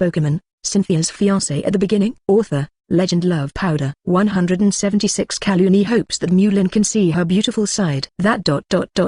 Spokesman, Cynthia's fiance at the beginning. Author, Legend Love Powder. 176 Kaluni hopes that Mulin can see her beautiful side.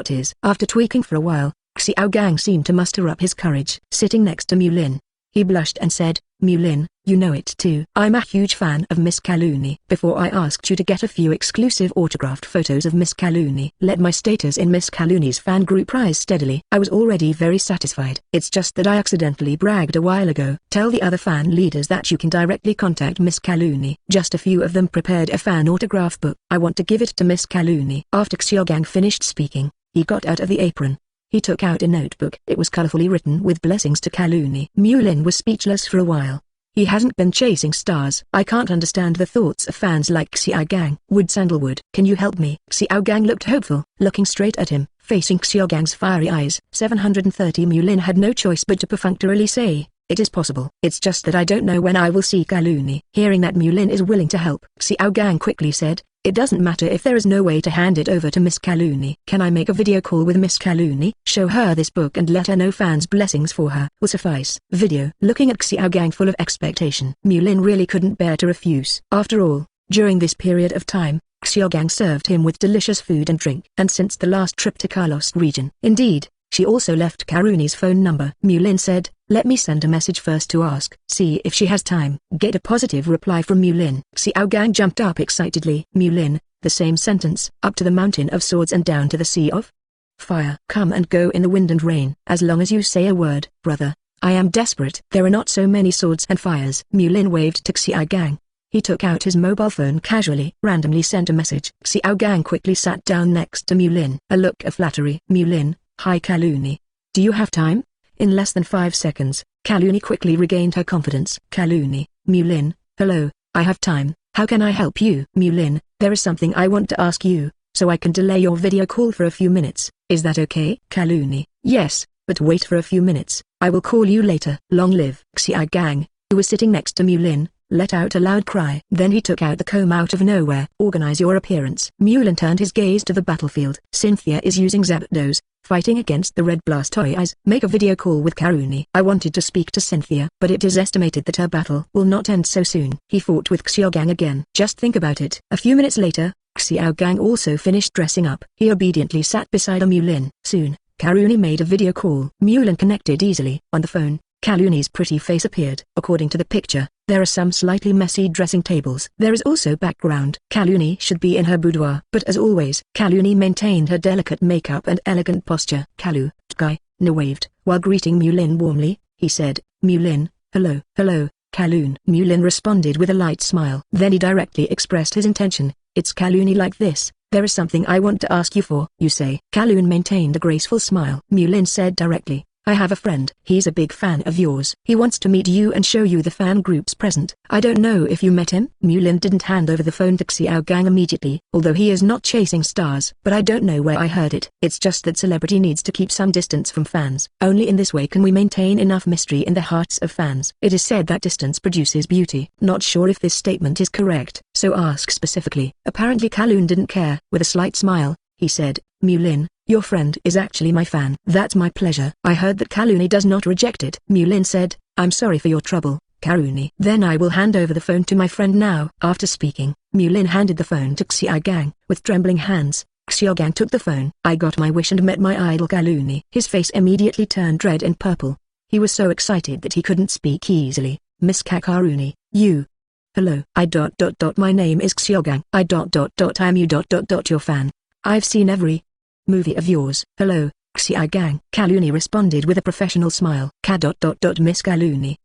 Is. After tweaking for a while, Xiao seemed to muster up his courage. Sitting next to Mulin, he blushed and said, "Mulin, you know it too. I'm a huge fan of Miss Kaluni. Before I asked you to get a few exclusive autographed photos of Miss Kaluni, let my status in Miss Kaluni's fan group rise steadily. I was already very satisfied. It's just that I accidentally bragged a while ago. Tell the other fan leaders that you can directly contact Miss Kaluni." Just a few of them prepared a fan autograph book. "I want to give it to Miss Kaluni." After Xiao finished speaking, he got out of the apron. He took out a notebook. It was colorfully written with blessings to Kaluni. Mulin was speechless for a while. He hasn't been chasing stars. "I can't understand the thoughts of fans like Xiao. Wood Sandalwood. Can you help me?" Xiao looked hopeful, looking straight at him, facing Xiao's fiery eyes. 730 Mulin had no choice but to perfunctorily say, "It is possible. It's just that I don't know when I will see Kaluni." Hearing that Mulin is willing to help, Xiao quickly said, "It doesn't matter if there is no way to hand it over to Miss Kaluni. Can I make a video call with Miss Kaluni? Show her this book and let her know fans' blessings for her will suffice." Video. Looking at Xiao full of expectation, Mulin really couldn't bear to refuse. After all, during this period of time, Xiao served him with delicious food and drink. And since the last trip to Carlos region, indeed, she also left Karuni's phone number. Mulin said, "Let me send a message first to ask. See if she has time." Get a positive reply from Mulin. Xiao jumped up excitedly. "Mulin, the same sentence. Up to the mountain of swords and down to the sea of fire. Come and go in the wind and rain. As long as you say a word, brother. I am desperate. There are not so many swords and fires." Mulin waved to Xiao. He took out his mobile phone casually, randomly sent a message. Xiao quickly sat down next to Mulin. A look of flattery. "Mulin, hi Kaluni. Do you have time?" In less than 5 seconds, Kaluni quickly regained her confidence. "Kaluni, Mulin, hello, I have time. How can I help you?" "Mulin, there is something I want to ask you, so I can delay your video call for a few minutes. Is that okay?" Kaluni, "Yes, but wait for a few minutes. I will call you later." Long live Xiao, who was sitting next to Mulin, let out a loud cry. Then he took out the comb out of nowhere. "Organize your appearance." Mulin turned his gaze to the battlefield. Cynthia is using Zapdos, fighting against the Red Blastoise. "Make a video call with Karuni." "I wanted to speak to Cynthia, but it is estimated that her battle will not end so soon." He fought with Xiao again. "Just think about it." A few minutes later, Xiao also finished dressing up. He obediently sat beside Mulin. Soon, Karuni made a video call. Mulin connected easily. On the phone, Kaluni's pretty face appeared. According to the picture, there are some slightly messy dressing tables. There is also background. Kaluni should be in her boudoir. But as always, Kaluni maintained her delicate makeup and elegant posture. "Kalu, Tkai," Na waved. While greeting Mulin warmly, he said, "Mulin, hello." "Hello, Kalun." Mulin responded with a light smile. Then he directly expressed his intention. "It's Kaluni like this. There is something I want to ask you for." "You say?" Kalun maintained a graceful smile. Mulin said directly, "I have a friend. He's a big fan of yours. He wants to meet you and show you the fan group's present. I don't know if you met him." Mulin didn't hand over the phone to Xiao immediately, although he is not chasing stars. "But I don't know where I heard it. It's just that celebrity needs to keep some distance from fans. Only in this way can we maintain enough mystery in the hearts of fans. It is said that distance produces beauty." "Not sure if this statement is correct, so ask specifically." Apparently Kalun didn't care. With a slight smile, he said, "Mulin, your friend is actually my fan." "That's my pleasure." "I heard that Kaluni does not reject it." Mulin said, "I'm sorry for your trouble, Karuni." "Then I will hand over the phone to my friend now." After speaking, Mulin handed the phone to Xiao. With trembling hands, Xiao took the phone. "I got my wish and met my idol Kaluni." His face immediately turned red and purple. He was so excited that he couldn't speak easily. "Miss Karuni, you. Hello. My name is Xiao. I am your fan. I've seen every movie of yours." "Hello, Xiao." Kaluni responded with a professional smile. Miss Kaluni.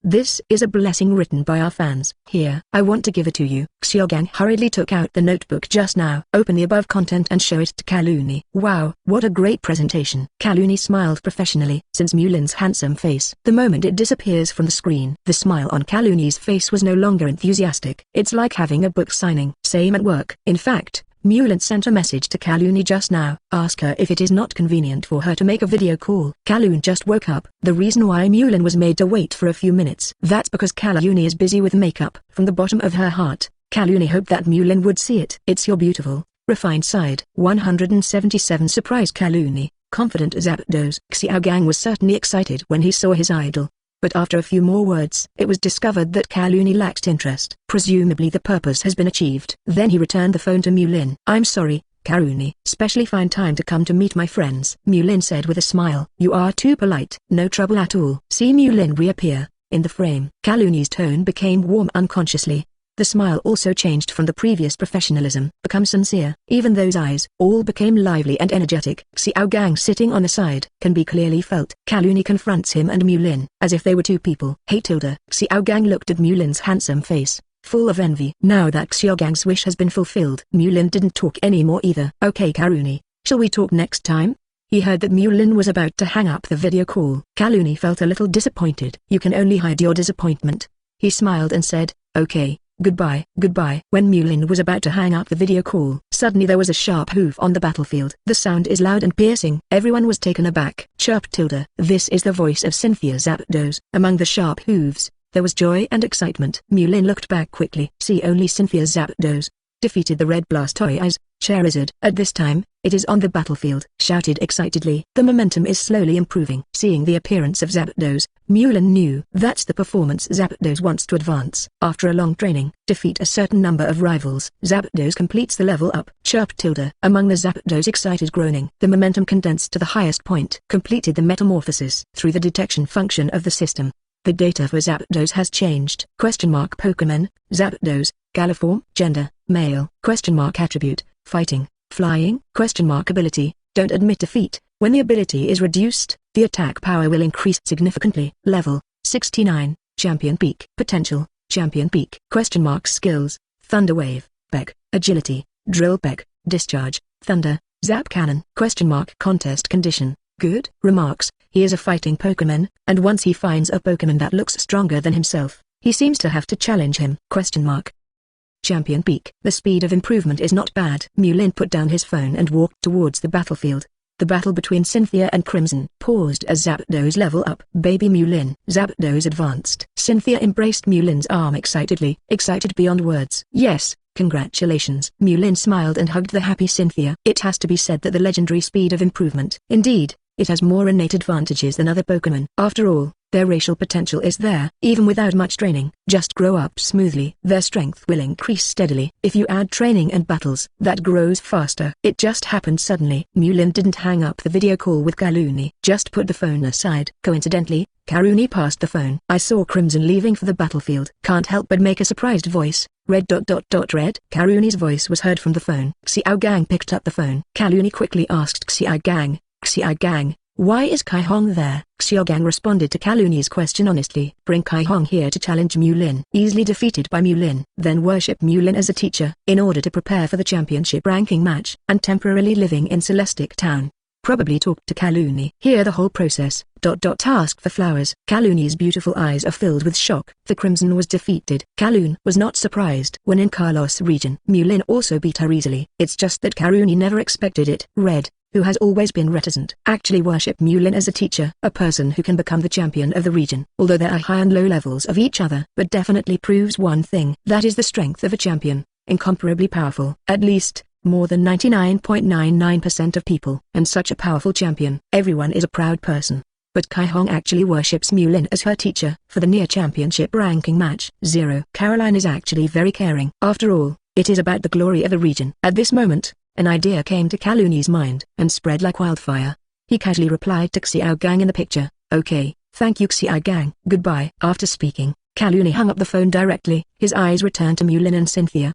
This is a blessing written by our fans. Here, I want to give it to you." Xiao hurriedly took out the notebook just now. "Open the above content and show it to Kaluni." "Wow, what a great presentation." Kaluni smiled professionally. Since Mulin's handsome face, the moment it disappears from the screen, the smile on Kaluni's face was no longer enthusiastic. "It's like having a book signing." "Same at work." In fact, Mulin sent a message to Kaluni just now. "Ask her if it is not convenient for her to make a video call." Kaluni just woke up. The reason why Mulin was made to wait for a few minutes. That's because Kaluni is busy with makeup. From the bottom of her heart, Kaluni hoped that Mulin would see it. "It's your beautiful, refined side." 177 Surprise Kaluni, confident as Zapdos. Xiao was certainly excited when he saw his idol. But after a few more words, it was discovered that Kaluni lacked interest. Presumably the purpose has been achieved. Then he returned the phone to Mulin. "I'm sorry, Karuni. Specially find time to come to meet my friends," Mulin said with a smile. "You are too polite." "No trouble at all." See Mulin reappear in the frame. Kaluni's tone became warm unconsciously. The smile also changed from the previous professionalism, become sincere. Even those eyes all became lively and energetic. Xiao Gang sitting on the side can be clearly felt. Kaluni confronts him and Mulin, as if they were two people. "Hey Tilda." Xiao Gang looked at Mulin's handsome face, full of envy. Now that Xiao Gang's wish has been fulfilled. Mulin didn't talk anymore either. "Okay Karuni, shall we talk next time?" He heard that Mulin was about to hang up the video call. Kaluni felt a little disappointed. "You can only hide your disappointment." He smiled and said, "Okay. Goodbye." Goodbye. When Mulin was about to hang up the video call, suddenly there was a sharp hoof on the battlefield. The sound is loud and piercing. Everyone was taken aback. Chirped Tilda. This is the voice of Cynthia Zapdos. Among the sharp hooves, there was joy and excitement. Mulin looked back quickly. See only Cynthia Zapdos defeated the Red Blastoise, Charizard. At this time, it is on the battlefield. Shouted excitedly. The momentum is slowly improving. Seeing the appearance of Zapdos, Mulin knew that's the performance Zapdos wants to advance. After a long training, defeat a certain number of rivals, Zapdos completes the level up. Chirped Tilda. Among the Zapdos excited groaning, the momentum condensed to the highest point. Completed the metamorphosis. Through the detection function of the system, the data for Zapdos has changed. Pokemon, Zapdos, Galiform, gender, male, attribute, fighting, flying, ability, don't admit defeat. When the ability is reduced, the attack power will increase significantly. Level 69, Champion Peak. Potential, Champion Peak. Skills, Thunder Wave, Peck, Agility, Drill Peck, Discharge, Thunder, Zap Cannon. Contest condition, good. Remarks, he is a fighting Pokemon, and once he finds a Pokemon that looks stronger than himself, he seems to have to challenge him. Champion Peak. The speed of improvement is not bad. Mulin put down his phone and walked towards the battlefield. The battle between Cynthia and Crimson paused as Zapdos level up. Baby Mulin. Zapdos advanced. Cynthia embraced Mulin's arm excitedly, excited beyond words. "Yes, congratulations." Mulin smiled and hugged the happy Cynthia. It has to be said that the legendary speed of improvement. Indeed, it has more innate advantages than other Pokemon. After all, their racial potential is there. Even without much training, just grow up smoothly. Their strength will increase steadily. If you add training and battles, that grows faster. It just happened suddenly. Mulin didn't hang up the video call with Kaluni, just put the phone aside. Coincidentally, Karuni passed the phone. "I saw Crimson leaving for the battlefield." Can't help but make a surprised voice. Red. Karuni's voice was heard from the phone. Xiao Gang picked up the phone. Kaluni quickly asked Xiao Gang, "Why is Kai Hong there?" Xiao Gang responded to Kaluni's question honestly. "Bring Kai Hong here to challenge Mulin." Easily defeated by Mulin. Then worship Mulin as a teacher, in order to prepare for the championship ranking match, and temporarily living in Celestic Town. Probably talk to Kaluni. Hear the whole process. Ask for flowers. Kaluni's beautiful eyes are filled with shock. The Crimson was defeated. Kalun was not surprised. When in Carlos region, Mulin also beat her easily. It's just that Karuni never expected it. Red, who has always been reticent, actually worship Mulin as a teacher, a person who can become the champion of the region. Although there are high and low levels of each other, but definitely proves one thing, that is the strength of a champion, incomparably powerful. At least, more than 99.99% of people, and such a powerful champion. Everyone is a proud person. But Kai Hong actually worships Mulin as her teacher, for the near championship ranking match. 0. Caroline is actually very caring. After all, it is about the glory of the region. At this moment, an idea came to Kaluni's mind, and spread like wildfire. He casually replied to Xiao Gang in the picture, "Okay, thank you Xiao Gang." Goodbye. After speaking, Kaluni hung up the phone directly. His eyes returned to Mulin and Cynthia.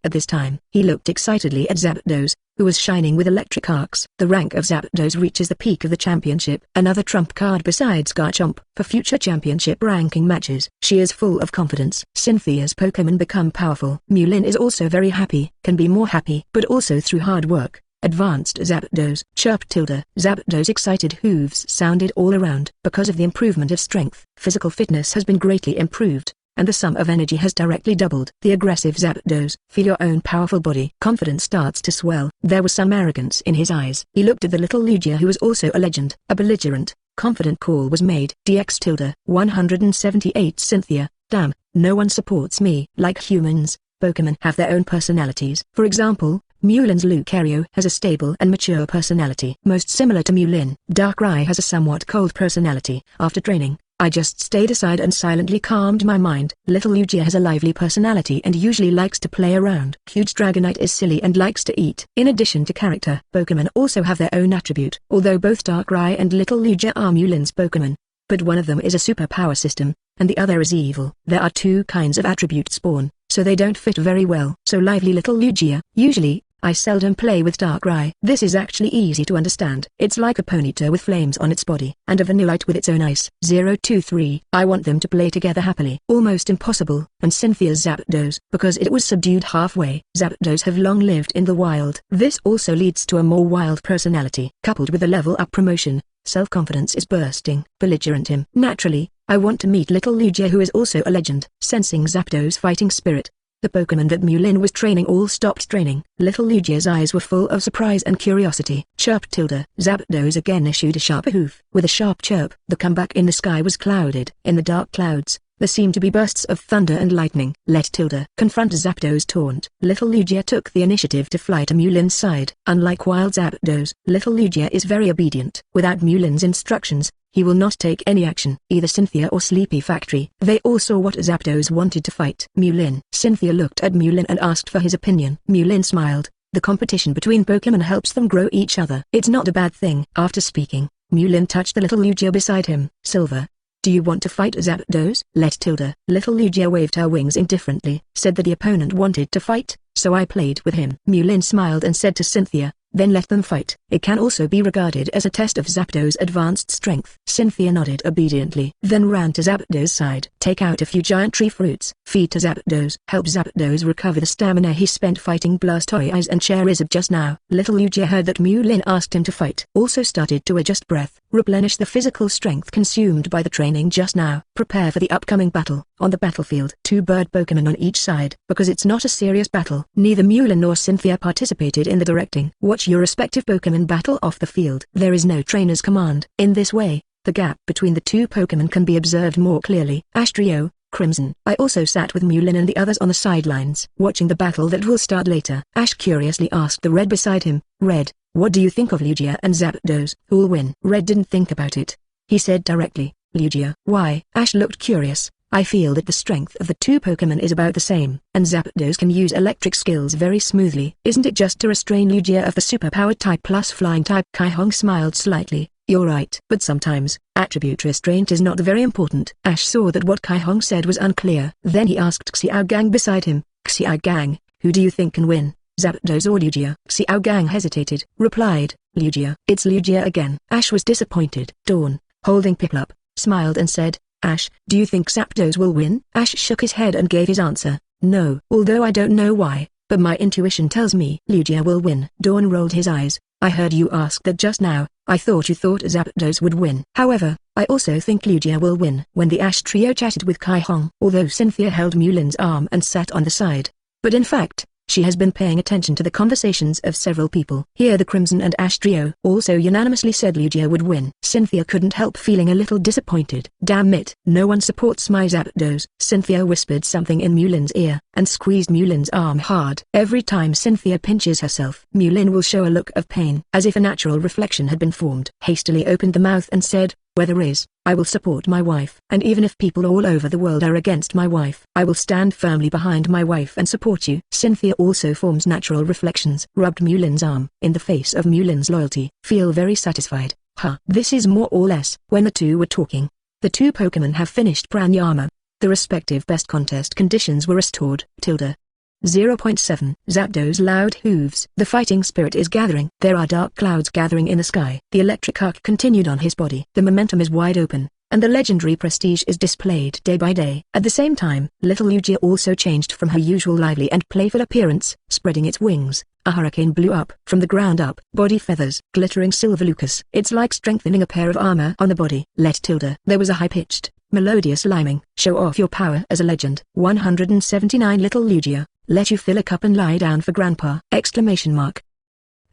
At this time, he looked excitedly at Zapdos, who was shining with electric arcs. The rank of Zapdos reaches the peak of the championship. Another trump card besides Garchomp, for future championship ranking matches. She is full of confidence. Cynthia's Pokemon become powerful. Mulin is also very happy, can be more happy, but also through hard work. Advanced Zapdos. Chirped Tilda. Zapdos' excited hooves sounded all around. Because of the improvement of strength, physical fitness has been greatly improved, and the sum of energy has directly doubled. The aggressive Zapdos. Feel your own powerful body. Confidence starts to swell. There was some arrogance in his eyes. He looked at the little Lugia who was also a legend. A belligerent, confident call was made. DX 178 Cynthia. Damn, no one supports me. Like humans, Pokemon have their own personalities. For example, Mulin's Lucario has a stable and mature personality, most similar to Mulin. Darkrai has a somewhat cold personality. After training, I just stayed aside and silently calmed my mind. Little Lugia has a lively personality and usually likes to play around. Huge Dragonite is silly and likes to eat. In addition to character, Pokémon also have their own attribute. Although both Darkrai and Little Lugia are Mulin's Pokémon, but one of them is a superpower system, and the other is evil. There are two kinds of attribute spawn, so they don't fit very well. So lively Little Lugia. Usually, I seldom play with Darkrai. This is actually easy to understand. It's like a Ponyta with flames on its body, and a Vanillite with its own ice. 023. I want them to play together happily. Almost impossible. And Cynthia's Zapdos, because it was subdued halfway. Zapdos have long lived in the wild. This also leads to a more wild personality. Coupled with a level up promotion, self-confidence is bursting. Belligerent him. Naturally, I want to meet Little Lugia, who is also a legend. Sensing Zapdos' fighting spirit, the Pokémon that Mulin was training all stopped training. Little Lugia's eyes were full of surprise and curiosity. Chirp tilde. Zapdos again issued a sharp hoof. With a sharp chirp, the comeback in the sky was clouded. In the dark clouds, there seemed to be bursts of thunder and lightning. Let tilde confront Zapdos' taunt. Little Lugia took the initiative to fly to Mulin's side. Unlike wild Zapdos, Little Lugia is very obedient. Without Mulin's instructions, he will not take any action. Either Cynthia or Sleepy Factory. They all saw what Zapdos wanted to fight. Mulin. Cynthia looked at Mulin and asked for his opinion. Mulin smiled. The competition between Pokémon helps them grow each other. It's not a bad thing. After speaking, Mulin touched the Little Lugia beside him. Silver. Do you want to fight Zapdos? Let tilde. Little Lugia waved her wings indifferently. Said that the opponent wanted to fight, so I played with him. Mulin smiled and said to Cynthia, then let them fight. It can also be regarded as a test of Zapdos' advanced strength. Cynthia nodded obediently, then ran to Zapdos' side. Take out a few giant tree fruits. Feed to Zapdos. Help Zapdos recover the stamina he spent fighting Blastoise and Charizard just now. Little Lugia heard that Mulin asked him to fight. Also started to adjust breath. Replenish the physical strength consumed by the training just now. Prepare for the upcoming battle. On the battlefield, two bird Pokémon on each side. Because it's not a serious battle, neither Mulin nor Cynthia participated in the directing. Watch your respective Pokémon battle off the field. There is no trainer's command. In this way, the gap between the two Pokémon can be observed more clearly. Trio, Crimson. I also sat with Mulin and the others on the sidelines, watching the battle that will start later. Ash curiously asked the Red beside him, Red, what do you think of Lugia and Zapdos? Who'll win? Red didn't think about it. He said directly, Lugia. Why? Ash looked curious. I feel that the strength of the two Pokémon is about the same, and Zapdos can use electric skills very smoothly. Isn't it just to restrain Lugia of the superpowered type plus flying type? Kai-Hong smiled slightly. You're right. But sometimes, attribute restraint is not very important. Ash saw that what Kai-Hong said was unclear. Then he asked Xiao Gang beside him, Xiao Gang, who do you think can win, Zapdos or Lugia? Xiao Gang hesitated, replied, Lugia. It's Lugia again. Ash was disappointed. Dawn, holding Piplup, smiled and said, Ash, do you think Zapdos will win? Ash shook his head and gave his answer, no. Although I don't know why, but my intuition tells me Lugia will win. Dawn rolled his eyes. I heard you ask that just now. I thought you thought Zapdos would win. However, I also think Lugia will win. When the Ash trio chatted with Kai-Hong, although Cynthia held Mulin's arm and sat on the side, but in fact, she has been paying attention to the conversations of several people. Here the Crimson and Ash trio also unanimously said Lugia would win. Cynthia couldn't help feeling a little disappointed. Damn it, no one supports my Zapdos. Cynthia whispered something in Mulin's ear, and squeezed Mulin's arm hard. Every time Cynthia pinches herself, Mulin will show a look of pain, as if a natural reflection had been formed. Hastily opened the mouth and said, whether is, I will support my wife. And even if people all over the world are against my wife, I will stand firmly behind my wife and support you. Cynthia also forms natural reflections. Rubbed Mulin's arm. In the face of Mulin's loyalty, feel very satisfied. This is more or less. When the two were talking, the two Pokémon have finished Pranayama. The respective best contest conditions were restored. 0.7 Zapdos loud hooves. The fighting spirit is gathering. There are dark clouds gathering in the sky. The electric arc continued on his body. The momentum is wide open, and the legendary prestige is displayed day by day. At the same time, Little Lugia also changed from her usual lively and playful appearance. Spreading its wings, a hurricane blew up. From the ground up, body feathers, glittering silver Lucas. It's like strengthening a pair of armor on the body. There was a high-pitched, melodious liming. Show off your power as a legend. 179 Little Lugia. Let you fill a cup and lie down for grandpa! Exclamation mark.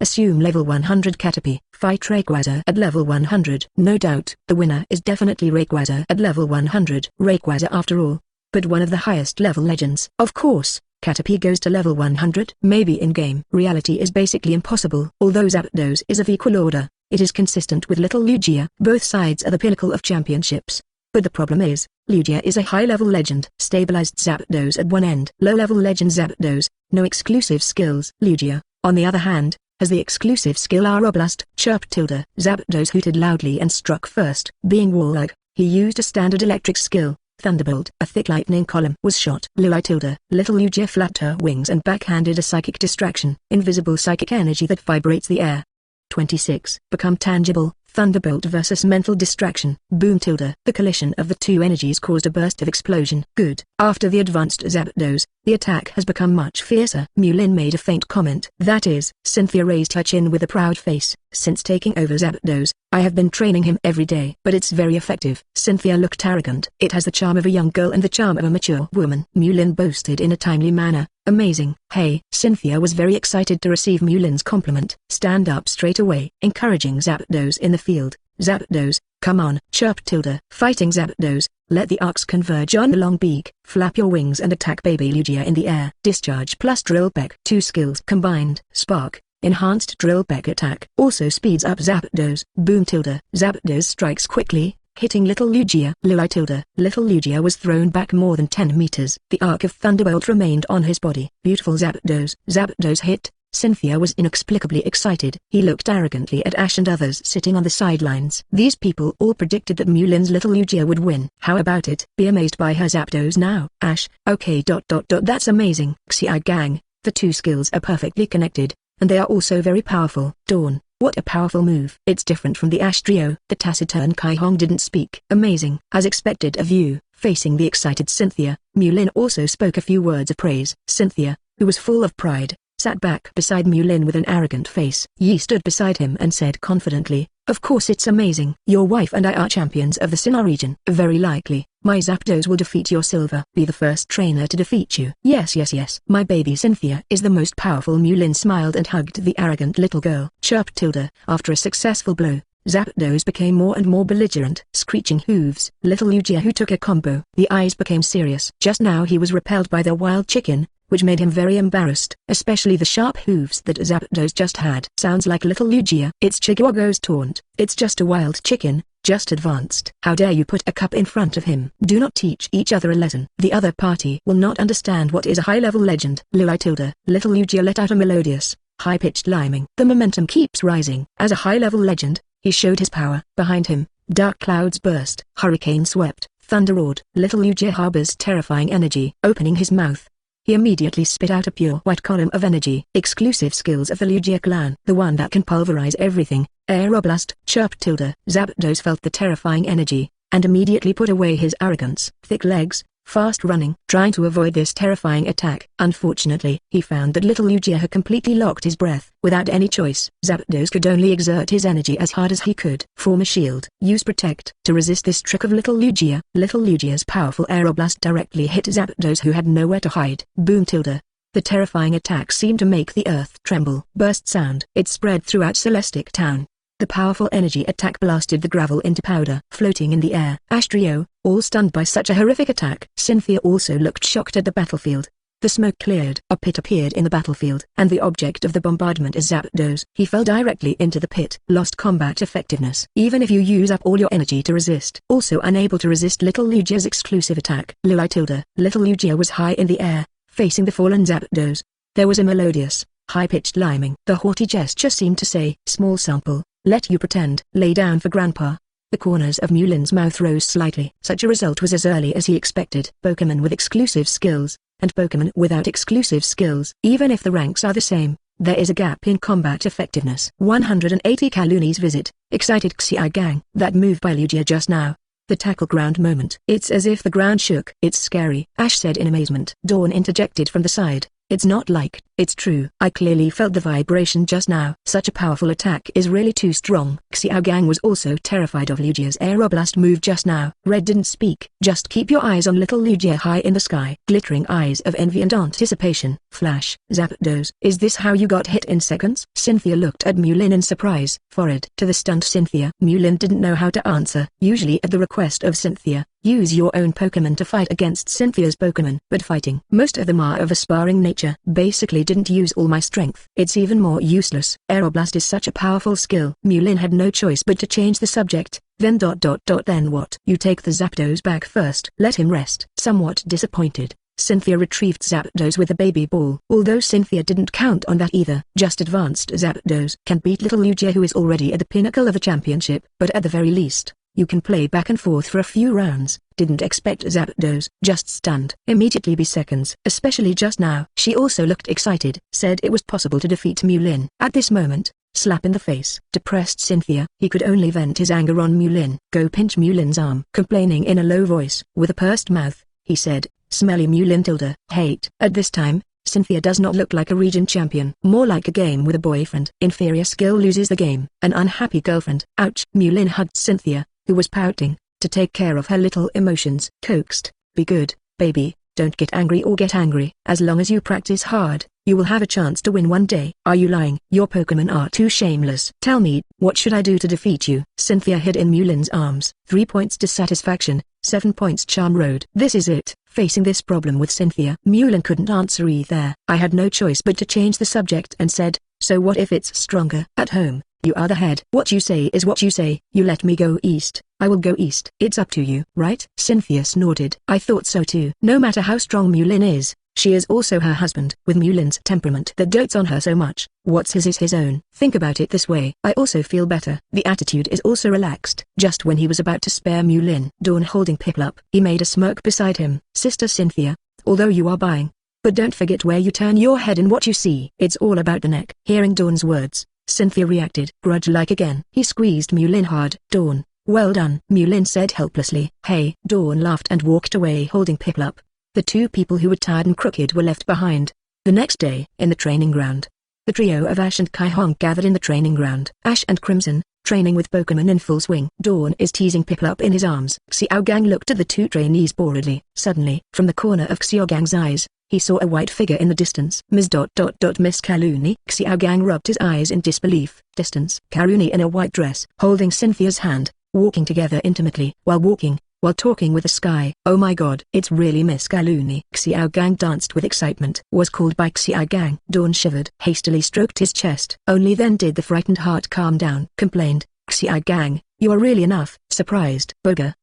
Assume level 100 Caterpie. Fight Rayquaza at level 100. No doubt, the winner is definitely Rayquaza at level 100. Rayquaza after all. But one of the highest level legends. Of course, Caterpie goes to level 100. Maybe in-game. Reality is basically impossible. Although Zapdos is of equal order, it is consistent with Little Lugia. Both sides are the pinnacle of championships. But the problem is, Lugia is a high-level legend. Stabilized Zapdos at one end. Low-level legend Zapdos, no exclusive skills. Lugia, on the other hand, has the exclusive skill Aeroblast. Chirp tilde. Zapdos hooted loudly and struck first. Being warlike, he used a standard electric skill, Thunderbolt. A thick lightning column was shot. Luli tilde. Little Lugia flapped her wings and backhanded a psychic distraction. Invisible psychic energy that vibrates the air. 26. Become tangible. Thunderbolt versus mental distraction. Boom tilde. The collision of the two energies caused a burst of explosion. Good. After the advanced Zapdos, the attack has become much fiercer. Mulin made a faint comment. That is, Cynthia raised her chin with a proud face. Since taking over Zapdos, I have been training him every day. But it's very effective. Cynthia looked arrogant. It has the charm of a young girl and the charm of a mature woman. Mulin boasted in a timely manner. Amazing. Hey. Cynthia was very excited to receive Mulin's compliment. Stand up straight away. Encouraging Zapdos in the field. Zapdos, come on. Chirp tilde. Fighting Zapdos, let the arcs converge on the long beak. Flap your wings and attack baby Lugia in the air. Discharge plus Drill Peck. Two skills combined. Spark. Enhanced Drill Peck attack also speeds up Zapdos. Boom tilde. Zapdos strikes quickly, hitting little Lugia. Luli tilde. Little Lugia was thrown back more than 10 meters. The arc of Thunderbolt remained on his body. Beautiful Zapdos. Zapdos hit. Cynthia was inexplicably excited. He looked arrogantly at Ash and others sitting on the sidelines. These people all predicted that Mulin's little Lugia would win. How about it? Be amazed by her Zapdos now. Ash, okay. That's amazing. Xiao gang, the two skills are perfectly connected, and they are also very powerful. Dawn, what a powerful move. It's different from the Ash trio. The taciturn Kai Hong didn't speak. Amazing. As expected of you. Facing the excited Cynthia, Mulin also spoke a few words of praise. Cynthia, who was full of pride, sat back beside Mulin with an arrogant face. Yi stood beside him and said confidently, of course it's amazing. Your wife and I are champions of the Sinnoh region. Very likely, my Zapdos will defeat your Silver. Be the first trainer to defeat you. Yes. My baby Cynthia is the most powerful. Mulin smiled and hugged the arrogant little girl. Chirp tilde. After a successful blow, Zapdos became more and more belligerent. Screeching hooves. Little Lugia who took a combo. The eyes became serious. Just now he was repelled by the wild chicken, which made him very embarrassed, especially the sharp hooves that Zapdos just had. Sounds like little Lugia. It's Chihuahua's taunt. It's just a wild chicken, just advanced. How dare you put a cup in front of him? Do not teach each other a lesson. The other party will not understand what is a high-level legend. Luli tilde. Little Lugia let out a melodious, high-pitched liming. The momentum keeps rising. As a high-level legend, he showed his power. Behind him, dark clouds burst. Hurricane swept. Thunder roared. Little Lugia harbors terrifying energy. Opening his mouth, he immediately spit out a pure white column of energy. Exclusive skills of the Lugia clan. The one that can pulverize everything. Aeroblast. Chirp tilde. Zapdos felt the terrifying energy, and immediately put away his arrogance. Thick legs, fast running, trying to avoid this terrifying attack. Unfortunately, he found that little Lugia had completely locked his breath. Without any choice, Zapdos could only exert his energy as hard as he could. Form a shield. Use Protect. To resist this trick of little Lugia, little Lugia's powerful Aeroblast directly hit Zapdos who had nowhere to hide. Boom tilde. The terrifying attack seemed to make the earth tremble. Burst sound. It spread throughout Celestic Town. The powerful energy attack blasted the gravel into powder. Floating in the air. Ash trio, all stunned by such a horrific attack. Cynthia also looked shocked at the battlefield. The smoke cleared. A pit appeared in the battlefield, and the object of the bombardment is Zapdos. He fell directly into the pit. Lost combat effectiveness. Even if you use up all your energy to resist. Also unable to resist little Lugia's exclusive attack. Luli tilde. Little Lugia was high in the air, facing the fallen Zapdos. There was a melodious, high-pitched liming. The haughty gesture seemed to say, small sample, let you pretend. Lay down for grandpa. The corners of Mulin's mouth rose slightly. Such a result was as early as he expected. Pokemon with exclusive skills, and Pokemon without exclusive skills. Even if the ranks are the same, there is a gap in combat effectiveness. 180 Kaluni's visit, excited Xiao gang. That move by Lugia just now. The tackle ground moment. It's as if the ground shook. It's scary, Ash said in amazement. Dawn interjected from the side. It's not like, it's true. I clearly felt the vibration just now. Such a powerful attack is really too strong. Xiao gang was also terrified of Lugia's Aeroblast move just now. Red didn't speak. Just keep your eyes on little Lugia high in the sky. Glittering eyes of envy and anticipation. Flash. Zapdos. Is this how you got hit in seconds? Cynthia looked at Mulin in surprise. Forward. To the stunned Cynthia. Mulin didn't know how to answer. Usually at the request of Cynthia, use your own Pokemon to fight against Cynthia's Pokemon. But fighting, most of them are of a sparring nature. Basically didn't use all my strength. It's even more useless. Aeroblast is such a powerful skill. Mulin had no choice but to change the subject. Then then what? You take the Zapdos back first. Let him rest. Somewhat disappointed, Cynthia retrieved Zapdos with a baby ball. Although Cynthia didn't count on that either. Just advanced Zapdos can beat little Lugia, who is already at the pinnacle of the championship. But at the very least, you can play back and forth for a few rounds. Didn't expect Zapdos, just stunned. Immediately be seconds, especially just now. She also looked excited, said it was possible to defeat Mulin. At this moment, slap in the face depressed Cynthia. He could only vent his anger on Mulin. Go pinch Mulin's arm. Complaining in a low voice, with a pursed mouth, he said, smelly Mulin tilde. Hate. At this time, Cynthia does not look like a region champion. More like a game with a boyfriend. Inferior skill loses the game. An unhappy girlfriend. Ouch. Mulin hugged Cynthia, who was pouting, to take care of her little emotions. Coaxed, be good, baby, don't get angry or get angry. As long as you practice hard, you will have a chance to win one day. Are you lying? Your Pokemon are too shameless. Tell me, what should I do to defeat you? Cynthia hid in Mulin's arms. 3 points dissatisfaction, 7 points charm road. This is it. Facing this problem with Cynthia, Mulin couldn't answer either. I had no choice but to change the subject and said, so what if it's stronger? At home, you are the head. What you say is what you say. You let me go east, I will go east. It's up to you, right? Cynthia snorted. I thought so too. No matter how strong Mulin is, she is also her husband. With Mulin's temperament that dotes on her so much, what's his is his own. Think about it this way. I also feel better. The attitude is also relaxed. Just when he was about to spare Mulin, Dawn holding Piplup, he made a smirk beside him. Sister Cynthia, although you are buying, but don't forget where you turn your head and what you see. It's all about the neck. Hearing Dawn's words, Cynthia reacted grudge-like again. He squeezed Mulin hard. Dawn, well done, Mulin said helplessly. Hey. Dawn laughed and walked away holding Piplup. The two people who were tired and crooked were left behind. The next day, in the training ground, the trio of Ash and Kai-Hong gathered in the training ground. Ash and Crimson, training with Pokemon in full swing. Dawn is teasing Piplup in his arms. Xiao Gang looked at the two trainees boredly. Suddenly, from the corner of Xiao Gang's eyes, he saw a white figure in the distance. Miss Kaluni. Xiao Gang rubbed his eyes in disbelief. Distance. Karuni in a white dress, holding Cynthia's hand, walking together intimately. While talking with the sky. Oh my god, it's really Miss Kaluni. Xiao Gang danced with excitement. Was called by Xiao Gang. Dawn shivered. Hastily stroked his chest. Only then did the frightened heart calm down. Complained, Xiao Gang, you are really enough. Surprised. Boga.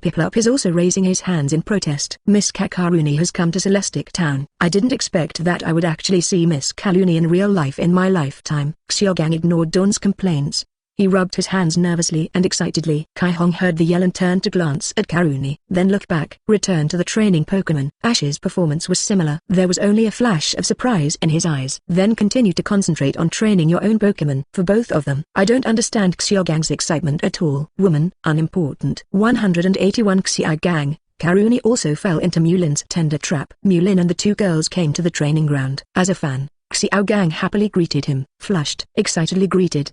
Piplup is also raising his hands in protest. Miss Karuni has come to Celestic Town. I didn't expect that I would actually see Miss Kaluni in real life in my lifetime. Xiao Gang ignored Dawn's complaints. He rubbed his hands nervously and excitedly. Kai-Hong heard the yell and turned to glance at Karuni. Then looked back. Returned to the training Pokemon. Ash's performance was similar. There was only a flash of surprise in his eyes. Then continued to concentrate on training your own Pokemon. For both of them. I don't understand Xiao Gang's excitement at all. Woman, unimportant. 181 Xiao Gang. Karuni also fell into Mulin's tender trap. Mulin and the two girls came to the training ground. As a fan, Xiao Gang happily greeted him. Flushed, excitedly greeted.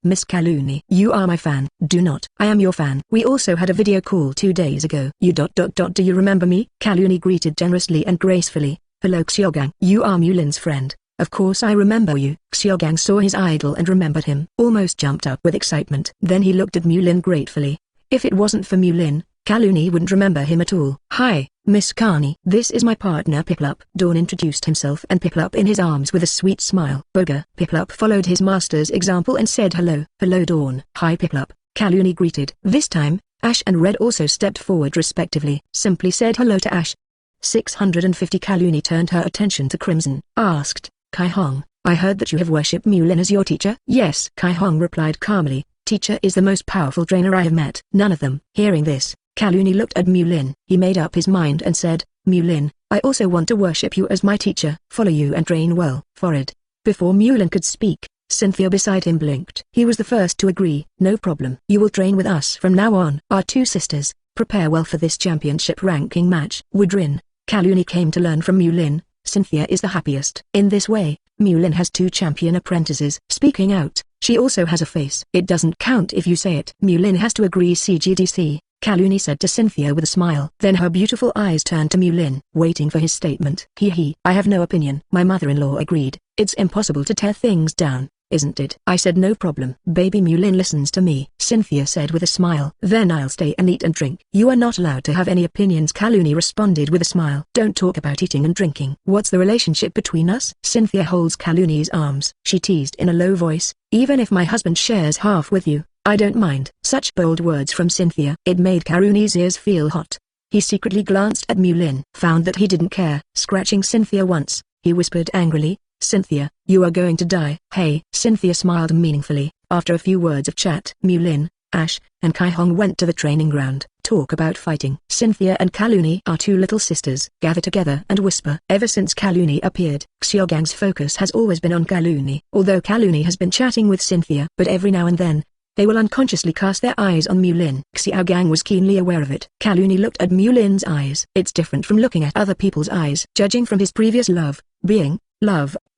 Miss Kaluni. You are my fan. Do not. I am your fan. We also had a video call 2 days ago. You Do you remember me? Kaluni greeted generously and gracefully. Hello Xiaogang. You are Mulin's friend. Of course I remember you. Xiaogang saw his idol and remembered him. Almost jumped up with excitement. Then he looked at Mulin gratefully. If it wasn't for Mulin, Kaluni wouldn't remember him at all. Hi, Miss Kani. This is my partner Piplup. Dawn introduced himself and Piplup in his arms with a sweet smile. Boga. Piplup followed his master's example and said hello. Hello Dawn. Hi Piplup. Kaluni greeted. This time, Ash and Red also stepped forward respectively. Simply said hello to Ash. 650 Kaluni turned her attention to Crimson. Asked, Kai-Hong, I heard that you have worshipped Mulin as your teacher? Yes. Kai-Hong replied calmly. Teacher is the most powerful trainer I have met. None of them. Hearing this, Kaluni looked at Mulin. He made up his mind and said, Mulin, I also want to worship you as my teacher. Follow you and train well. Forehead. Before Mulin could speak, Cynthia beside him blinked. He was the first to agree. No problem. You will train with us from now on. Our two sisters, prepare well for this championship ranking match. Woodrin. Kaluni came to learn from Mulin. Cynthia is the happiest. In this way, Mulin has 2 champion apprentices. Speaking out, she also has a face. It doesn't count if you say it. Mulin has to agree CGDC. Kaluni said to Cynthia with a smile. Then her beautiful eyes turned to Mulin, waiting for his statement. I have no opinion. My mother-in-law agreed. It's impossible to tear things down. isn't it? I said no problem. Baby Mulin listens to me, Cynthia said with a smile. Then I'll stay and eat and drink. You are not allowed to have any opinions, Kaluni responded with a smile. Don't talk about eating and drinking. What's the relationship between us? Cynthia holds Kaluni's arms. She teased in a low voice, even if my husband shares half with you, I don't mind. Such bold words from Cynthia. It made Karuni's ears feel hot. He secretly glanced at Mulin, found that he didn't care. Scratching Cynthia once, he whispered angrily, Cynthia, you are going to die. Hey. Cynthia smiled meaningfully. After a few words of chat, Mulin, Ash, and Kai-Hong went to the training ground. Talk about fighting. Cynthia and Kaluni are two little sisters. Gather together and whisper. Ever since Kaluni appeared, Xiaogang's focus has always been on Kaluni. Although Kaluni has been chatting with Cynthia, but every now and then, they will unconsciously cast their eyes on Mulin. Xiaogang was keenly aware of it. Kaluni looked at Mulin's eyes. It's different from looking at other people's eyes. Judging from his previous love,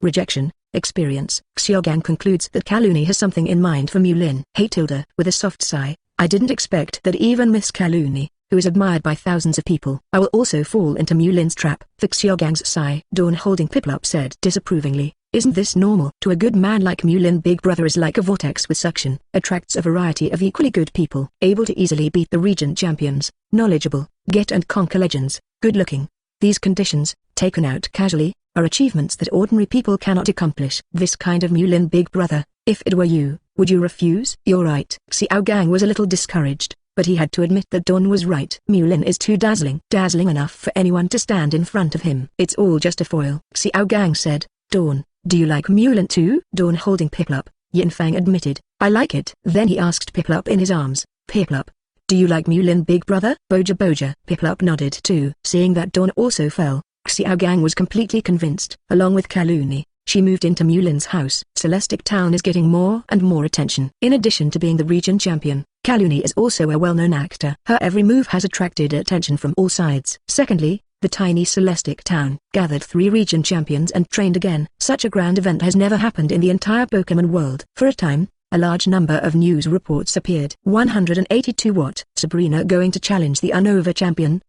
rejection, experience, Xiaogang concludes that Kaluni has something in mind for Mulin. Hey Tilda, with a soft sigh, I didn't expect that even Miss Kaluni, who is admired by thousands of people, I will also fall into Mulin's trap. For Xiaogang's sigh, Dawn holding Piplup said disapprovingly, isn't this normal? To a good man like Mulin, Big Brother is like a vortex with suction, attracts a variety of equally good people, able to easily beat the region champions, knowledgeable, get and conquer legends, good looking. These conditions, taken out casually, are achievements that ordinary people cannot accomplish. This kind of Mulin, Big Brother, if it were you, would you refuse? You're right. Xiaogang was a little discouraged, but he had to admit that Dawn was right. Mulin is too dazzling enough for anyone to stand in front of him. It's all just a foil. Xiaogang said. Dawn, do you like Mulin too? Dawn holding Piplup, Yinfang admitted, I like it. Then he asked Piplup in his arms, Piplup, do you like Mulin, Big Brother? Boja. Piplup nodded too. Seeing that Dawn also fell, Xiaogang was completely convinced. Along with Kaluni, she moved into Mulin's house. Celestic Town is getting more and more attention. In addition to being the region champion, Kaluni is also a well-known actor. Her every move has attracted attention from all sides. Secondly, the tiny Celestic Town gathered 3 region champions and trained again. Such a grand event has never happened in the entire Pokemon world. For a time, a large number of news reports appeared. 182 What? Sabrina going to challenge the Unova champion?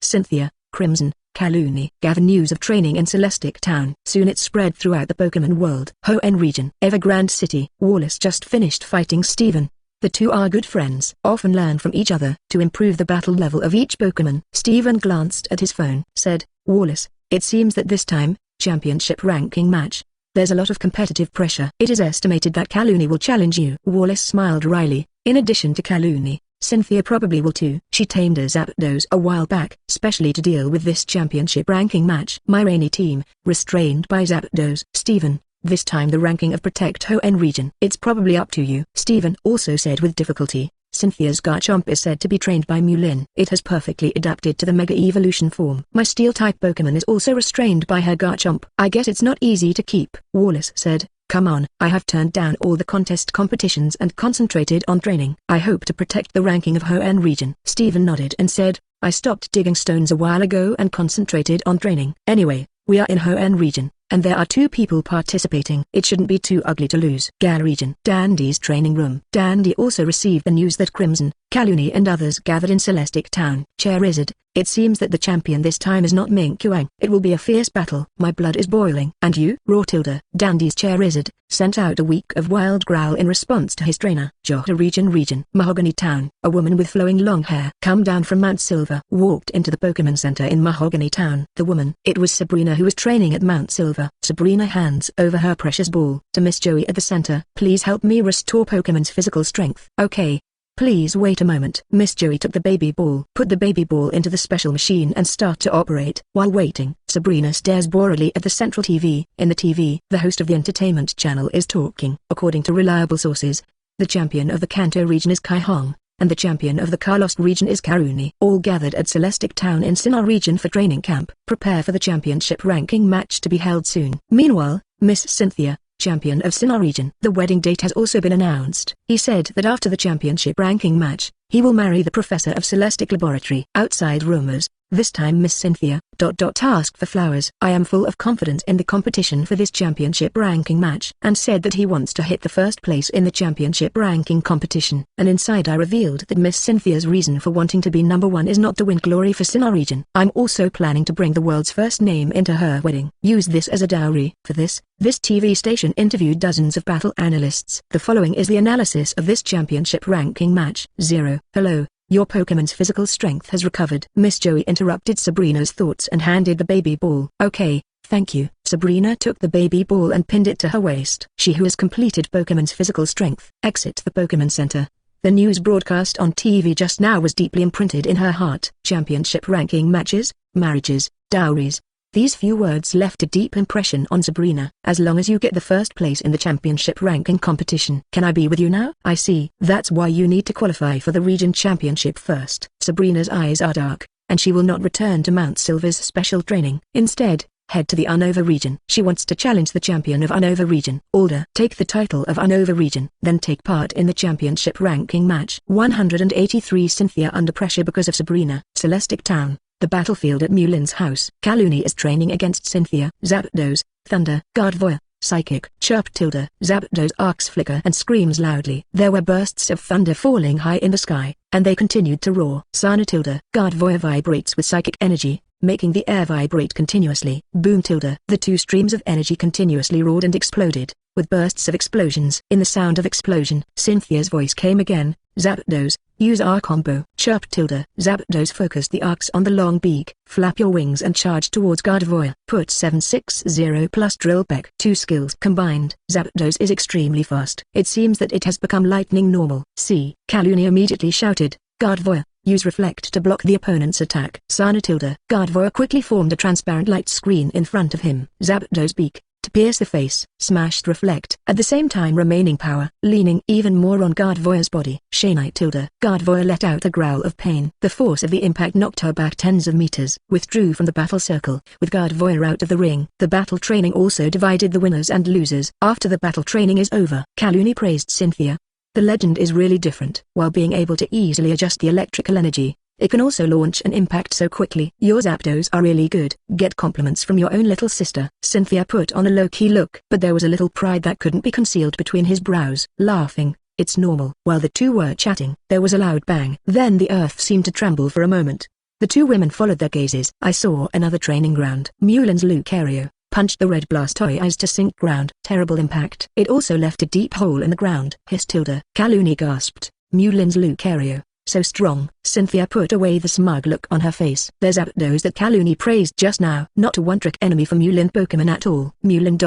Cynthia, Crimson, Kaluni gather news of training in Celestic Town. Soon it spread throughout the Pokemon world. Hoenn region. Evergrande City. Wallace just finished fighting Steven. The two are good friends. Often learn from each other to improve the battle level of each Pokemon. Steven glanced at his phone. Said, Wallace, it seems that this time, championship ranking match, there's a lot of competitive pressure. It is estimated that Kaluni will challenge you. Wallace smiled wryly. In addition to Kaluni, Cynthia probably will too. She tamed a Zapdos a while back, specially to deal with this championship ranking match. My rainy team, restrained by Zapdos. Steven, this time the ranking of Protect Hoenn region. It's probably up to you. Steven also said with difficulty. Cynthia's Garchomp is said to be trained by Mulin. It has perfectly adapted to the Mega Evolution form. My Steel-type Pokemon is also restrained by her Garchomp. I guess it's not easy to keep. Wallace said, come on. I have turned down all the contest competitions and concentrated on training. I hope to protect the ranking of Hoenn region. Steven nodded and said, I stopped digging stones a while ago and concentrated on training. Anyway, we are in Hoenn region, and there are 2 people participating. It shouldn't be too ugly to lose. Galar region. Dandy's training room. Dandy also received the news that Crimson, Kaluni and others gathered in Celestic Town. Charizard, it seems that the champion this time is not Minkyuang. It will be a fierce battle. My blood is boiling. And you? Rotilda. Dandy's Charizard sent out a week of wild growl in response to his trainer. Johto region. Mahogany Town. A woman with flowing long hair come down from Mount Silver walked into the Pokemon Center in Mahogany Town. The woman. It was Sabrina who was training at Mount Silver. Sabrina hands over her precious ball to Miss Joey at the center. Please help me restore Pokemon's physical strength. Okay. Please wait a moment. Miss Joey took the baby ball, put the baby ball into the special machine and start to operate. While waiting, Sabrina stares boredly at the central TV. In the TV, the host of the entertainment channel is talking. According to reliable sources, the champion of the Kanto region is Kai-Hong, and the champion of the Kalos region is Karuni. All gathered at Celestic Town in Sinnoh region for training camp. Prepare for the championship ranking match to be held soon. Meanwhile, Miss Cynthia, champion of Sinnoh region. The wedding date has also been announced. He said that after the championship ranking match, he will marry the professor of Celestic Laboratory. Outside rumors, This time Miss Cynthia, asked for flowers. I am full of confidence in the competition for this championship ranking match, and said that he wants to hit the first place in the championship ranking competition. An insider revealed that Miss Cynthia's reason for wanting to be number one is not to win glory for Sinnoh region. I'm also planning to bring the world's first name into her wedding. Use this as a dowry. For this TV station interviewed dozens of battle analysts. The following is the analysis of this championship ranking match. 0. Hello. Your Pokemon's physical strength has recovered. Miss Joey interrupted Sabrina's thoughts and handed the baby ball. Okay, thank you. Sabrina took the baby ball and pinned it to her waist. She who has completed Pokemon's physical strength. Exit the Pokemon Center. The news broadcast on TV just now was deeply imprinted in her heart. Championship ranking matches, marriages, dowries. These few words left a deep impression on Sabrina. As long as you get the first place in the championship ranking competition. Can I be with you now? I see. That's why you need to qualify for the region championship first. Sabrina's eyes are dark, and she will not return to Mount Silver's special training. Instead, head to the Unova region. She wants to challenge the champion of Unova region. Alder. Take the title of Unova region, then take part in the championship ranking match. 183 Cynthia under pressure because of Sabrina. Celestic Town. The battlefield at Mulin's house. Kaluni is training against Cynthia. Zapdos, Thunder, Gardevoir, Psychic. Chirp tilde. Zapdos arcs flicker and screams loudly. There were bursts of thunder falling high in the sky, and they continued to roar. Sana tilde. Gardevoir vibrates with psychic energy, making the air vibrate continuously. Boom tilde. The two streams of energy continuously roared and exploded, with bursts of explosions. In the sound of explosion, Cynthia's voice came again. Zapdos, use our combo. Chirp tilde. Zapdos focused the arcs on the long beak. Flap your wings and charge towards Gardevoir. Put 760 plus drill peck. Two skills combined. Zapdos is extremely fast. It seems that it has become lightning normal. See. Kaluni immediately shouted, Gardevoir, use reflect to block the opponent's attack. Sana tilde. Gardevoir quickly formed a transparent light screen in front of him. Zapdos beak, to pierce the face, smashed reflect, at the same time remaining power, leaning even more on Gardevoir's body. Shanai tilde. Gardevoir let out a growl of pain. The force of the impact knocked her back tens of meters. Withdrew from the battle circle, with Gardevoir out of the ring. The battle training also divided the winners and losers. After the battle training is over, Kaluni praised Cynthia. The legend is really different. While being able to easily adjust the electrical energy, it can also launch an impact so quickly. Your Zapdos are really good. Get compliments from your own little sister. Cynthia put on a low-key look, but there was a little pride that couldn't be concealed between his brows. Laughing, it's normal. While the two were chatting, there was a loud bang. Then the earth seemed to tremble for a moment. The two women followed their gazes. I saw another training ground. Mulin's Lucario punched the red Blastoise to sink ground. Terrible impact. It also left a deep hole in the ground. Hiss tilde. Kaluni gasped. Mulin's Lucario, so strong. Cynthia put away the smug look on her face. There's Zapdos that Kaluni praised just now. Not a one-trick enemy for Mulin Pokemon at all. Mulin ...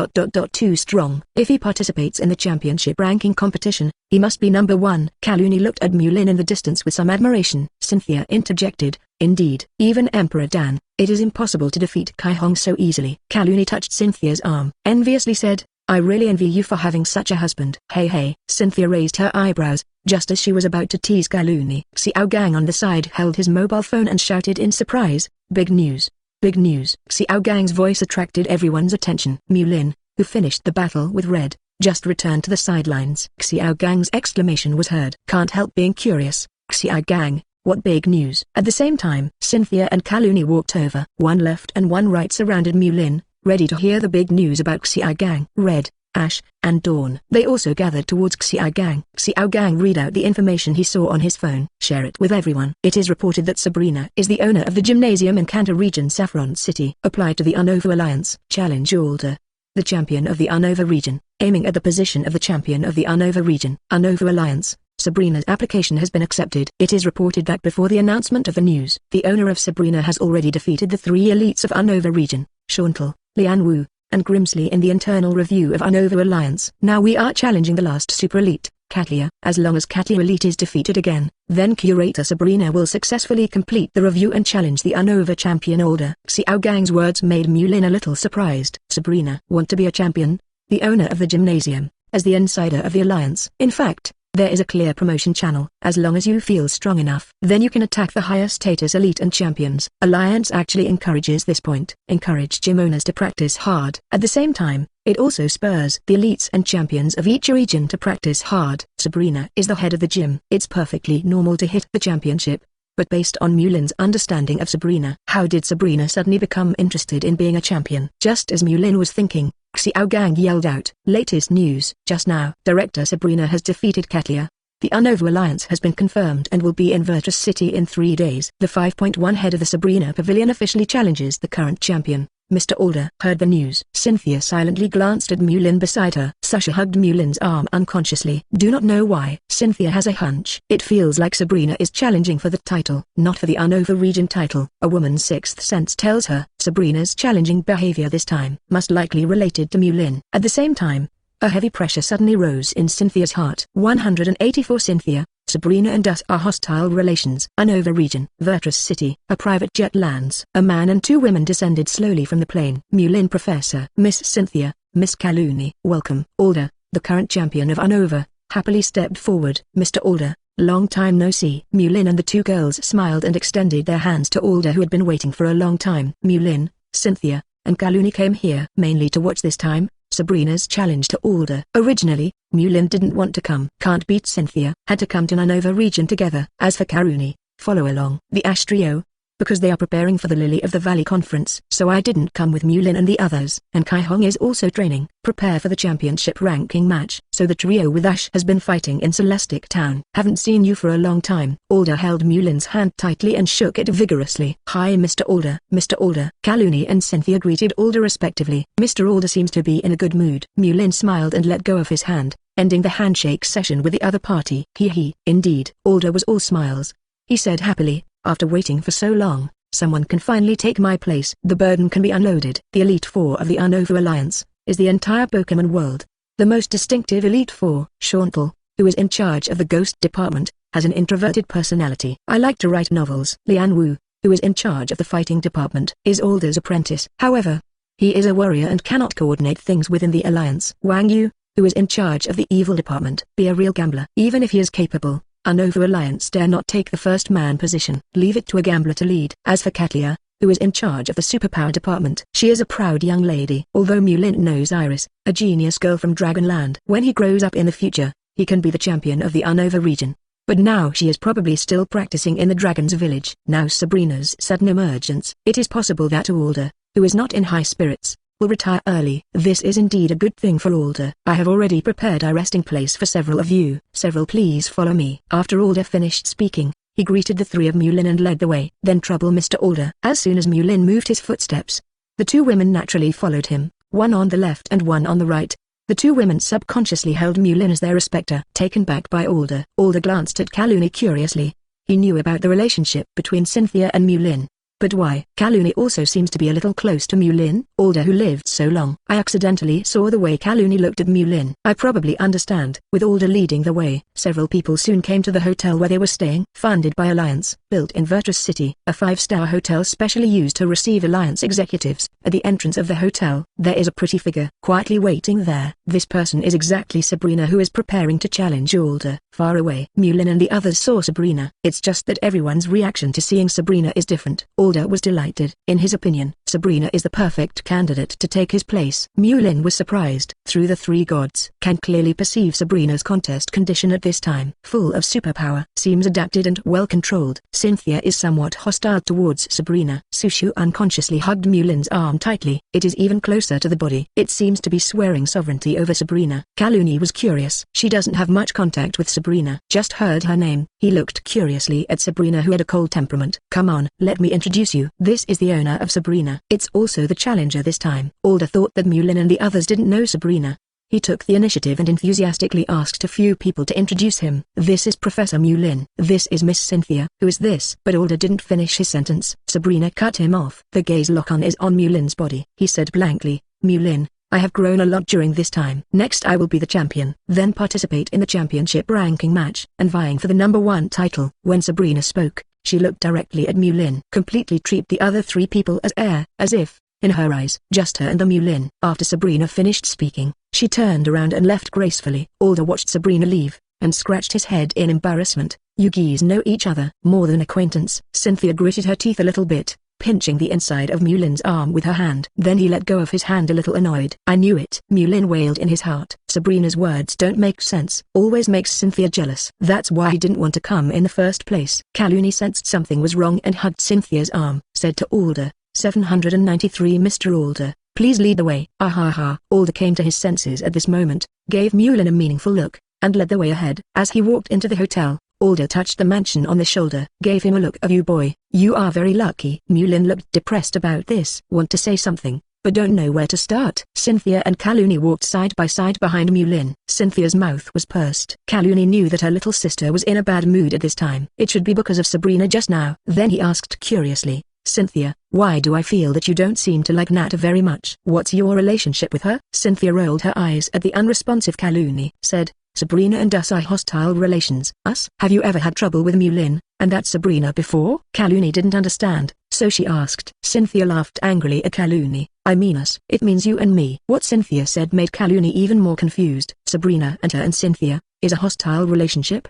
too strong. If he participates in the championship ranking competition, he must be number one. Kaluni looked at Mulin in the distance with some admiration. Cynthia interjected, indeed. Even Emperor Dan, it is impossible to defeat Kai Hong so easily. Kaluni touched Cynthia's arm. Enviously said, I really envy you for having such a husband. Hey. Cynthia raised her eyebrows, just as she was about to tease Kaluni. Xiao Gang on the side held his mobile phone and shouted in surprise, big news. Big news. Xiao Gang's voice attracted everyone's attention. Mulin, who finished the battle with Red, just returned to the sidelines. Xiao Gang's exclamation was heard. Can't help being curious. Xiao Gang, what big news? At the same time, Cynthia and Kaluni walked over. One left and one right surrounded Mulin, ready to hear the big news about Xiao Gang. Red, Ash, and Dawn. They also gathered towards Xiao Gang. Xiao Gang read out the information he saw on his phone. Share it with everyone. It is reported that Sabrina is the owner of the gymnasium in Kanto region Saffron City. Apply to the Unova Alliance. Challenge Alder, the champion of the Unova region, aiming at the position of the champion of the Unova region. Unova Alliance. Sabrina's application has been accepted. It is reported that before the announcement of the news, the owner of Sabrina has already defeated the three elites of Unova region, Shauntal, Lian Wu, and Grimsley in the internal review of Unova Alliance. Now we are challenging the last super elite, Katlia. As long as Katlia Elite is defeated again, then Curator Sabrina will successfully complete the review and challenge the Unova champion Alder. Xiao Gang's words made Mulin a little surprised. Sabrina want to be a champion? The owner of the gymnasium, as the insider of the alliance. In fact, there is a clear promotion channel. As long as you feel strong enough, then you can attack the higher status elite and champions. Alliance actually encourages this point. Encourage gym owners to practice hard. At the same time, it also spurs the elites and champions of each region to practice hard. Sabrina is the head of the gym. It's perfectly normal to hit the championship, but based on Mulin's understanding of Sabrina. How did Sabrina suddenly become interested in being a champion? Just as Mulin was thinking, Xiao Gang yelled out, "Latest news! Just now, Director Sabrina has defeated Katlia. The Unova alliance has been confirmed and will be in Virtus City in 3 days." The 5.1 head of the Sabrina Pavilion officially challenges the current champion. Mr. Alder heard the news. Cynthia silently glanced at Mulin beside her. Sasha hugged Mulin's arm unconsciously. Do not know why. Cynthia has a hunch. It feels like Sabrina is challenging for the title, not for the Unova region title. A woman's sixth sense tells her, Sabrina's challenging behavior this time must likely related to Mulin. At the same time, a heavy pressure suddenly rose in Cynthia's heart. 184 Cynthia, Sabrina and us are hostile relations. Unova region, Virtus City. A private jet lands. A man and 2 women descended slowly from the plane. Mulin Professor, Miss Cynthia, Miss Kaluni. Welcome. Alder, the current champion of Unova, happily stepped forward. Mr. Alder, long time no see. Mulin and the 2 girls smiled and extended their hands to Alder, who had been waiting for a long time. Mulin, Cynthia, and Kaluni came here mainly to watch this time. Sabrina's challenge to Alder. Originally, Mulin didn't want to come. Can't beat Cynthia. Had to come to Unova region together. As for Karuni, follow along. The Ash Trio, because they are preparing for the Lily of the Valley conference. So I didn't come with Mulin and the others. And Kai Hong is also training. Prepare for the championship ranking match. So the trio with Ash has been fighting in Celestic Town. Haven't seen you for a long time. Alder held Mulin's hand tightly and shook it vigorously. Hi Mr. Alder. Mr. Alder. Kaluni and Cynthia greeted Alder respectively. Mr. Alder seems to be in a good mood. Mulin smiled and let go of his hand, ending the handshake session with the other party. He. Indeed. Alder was all smiles. He said happily, after waiting for so long, someone can finally take my place. The burden can be unloaded. The Elite Four of the Unova Alliance is the entire Pokemon world. The most distinctive Elite Four, Chantal, who is in charge of the Ghost Department, has an introverted personality. I like to write novels. Lian Wu, who is in charge of the Fighting Department, is Alder's apprentice. However, he is a warrior and cannot coordinate things within the Alliance. Wang Yu, who is in charge of the Evil Department, be a real gambler. Even if he is capable, Unova Alliance dare not take the first man position. Leave it to a gambler to lead. As for Katlia, who is in charge of the Superpower Department, she is a proud young lady. Although Mulin knows Iris, a genius girl from Dragonland. When he grows up in the future, he can be the champion of the Unova region. But now she is probably still practicing in the Dragon's Village. Now Sabrina's sudden emergence. It is possible that Alder, who is not in high spirits, will retire early. This is indeed a good thing for Alder. I have already prepared a resting place for several of you. Several please follow me. After Alder finished speaking, he greeted the 3 of Mulin and led the way. Then trouble Mr. Alder. As soon as Mulin moved his footsteps, the 2 women naturally followed him, one on the left and one on the right. The 2 women subconsciously held Mulin as their respecter. Taken back by Alder glanced at Kaluni curiously. He knew about the relationship between Cynthia and Mulin. But why? Kaluni also seems to be a little close to Mulin. Alder, who lived so long. I accidentally saw the way Kaluni looked at Mulin. I probably understand. With Alder leading the way, several people soon came to the hotel where they were staying. Funded by Alliance, built in Virtus City, a 5-star hotel specially used to receive Alliance executives. At the entrance of the hotel, there is a pretty figure, quietly waiting there. This person is exactly Sabrina, who is preparing to challenge Alder. Far away, Mulin and the others saw Sabrina. It's just that everyone's reaction to seeing Sabrina is different. Alder was delighted. In his opinion, Sabrina is the perfect candidate to take his place. Mulin was surprised. Through the 3 gods, can clearly perceive Sabrina's contest condition at this time. Full of superpower, seems adapted and well controlled. Cynthia is somewhat hostile towards Sabrina. Sushu unconsciously hugged Mulin's arm tightly. It is even closer to the body. It seems to be swearing sovereignty over Sabrina. Kaluni was curious. She doesn't have much contact with Sabrina. Just heard her name. He looked curiously at Sabrina, who had a cold temperament. Come on, let me introduce you. This is the owner of Sabrina. It's also the challenger this time. Alder thought that Mulin and the others didn't know Sabrina. He took the initiative and enthusiastically asked a few people to introduce him. This is Professor Mulin. This is Miss Cynthia. Who is this? But Alder didn't finish his sentence. Sabrina cut him off. The gaze lock-on is on Mulin's body. He said blankly, Mulin, I have grown a lot during this time. Next I will be the champion, then participate in the championship ranking match, and vying for the number 1 title. When Sabrina spoke, she looked directly at Mulin. Completely treat the other 3 people as air, as if, in her eyes, just her and the Mulin. After Sabrina finished speaking, she turned around and left gracefully. Alder watched Sabrina leave, and scratched his head in embarrassment. You geese know each other. More than acquaintance. Cynthia gritted her teeth a little bit. pinching the inside of Mulin's arm with her hand. Then he let go of his hand a little annoyed. I knew it, Mulin wailed in his heart. Sabrina's words don't make sense. Always makes Cynthia jealous. That's why he didn't want to come in the first place. Kaluni sensed something was wrong and hugged Cynthia's arm, said to Alder, 793 Mr. Alder, please lead the way. Ahaha. Alder came to his senses at this moment, gave Mulin a meaningful look, and led the way ahead. As he walked into the hotel, Alder touched the mansion on the shoulder, gave him a look of you boy, you are very lucky. Mulin looked depressed about this. Want to say something, but don't know where to start. Cynthia and Kaluni walked side by side behind Mulin. Cynthia's mouth was pursed. Kaluni knew that her little sister was in a bad mood at this time. It should be because of Sabrina just now. Then he asked curiously, Cynthia, why do I feel that you don't seem to like Nat very much? What's your relationship with her? Cynthia rolled her eyes at the unresponsive Kaluni. Said, Sabrina and us are hostile relations. Us? Have you ever had trouble with Mulin, and that Sabrina before? Kaluni didn't understand, so she asked. Cynthia laughed angrily at Kaluni. I mean us. It means you and me. What Cynthia said made Kaluni even more confused. Sabrina and her and Cynthia, is a hostile relationship?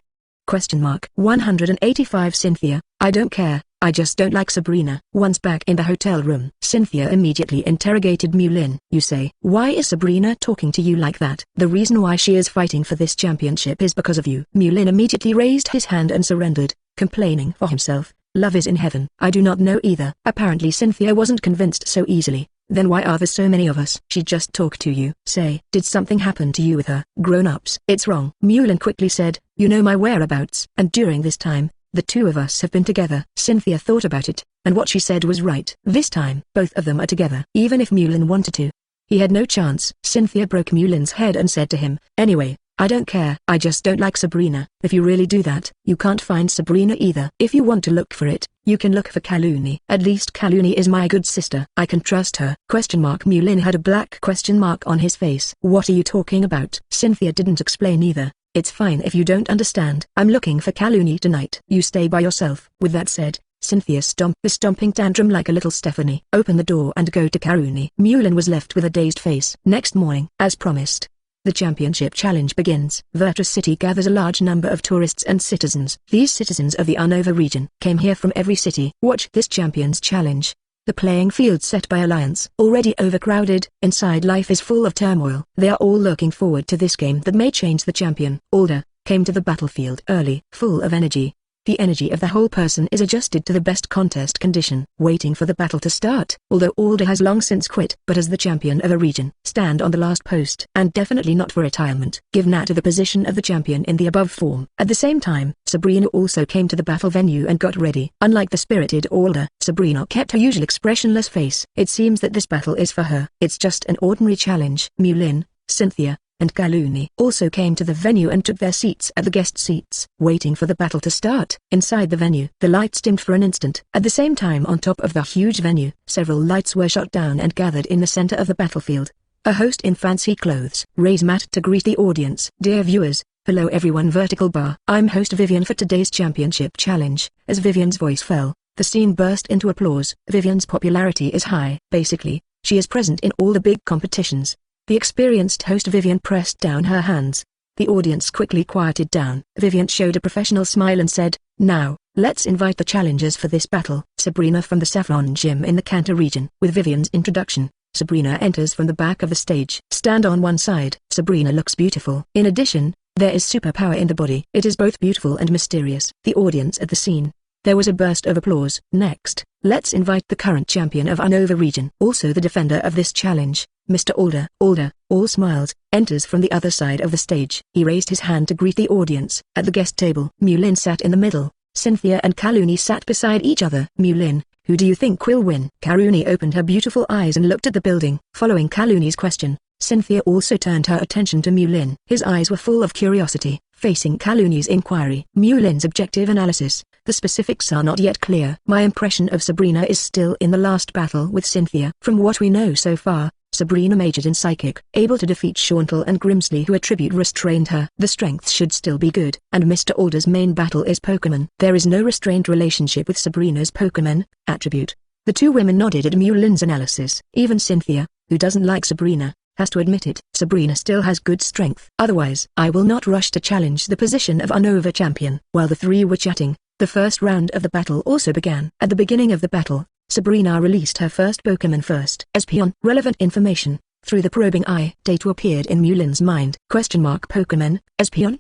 185 Cynthia, I don't care, I just don't like Sabrina. Once back in the hotel room, Cynthia immediately interrogated Mulin. You say, why is Sabrina talking to you like that? The reason why she is fighting for this championship is because of you. Mulin immediately raised his hand and surrendered, complaining for himself, love is in heaven. I do not know either. Apparently Cynthia wasn't convinced so easily. Then why are there so many of us? She just talked to you. Say, did something happen to you with her? Grown-ups. It's wrong. Mulin quickly said, you know my whereabouts. And during this time, the two of us have been together. Cynthia thought about it, and what she said was right. This time, both of them are together. Even if Mulin wanted to, he had no chance. Cynthia broke Mulin's head and said to him, anyway, I don't care. I just don't like Sabrina. If you really do that, you can't find Sabrina either. If you want to look for it, you can look for Kaluni. At least Kaluni is my good sister. I can trust her. Mulin had a black question mark on his face. What are you talking about? Cynthia didn't explain either. It's fine if you don't understand. I'm looking for Kaluni tonight. You stay by yourself. With that said, Cynthia stomped the stomping tantrum like a little Stephanie. Open the door and go to Karuni. Mulin was left with a dazed face. Next morning, as promised, the championship challenge begins. Virtus City gathers a large number of tourists and citizens. These citizens of the Unova region came here from every city. Watch this champions challenge. The playing field set by Alliance. Already overcrowded, inside life is full of turmoil. They are all looking forward to this game that may change the champion. Alder came to the battlefield early, full of energy. The energy of the whole person is adjusted to the best contest condition, waiting for the battle to start. Although Alder has long since quit, but as the champion of a region, stand on the last post, and definitely not for retirement. Give Nat the position of the champion in the above form. At the same time, Sabrina also came to the battle venue and got ready. Unlike the spirited Alder, Sabrina kept her usual expressionless face. It seems that this battle is for her. It's just an ordinary challenge. Mulin, Cynthia, and Kaluni also came to the venue and took their seats at the guest seats, waiting for the battle to start. Inside the venue, the lights dimmed for an instant. At the same time, on top of the huge venue, several lights were shot down and gathered in the center of the battlefield. A host in fancy clothes raised mat to greet the audience. Dear viewers, hello everyone. Vertical bar. I'm host Vivian for today's championship challenge. As Vivian's voice fell, the scene burst into applause. Vivian's popularity is high. Basically, she is present in all the big competitions. The experienced host Vivian pressed down her hands. The audience quickly quieted down. Vivian showed a professional smile and said, now, let's invite the challengers for this battle. Sabrina from the Saffron Gym in the Kanto region. With Vivian's introduction, Sabrina enters from the back of the stage. Stand on one side. Sabrina looks beautiful. In addition, there is superpower in the body. It is both beautiful and mysterious. The audience at the scene. There was a burst of applause. Next, let's invite the current champion of Unova region. Also the defender of this challenge, Mr. Alder. Alder, all smiles, enters from the other side of the stage. He raised his hand to greet the audience. At the guest table, Mulin sat in the middle. Cynthia and Kaluni sat beside each other. Mulin, who do you think will win? Karuni opened her beautiful eyes and looked at the building. Following Kaluni's question, Cynthia also turned her attention to Mulin. His eyes were full of curiosity, facing Kaluni's inquiry. Mulin's objective analysis. The specifics are not yet clear. My impression of Sabrina is still in the last battle with Cynthia. From what we know so far, Sabrina majored in psychic, able to defeat Shauntal and Grimsley who attribute restrained her. The strength should still be good. And Mr. Alder's main battle is Pokemon. There is no restrained relationship with Sabrina's Pokemon attribute. The two women nodded at Mulin's analysis. Even Cynthia, who doesn't like Sabrina, has to admit it. Sabrina still has good strength. Otherwise, I will not rush to challenge the position of Unova champion. While the three were chatting, the first round of the battle also began. At the beginning of the battle, Sabrina released her first Pokemon first. Espeon. Relevant information. Through the probing eye, data appeared in Mulin's mind. Pokemon, Espeon?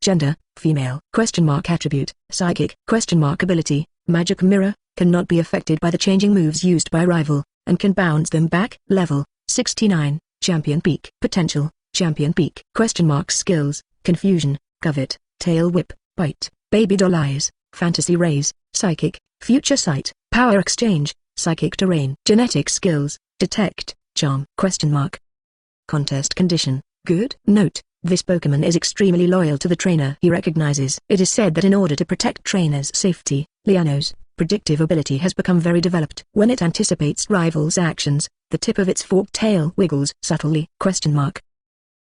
Gender, female. Attribute, psychic. Ability, magic mirror, cannot be affected by the changing moves used by rival, and can bounce them back. Level, 69. Champion Peak. Potential, Champion Peak. Skills, confusion, covet, tail whip, bite, baby doll eyes, fantasy rays, psychic, future sight, power exchange, psychic terrain. Genetic skills, detect, charm. Contest condition, good. Note, this Pokemon is extremely loyal to the trainer he recognizes. It is said that in order to protect trainer's safety, Liano's predictive ability has become very developed. When it anticipates rivals' actions, the tip of its forked tail wiggles subtly.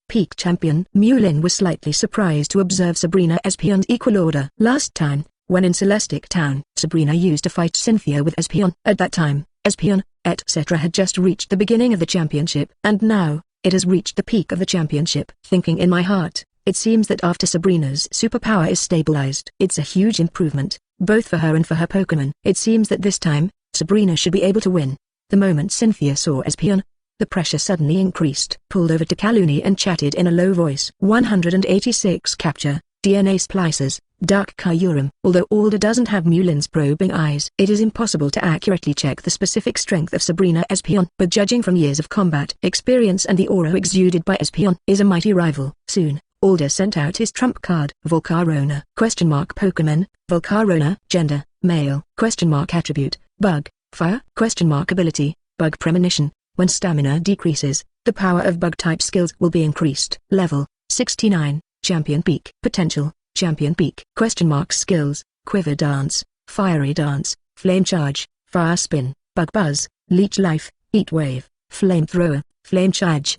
Peak Champion. Mulin was slightly surprised to observe Sabrina Espeon's equal order. Last time, when in Celestic Town, Sabrina used to fight Cynthia with Espeon. At that time, Espeon, etc. had just reached the beginning of the championship, and now, it has reached the peak of the championship. Thinking in my heart, it seems that after Sabrina's superpower is stabilized, it's a huge improvement, both for her and for her Pokemon. It seems that this time, Sabrina should be able to win. The moment Cynthia saw Espeon, the pressure suddenly increased. Pulled over to Kaluni and chatted in a low voice. 186 Capture, DNA Splicers, Dark Kyurem. Although Alder doesn't have Mulin's probing eyes, it is impossible to accurately check the specific strength of Sabrina Espeon. But judging from years of combat experience and the aura exuded by Espeon, is a mighty rival. Soon, Alder sent out his trump card. Volcarona. Pokemon, Volcarona. Gender, male. Attribute, bug, fire. Ability, bug premonition. When stamina decreases, the power of bug-type skills will be increased. Level, 69. Champion Peak. Potential, Champion Peak. Skills, Quiver Dance, Fiery Dance, Flame Charge, Fire Spin, Bug Buzz, Leech Life, Heat Wave, Flamethrower, Flame Charge.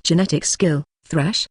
Genetic skill, Thrash.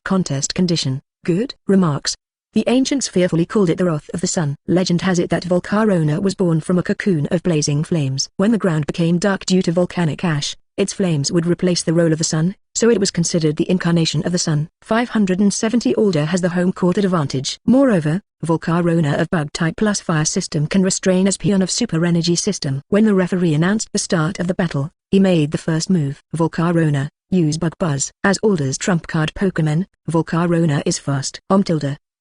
Contest condition, good. Remarks. The ancients fearfully called it the wrath of the sun. Legend has it that Volcarona was born from a cocoon of blazing flames. When the ground became dark due to volcanic ash, its flames would replace the role of the sun, so it was considered the incarnation of the sun. 570 Alder has the home court advantage. Moreover, Volcarona of Bug-type plus Fire system can restrain Espeon of Super Energy system. When the referee announced the start of the battle, he made the first move. Volcarona, use Bug Buzz. As Alder's trump card Pokemon, Volcarona is fast.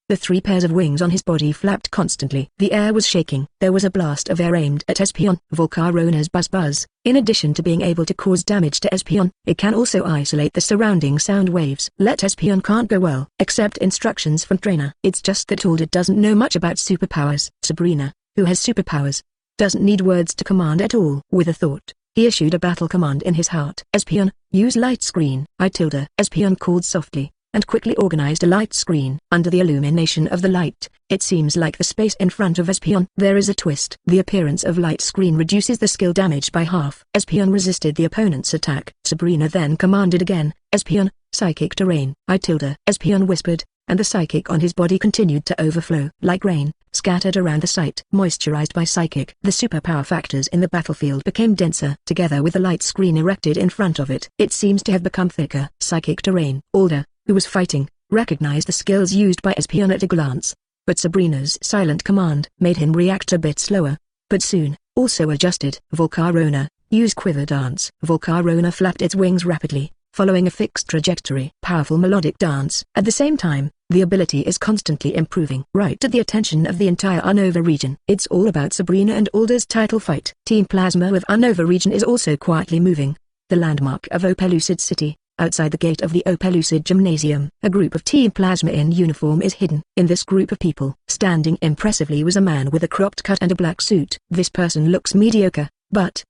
The 3 pairs of wings on his body flapped constantly. The air was shaking. There was a blast of air aimed at Espeon. Volcarona's Buzz. In addition to being able to cause damage to Espeon, it can also isolate the surrounding sound waves. Let Espeon can't go well, except instructions from trainer. It's just that Alder doesn't know much about superpowers. Sabrina, who has superpowers, doesn't need words to command at all. With a thought, he issued a battle command in his heart. Espeon, use light screen. Espeon called softly, and quickly organized a light screen. Under the illumination of the light, it seems like the space in front of Espeon. There is a twist. The appearance of light screen reduces the skill damage by half. Espeon resisted the opponent's attack. Sabrina then commanded again, Espeon, psychic terrain. Espeon whispered, and the psychic on his body continued to overflow. Like rain, scattered around the site. Moisturized by psychic. The superpower factors in the battlefield became denser. Together with the light screen erected in front of it, it seems to have become thicker. Psychic terrain. Alder, who was fighting, recognized the skills used by Espeon at a glance, but Sabrina's silent command made him react a bit slower, but soon, also adjusted. Volcarona, use Quiver Dance. Volcarona flapped its wings rapidly, following a fixed trajectory. Powerful melodic dance. At the same time, the ability is constantly improving. Right at the attention of the entire Unova region. It's all about Sabrina and Alder's title fight. Team Plasma of Unova region is also quietly moving. The landmark of Opelucid City. Outside the gate of the Opelucid Gymnasium, a group of Team Plasma in uniform is hidden. In this group of people, standing impressively was a man with a cropped cut and a black suit. This person looks mediocre, but,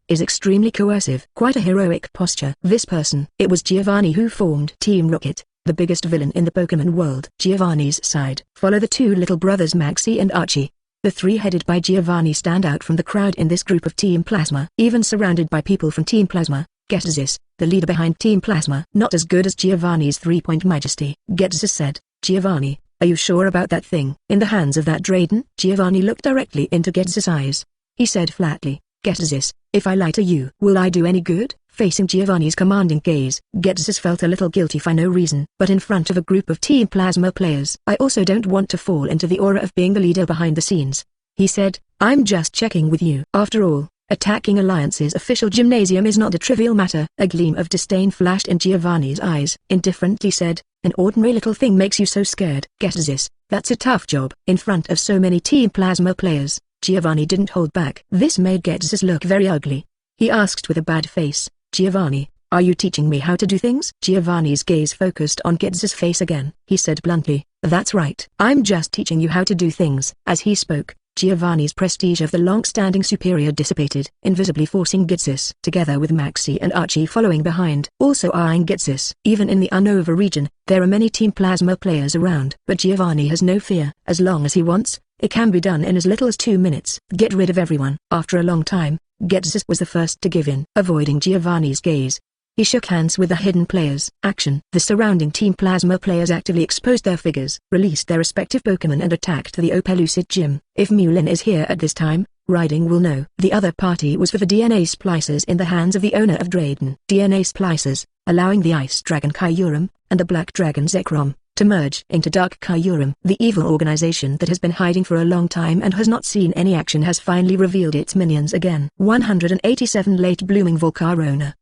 is extremely coercive. Quite a heroic posture. This person, it was Giovanni who formed Team Rocket, the biggest villain in the Pokemon world. Giovanni's side. Follow the 2 little brothers Maxie and Archie. The 3 headed by Giovanni stand out from the crowd in this group of Team Plasma. Even surrounded by people from Team Plasma, Ghetsis, the leader behind Team Plasma. Not as good as Giovanni's 3-point majesty. Ghetsis said, Giovanni, are you sure about that thing? In the hands of that Drayden? Giovanni looked directly into Ghetsis' eyes. He said flatly, Ghetsis, if I lie to you, will I do any good? Facing Giovanni's commanding gaze, Ghetsis felt a little guilty for no reason. But in front of a group of Team Plasma players, I also don't want to fall into the aura of being the leader behind the scenes. He said, I'm just checking with you. After all, attacking Alliance's official gymnasium is not a trivial matter. A gleam of disdain flashed in Giovanni's eyes. Indifferently said, an ordinary little thing makes you so scared. Ghetsis, that's a tough job. In front of so many Team Plasma players, Giovanni didn't hold back. This made Ghetsis look very ugly. He asked with a bad face, Giovanni, are you teaching me how to do things? Giovanni's gaze focused on Ghetsis' face again. He said bluntly, that's right. I'm just teaching you how to do things. As he spoke, Giovanni's prestige of the long-standing superior dissipated, invisibly forcing Ghetsis, together with Maxi and Archie following behind, also eyeing Ghetsis. Even in the Unova region, there are many Team Plasma players around, but Giovanni has no fear. As long as he wants, it can be done in as little as 2 minutes. Get rid of everyone. After a long time, Ghetsis was the first to give in, avoiding Giovanni's gaze. He shook hands with the hidden players. Action. The surrounding Team Plasma players actively exposed their figures, released their respective Pokémon and attacked the Opelucid Gym. If Mulin is here at this time, Riding will know. The other party was for the DNA Splicers in the hands of the owner of Drayden. DNA Splicers, allowing the Ice Dragon Kyurem, and the Black Dragon Zekrom, to merge into Dark Kyurem. The evil organization that has been hiding for a long time and has not seen any action has finally revealed its minions again. 187 Late Blooming Volcarona!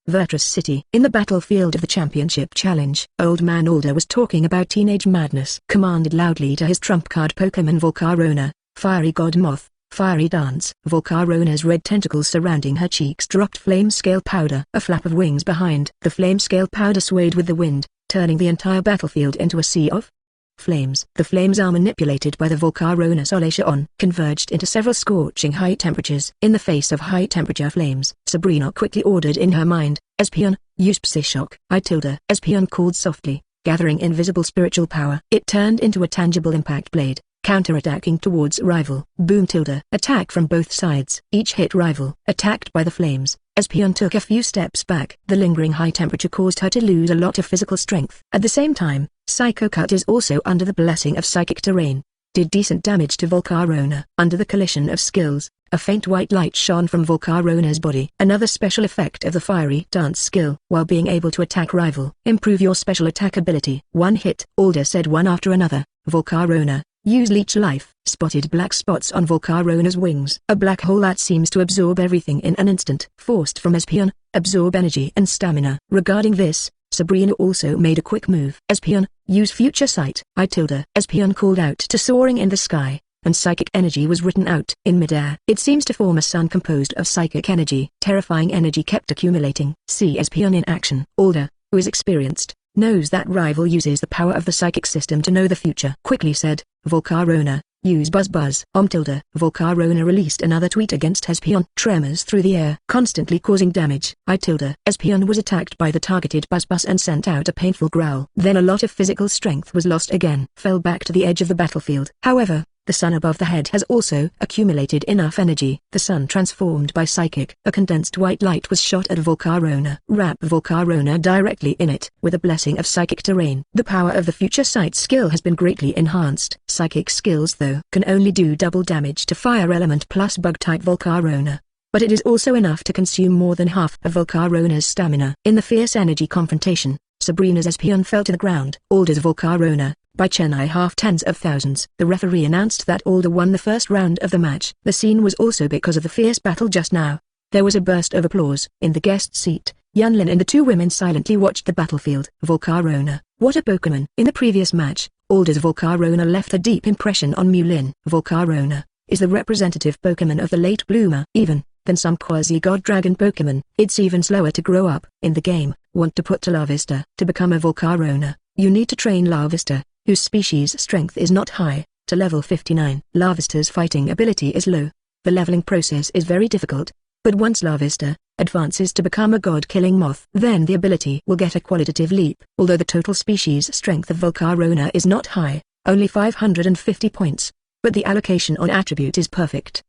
Virtus City. In the battlefield of the championship challenge, Old Man Alder was talking about teenage madness. Commanded loudly to his trump card Pokémon Volcarona, Fiery God Moth, Fiery Dance. Volcarona's red tentacles surrounding her cheeks dropped flame scale powder. A flap of wings behind. The flame scale powder swayed with the wind, turning the entire battlefield into a sea of flames. The flames are manipulated by the Volcarona Solation, converged into several scorching high temperatures. In the face of high temperature flames, Sabrina quickly ordered in her mind, Espion, use Psyshock. Espion called softly, gathering invisible spiritual power. It turned into a tangible impact blade, counter-attacking towards rival. Boom. Attack from both sides. Each hit rival. Attacked by the flames, Espion took a few steps back. The lingering high temperature caused her to lose a lot of physical strength. At the same time, Psycho Cut is also under the blessing of Psychic Terrain. Did decent damage to Volcarona. Under the collision of skills, a faint white light shone from Volcarona's body. Another special effect of the Fiery Dance skill. While being able to attack rival, improve your special attack ability. One hit. Alder said one after another. Volcarona, use Leech Life. Spotted black spots on Volcarona's wings. A black hole that seems to absorb everything in an instant. Forced from Espion, absorb energy and stamina. Regarding this, Sabrina also made a quick move. Espion, use Future Sight. Espion called out to Soaring in the sky, and psychic energy was written out. In midair, it seems to form a sun composed of psychic energy. Terrifying energy kept accumulating. See Espion in action. Alder, who is experienced, knows that rival uses the power of the psychic system to know the future. Quickly said, Volcarona, use Buzz. Volcarona released another tweet against Espion. Tremors through the air, constantly causing damage. Espion was attacked by the targeted Buzz and sent out a painful growl. Then a lot of physical strength was lost again. Fell back to the edge of the battlefield. However, the sun above the head has also accumulated enough energy. The sun transformed by psychic. A condensed white light was shot at Volcarona. Wrap Volcarona directly in it. With a blessing of Psychic Terrain, the power of the Future Sight skill has been greatly enhanced. Psychic skills though can only do double damage to Fire Element plus Bug-type Volcarona. But it is also enough to consume more than half of Volcarona's stamina. In the fierce energy confrontation, Sabrina's Espion fell to the ground. Alder's Volcarona, by Chennai half tens of thousands. The referee announced that Alder won the first round of the match. The scene was also because of the fierce battle just now. There was a burst of applause. In the guest seat, Yunlin and the two women silently watched the battlefield. Volcarona, what a Pokémon! In the previous match, Alder's Volcarona left a deep impression on Mulin. Volcarona is the representative Pokémon of the late bloomer. Even than some quasi-god dragon Pokémon, it's even slower to grow up. In the game, want to put to Larvesta. To become a Volcarona, you need to train Larvesta, whose species strength is not high, to level 59. Larvesta's fighting ability is low. The leveling process is very difficult, but once Larvesta advances to become a god-killing moth, then the ability will get a qualitative leap. Although the total species strength of Volcarona is not high, only 550 points, but the allocation on attribute is perfect.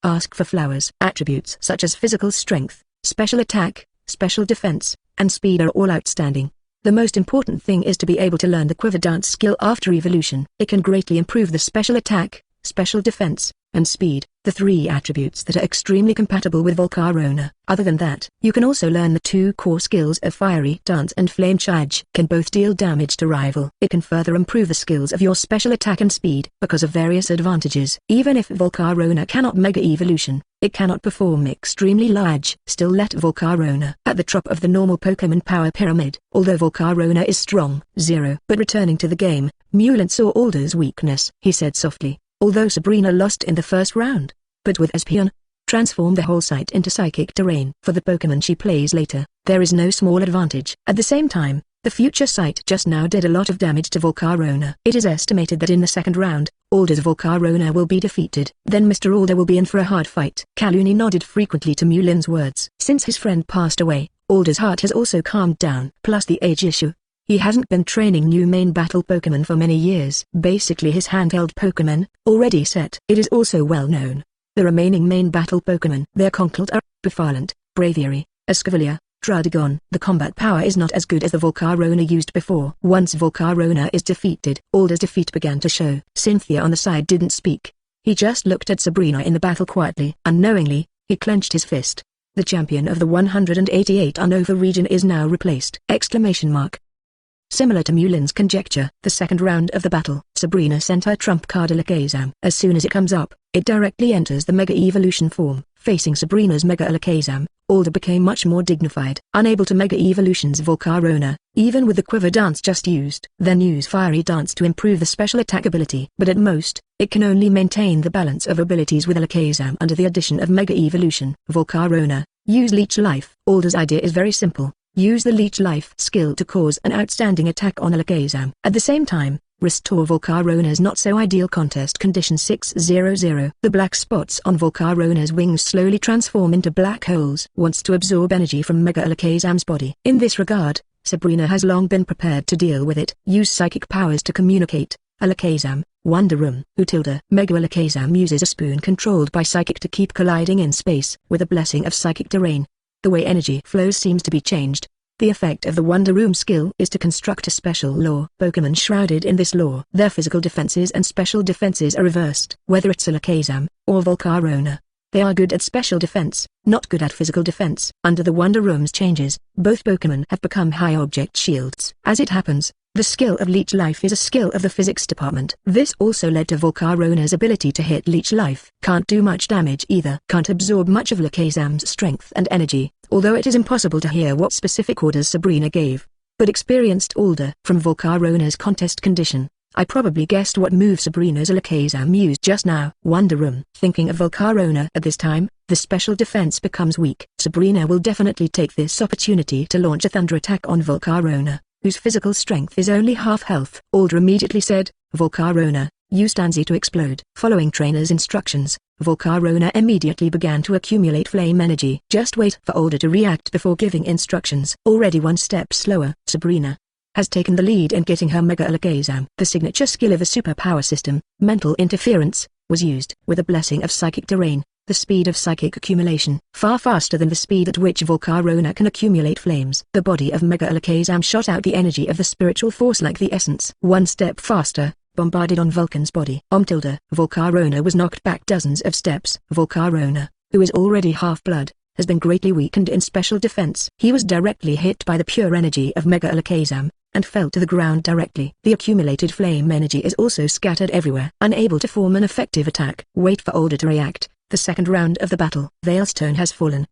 Ask for flowers. Attributes such as physical strength, special attack, special defense, and speed are all outstanding. The most important thing is to be able to learn the Quiver Dance skill after evolution. It can greatly improve the special attack, special defense, and speed, the three attributes that are extremely compatible with Volcarona. Other than that, you can also learn the two core skills of Fiery Dance and Flame Charge. Can both deal damage to rival. It can further improve the skills of your special attack and speed because of various advantages. Even if Volcarona cannot Mega Evolution, it cannot perform extremely large. Still let Volcarona at the top of the normal Pokemon power pyramid. Although Volcarona is strong, 0. But returning to the game, Mewlin saw Alder's weakness. He said softly, although Sabrina lost in the first round, but with Espeon, transform the whole site into psychic terrain. For the Pokemon she plays later, there is no small advantage. At the same time, the future site just now did a lot of damage to Volcarona. It is estimated that in the second round, Alder's Volcarona will be defeated. Then Mr. Alder will be in for a hard fight. Kaluni nodded frequently to Mewlin's words. Since his friend passed away, Alder's heart has also calmed down. Plus the age issue. He hasn't been training new main battle Pokemon for many years. Basically his handheld Pokemon, already set. It is also well known. The remaining main battle Pokemon, their Conkeldurr are Buffalant, Braviary, Escavalier, Druddigon. The combat power is not as good as the Volcarona used before. Once Volcarona is defeated, Alder's defeat began to show. Cynthia on the side didn't speak. He just looked at Sabrina in the battle quietly. Unknowingly, he clenched his fist. The champion of the 188 Unova region is now replaced! Similar to Mewlin's conjecture, the second round of the battle, Sabrina sent her trump card Alakazam. As soon as it comes up, it directly enters the Mega Evolution form. Facing Sabrina's Mega Alakazam, Alder became much more dignified. Unable to Mega Evolution's Volcarona, even with the Quiver Dance just used. Then use Fiery Dance to improve the special attack ability. But at most, it can only maintain the balance of abilities with Alakazam under the addition of Mega Evolution. Volcarona, use Leech Life. Alder's idea is very simple. Use the Leech Life skill to cause an outstanding attack on Alakazam. At the same time, restore Volcarona's not-so-ideal contest condition 600. The black spots on Volcarona's wings slowly transform into black holes. Wants to absorb energy from Mega Alakazam's body. In this regard, Sabrina has long been prepared to deal with it. Use psychic powers to communicate. Alakazam, Wonder Room. Mega Alakazam uses a spoon controlled by Psychic to keep colliding in space. With a blessing of Psychic Terrain, the way energy flows seems to be changed. The effect of the Wonder Room skill is to construct a special lore. Pokemon shrouded in this lore, their physical defenses and special defenses are reversed. Whether it's Alakazam or Volcarona, they are good at special defense, not good at physical defense. Under the Wonder Room's changes, both Pokemon have become high object shields. As it happens, the skill of Leech Life is a skill of the physics department. This also led to Volcarona's ability to hit Leech Life. Can't do much damage either. Can't absorb much of Alakazam's strength and energy, although it is impossible to hear what specific orders Sabrina gave. But experienced Alder. From Volcarona's contest condition, I probably guessed what move Sabrina's Alakazam used just now. Wonder Room. Thinking of Volcarona at this time, the special defense becomes weak. Sabrina will definitely take this opportunity to launch a thunder attack on Volcarona, whose physical strength is only half health. Alder immediately said, Volcarona, use Stanzi to explode. Following trainer's instructions, Volcarona immediately began to accumulate flame energy. Just wait for Alder to react before giving instructions. Already one step slower, Sabrina has taken the lead in getting her Mega Alakazam. The signature skill of a superpower system, Mental Interference, was used. With a blessing of Psychic Terrain, the speed of psychic accumulation, far faster than the speed at which Volcarona can accumulate flames. The body of Mega Alakazam shot out the energy of the spiritual force like the essence. One step faster, bombarded on Vulcan's body. Volcarona was knocked back dozens of steps. Volcarona, who is already half-blood, has been greatly weakened in special defense. He was directly hit by the pure energy of Mega Alakazam, and fell to the ground directly. The accumulated flame energy is also scattered everywhere. Unable to form an effective attack. Wait for Alder to react. The second round of the battle. Veilstone has fallen.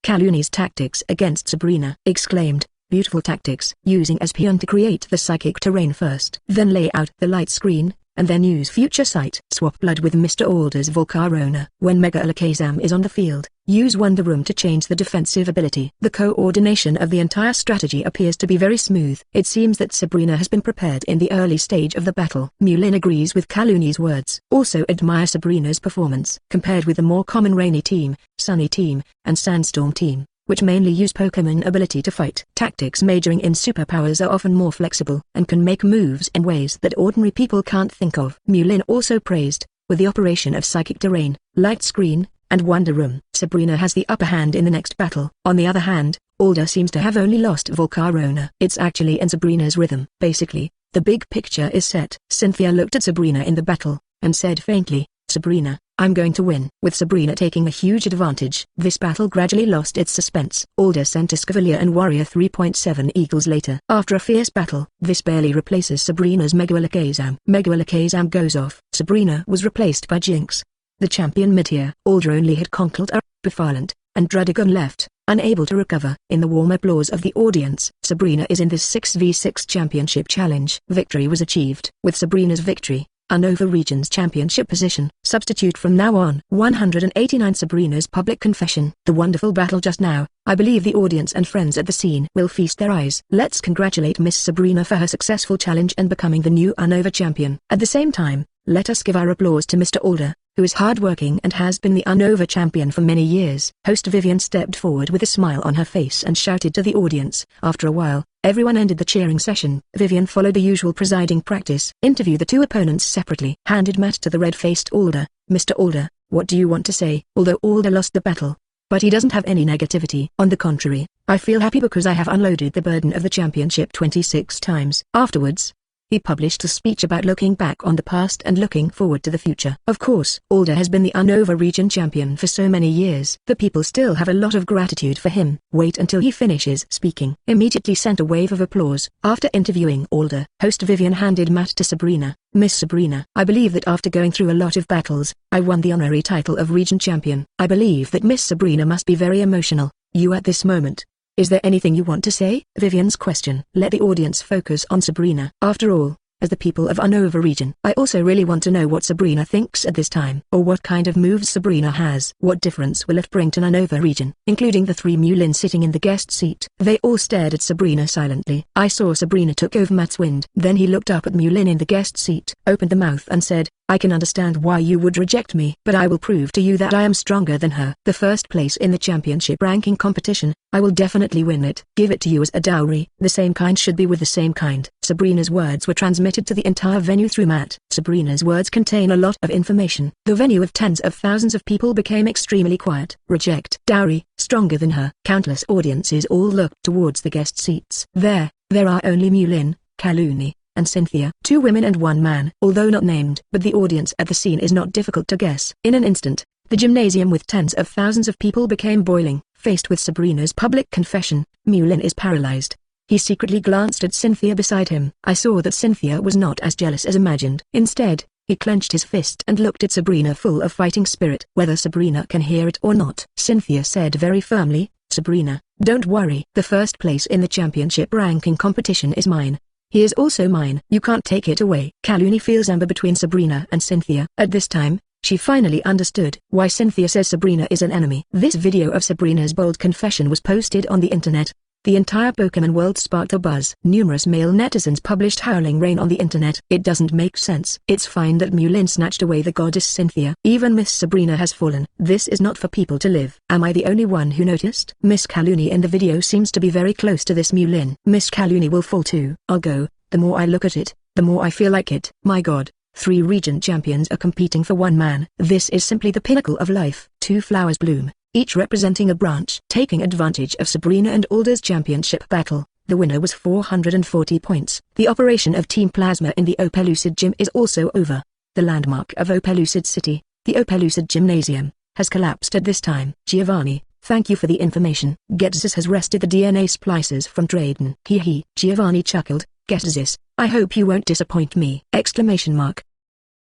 Kaluni's tactics against Sabrina. Exclaimed, beautiful tactics. Using Espeon to create the psychic terrain first. Then lay out the light screen, and then use Future Sight. Swap blood with Mr. Alder's Volcarona. When Mega Alakazam is on the field, use Wonder Room to change the defensive ability. The coordination of the entire strategy appears to be very smooth. It seems that Sabrina has been prepared in the early stage of the battle. Mewlin agrees with Kaluni's words. Also admire Sabrina's performance. Compared with the more common Rainy Team, Sunny Team, and Sandstorm Team, which mainly use Pokemon ability to fight. Tactics majoring in superpowers are often more flexible, and can make moves in ways that ordinary people can't think of. Mewlin also praised, with the operation of Psychic Terrain, Light Screen, and Wonder Room, Sabrina has the upper hand in the next battle. On the other hand, Alder seems to have only lost Volcarona. It's actually in Sabrina's rhythm. Basically, the big picture is set. Cynthia looked at Sabrina in the battle, and said faintly, Sabrina, I'm going to win. With Sabrina taking a huge advantage, this battle gradually lost its suspense. Alder sent Escavalier and Warrior 3.7 equals later. After a fierce battle, this barely replaces Sabrina's Mega Alakazam. Mega Alakazam goes off. Sabrina was replaced by Jinx. The champion mid-tier. Alder only had Conkeldurr, Befilant, and Druddigon left, unable to recover. In the warm applause of the audience, Sabrina is in this 6v6 championship challenge. Victory was achieved. With Sabrina's victory, Unova Region's championship position. Substitute from now on. 189 Sabrina's public confession. The wonderful battle just now. I believe the audience and friends at the scene will feast their eyes. Let's congratulate Miss Sabrina for her successful challenge and becoming the new Unova champion. At the same time, let us give our applause to Mr. Alder, who is hardworking and has been the Unova champion for many years. Host Vivian stepped forward with a smile on her face and shouted to the audience. After a while, everyone ended the cheering session. Vivian followed the usual presiding practice. Interview the two opponents separately. Handed mat to the red-faced Alder. Mr. Alder, what do you want to say? Although Alder lost the battle, but he doesn't have any negativity. On the contrary, I feel happy because I have unloaded the burden of the championship 26 times. Afterwards, he published a speech about looking back on the past and looking forward to the future. Of course, Alder has been the Unova region champion for so many years. The people still have a lot of gratitude for him. Wait until he finishes speaking. Immediately sent a wave of applause. After interviewing Alder, host Vivian handed mat to Sabrina. Miss Sabrina, I believe that after going through a lot of battles, I won the honorary title of region champion. I believe that Miss Sabrina must be very emotional. You at this moment. Is there anything you want to say? Vivian's question let the audience focus on Sabrina. After all, as the people of Unova region, I also really want to know what Sabrina thinks at this time, or what kind of moves Sabrina has. What difference will it bring to Unova region, including the three Mulin sitting in the guest seat? They all stared at Sabrina silently. I saw Sabrina took over Matt's wind. Then he looked up at Mulin in the guest seat, opened the mouth and said, I can understand why you would reject me, but I will prove to you that I am stronger than her. The first place in the championship ranking competition, I will definitely win it. Give it to you as a dowry. The same kind should be with the same kind. Sabrina's words were transmitted to the entire venue through Matt. Sabrina's words contain a lot of information. The venue of tens of thousands of people became extremely quiet. Reject. Dowry, stronger than her. Countless audiences all looked towards the guest seats. There are only Mulin, Kaluni, and Cynthia. Two women and one man. Although not named, but the audience at the scene is not difficult to guess. In an instant, the gymnasium with tens of thousands of people became boiling. Faced with Sabrina's public confession, Mulin is paralyzed. He secretly glanced at Cynthia beside him. I saw that Cynthia was not as jealous as imagined. Instead, he clenched his fist and looked at Sabrina full of fighting spirit. Whether Sabrina can hear it or not, Cynthia said very firmly, Sabrina, don't worry. The first place in the championship ranking competition is mine. He is also mine. You can't take it away. Caluni feels anger between Sabrina and Cynthia. At this time, she finally understood why Cynthia says Sabrina is an enemy. This video of Sabrina's bold confession was posted on the internet. The entire Pokemon world sparked a buzz. Numerous male netizens published howling rain on the internet. It doesn't make sense. It's fine that Mulin snatched away the goddess Cynthia. Even Miss Sabrina has fallen. This is not for people to live. Am I the only one who noticed? Miss Kaluni in the video seems to be very close to this Mulin. Miss Kaluni will fall too. I'll go. The more I look at it, the more I feel like it. My god. 3 region champions are competing for one man. This is simply the pinnacle of life. 2 flowers bloom, each representing a branch. Taking advantage of Sabrina and Alder's championship battle, the winner was 440 points. The operation of Team Plasma in the Opelucid Gym is also over. The landmark of Opelucid City, the Opelucid Gymnasium, has collapsed at this time. Giovanni, thank you for the information. Ghetsis has wrested the DNA splicers from Drayden. Hee. Giovanni chuckled. Ghetsis, I hope you won't disappoint me! Exclamation mark.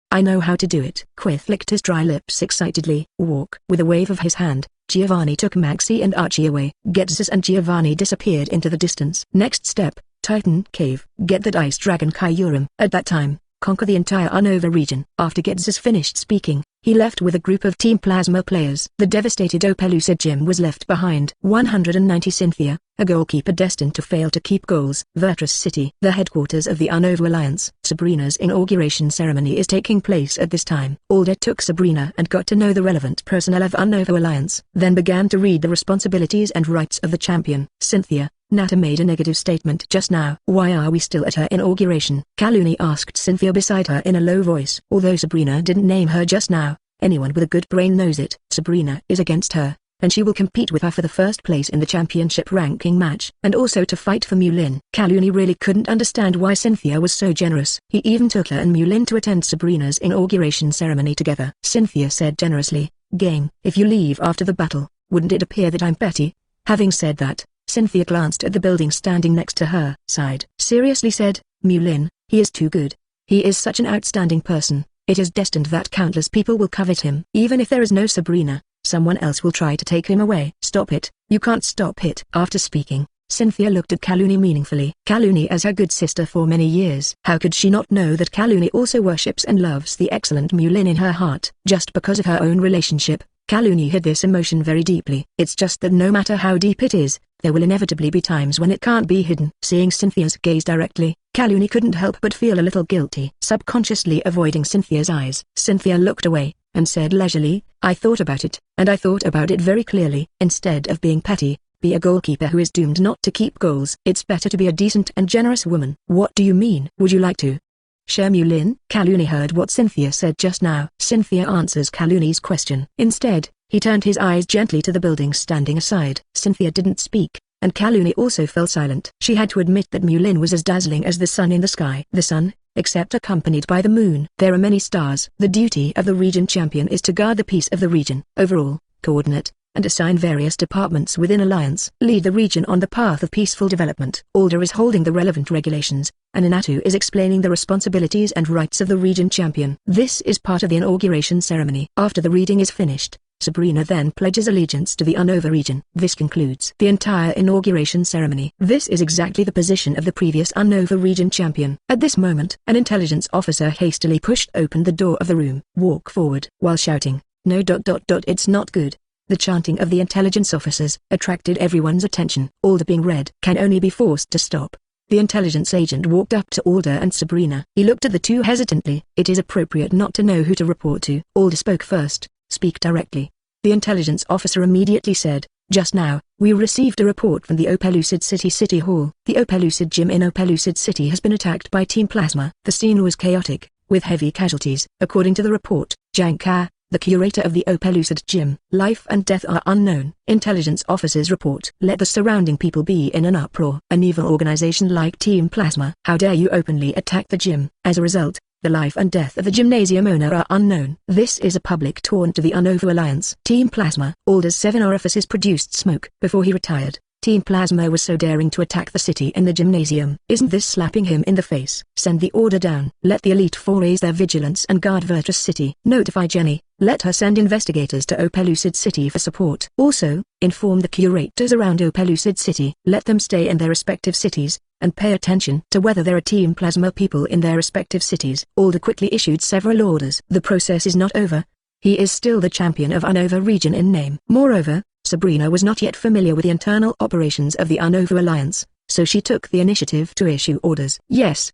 I know how to do it. Quith licked his dry lips excitedly. Walk. With a wave of his hand, Giovanni took Maxie and Archie away. Ghetsis and Giovanni disappeared into the distance. Next step, Titan Cave. Get that ice dragon Kyurem. At that time, conquer the entire Unova region. After Ghetsis finished speaking, he left with a group of Team Plasma players. The devastated Opelucid Gym was left behind. 190 Cynthia, a goalkeeper destined to fail to keep goals. Virtus City, the headquarters of the Unova Alliance. Sabrina's inauguration ceremony is taking place at this time. Alder took Sabrina and got to know the relevant personnel of Unova Alliance, then began to read the responsibilities and rights of the champion. Cynthia, Nata made a negative statement just now. Why are we still at her inauguration? Kaluni asked Cynthia beside her in a low voice. Although Sabrina didn't name her just now, anyone with a good brain knows it. Sabrina is against her, and she will compete with her for the first place in the championship ranking match, and also to fight for Mulin. Kaluni really couldn't understand why Cynthia was so generous. He even took her and Mulin to attend Sabrina's inauguration ceremony together. Cynthia said generously, "Game, if you leave after the battle, wouldn't it appear that I'm petty?" Having said that, Cynthia glanced at the building standing next to her, sighed, seriously said, "Mulin, he is too good. He is such an outstanding person. It is destined that countless people will covet him. Even if there is no Sabrina, someone else will try to take him away. Stop it, you can't stop it." After speaking, Cynthia looked at Kaluni meaningfully. Kaluni as her good sister for many years. How could she not know that Kaluni also worships and loves the excellent Mulin in her heart? Just because of her own relationship, Kaluni hid this emotion very deeply. It's just that no matter how deep it is, there will inevitably be times when it can't be hidden. Seeing Cynthia's gaze directly, Kaluni couldn't help but feel a little guilty. Subconsciously avoiding Cynthia's eyes, Cynthia looked away, and said leisurely, "I thought about it, and I thought about it very clearly. Instead of being petty, be a goalkeeper who is doomed not to keep goals. It's better to be a decent and generous woman." "What do you mean? Would you like to share Mulin?" Kaluni heard what Cynthia said just now. Cynthia answers Kaluni's question. Instead, he turned his eyes gently to the building standing aside. Cynthia didn't speak, and Kaluni also fell silent. She had to admit that Mulin was as dazzling as the sun in the sky. The sun, except accompanied by the moon. There are many stars. The duty of the region champion is to guard the peace of the region. Overall, coordinate, and assign various departments within Alliance. Lead the region on the path of peaceful development. Alder is holding the relevant regulations, and Inatu is explaining the responsibilities and rights of the region champion. This is part of the inauguration ceremony. After the reading is finished, Sabrina then pledges allegiance to the Unova region. This concludes the entire inauguration ceremony. This is exactly the position of the previous Unova region champion. At this moment, an intelligence officer hastily pushed open the door of the room. "Walk forward," while shouting, "No. It's not good." The chanting of the intelligence officers attracted everyone's attention. Alder being read can only be forced to stop. The intelligence agent walked up to Alder and Sabrina. He looked at the two hesitantly. "It is appropriate not to know who to report to." Alder spoke first. "Speak directly." The intelligence officer immediately said, "Just now, we received a report from the Opelucid City Hall. The Opelucid gym in Opelucid City has been attacked by Team Plasma. The scene was chaotic, with heavy casualties. According to the report, Janka, the curator of the Opelucid gym, life and death are unknown." Intelligence officers report, "Let the surrounding people be in an uproar. An evil organization like Team Plasma. How dare you openly attack the gym?" As a result, the life and death of the gymnasium owner are unknown. This is a public taunt to the Unova Alliance. Team Plasma. Alder's 7 orifices produced smoke. Before he retired, Team Plasma was so daring to attack the city and the gymnasium. Isn't this slapping him in the face? Send the order down. Let the Elite Four raise their vigilance and guard Virtus City. Notify Jenny. Let her send investigators to Opelucid City for support. Also, inform the curators around Opelucid City. Let them stay in their respective cities, and pay attention to whether there are Team Plasma people in their respective cities. Alder quickly issued several orders. The process is not over. He is still the champion of Unova region in name. Moreover, Sabrina was not yet familiar with the internal operations of the Unova Alliance, so she took the initiative to issue orders. Yes.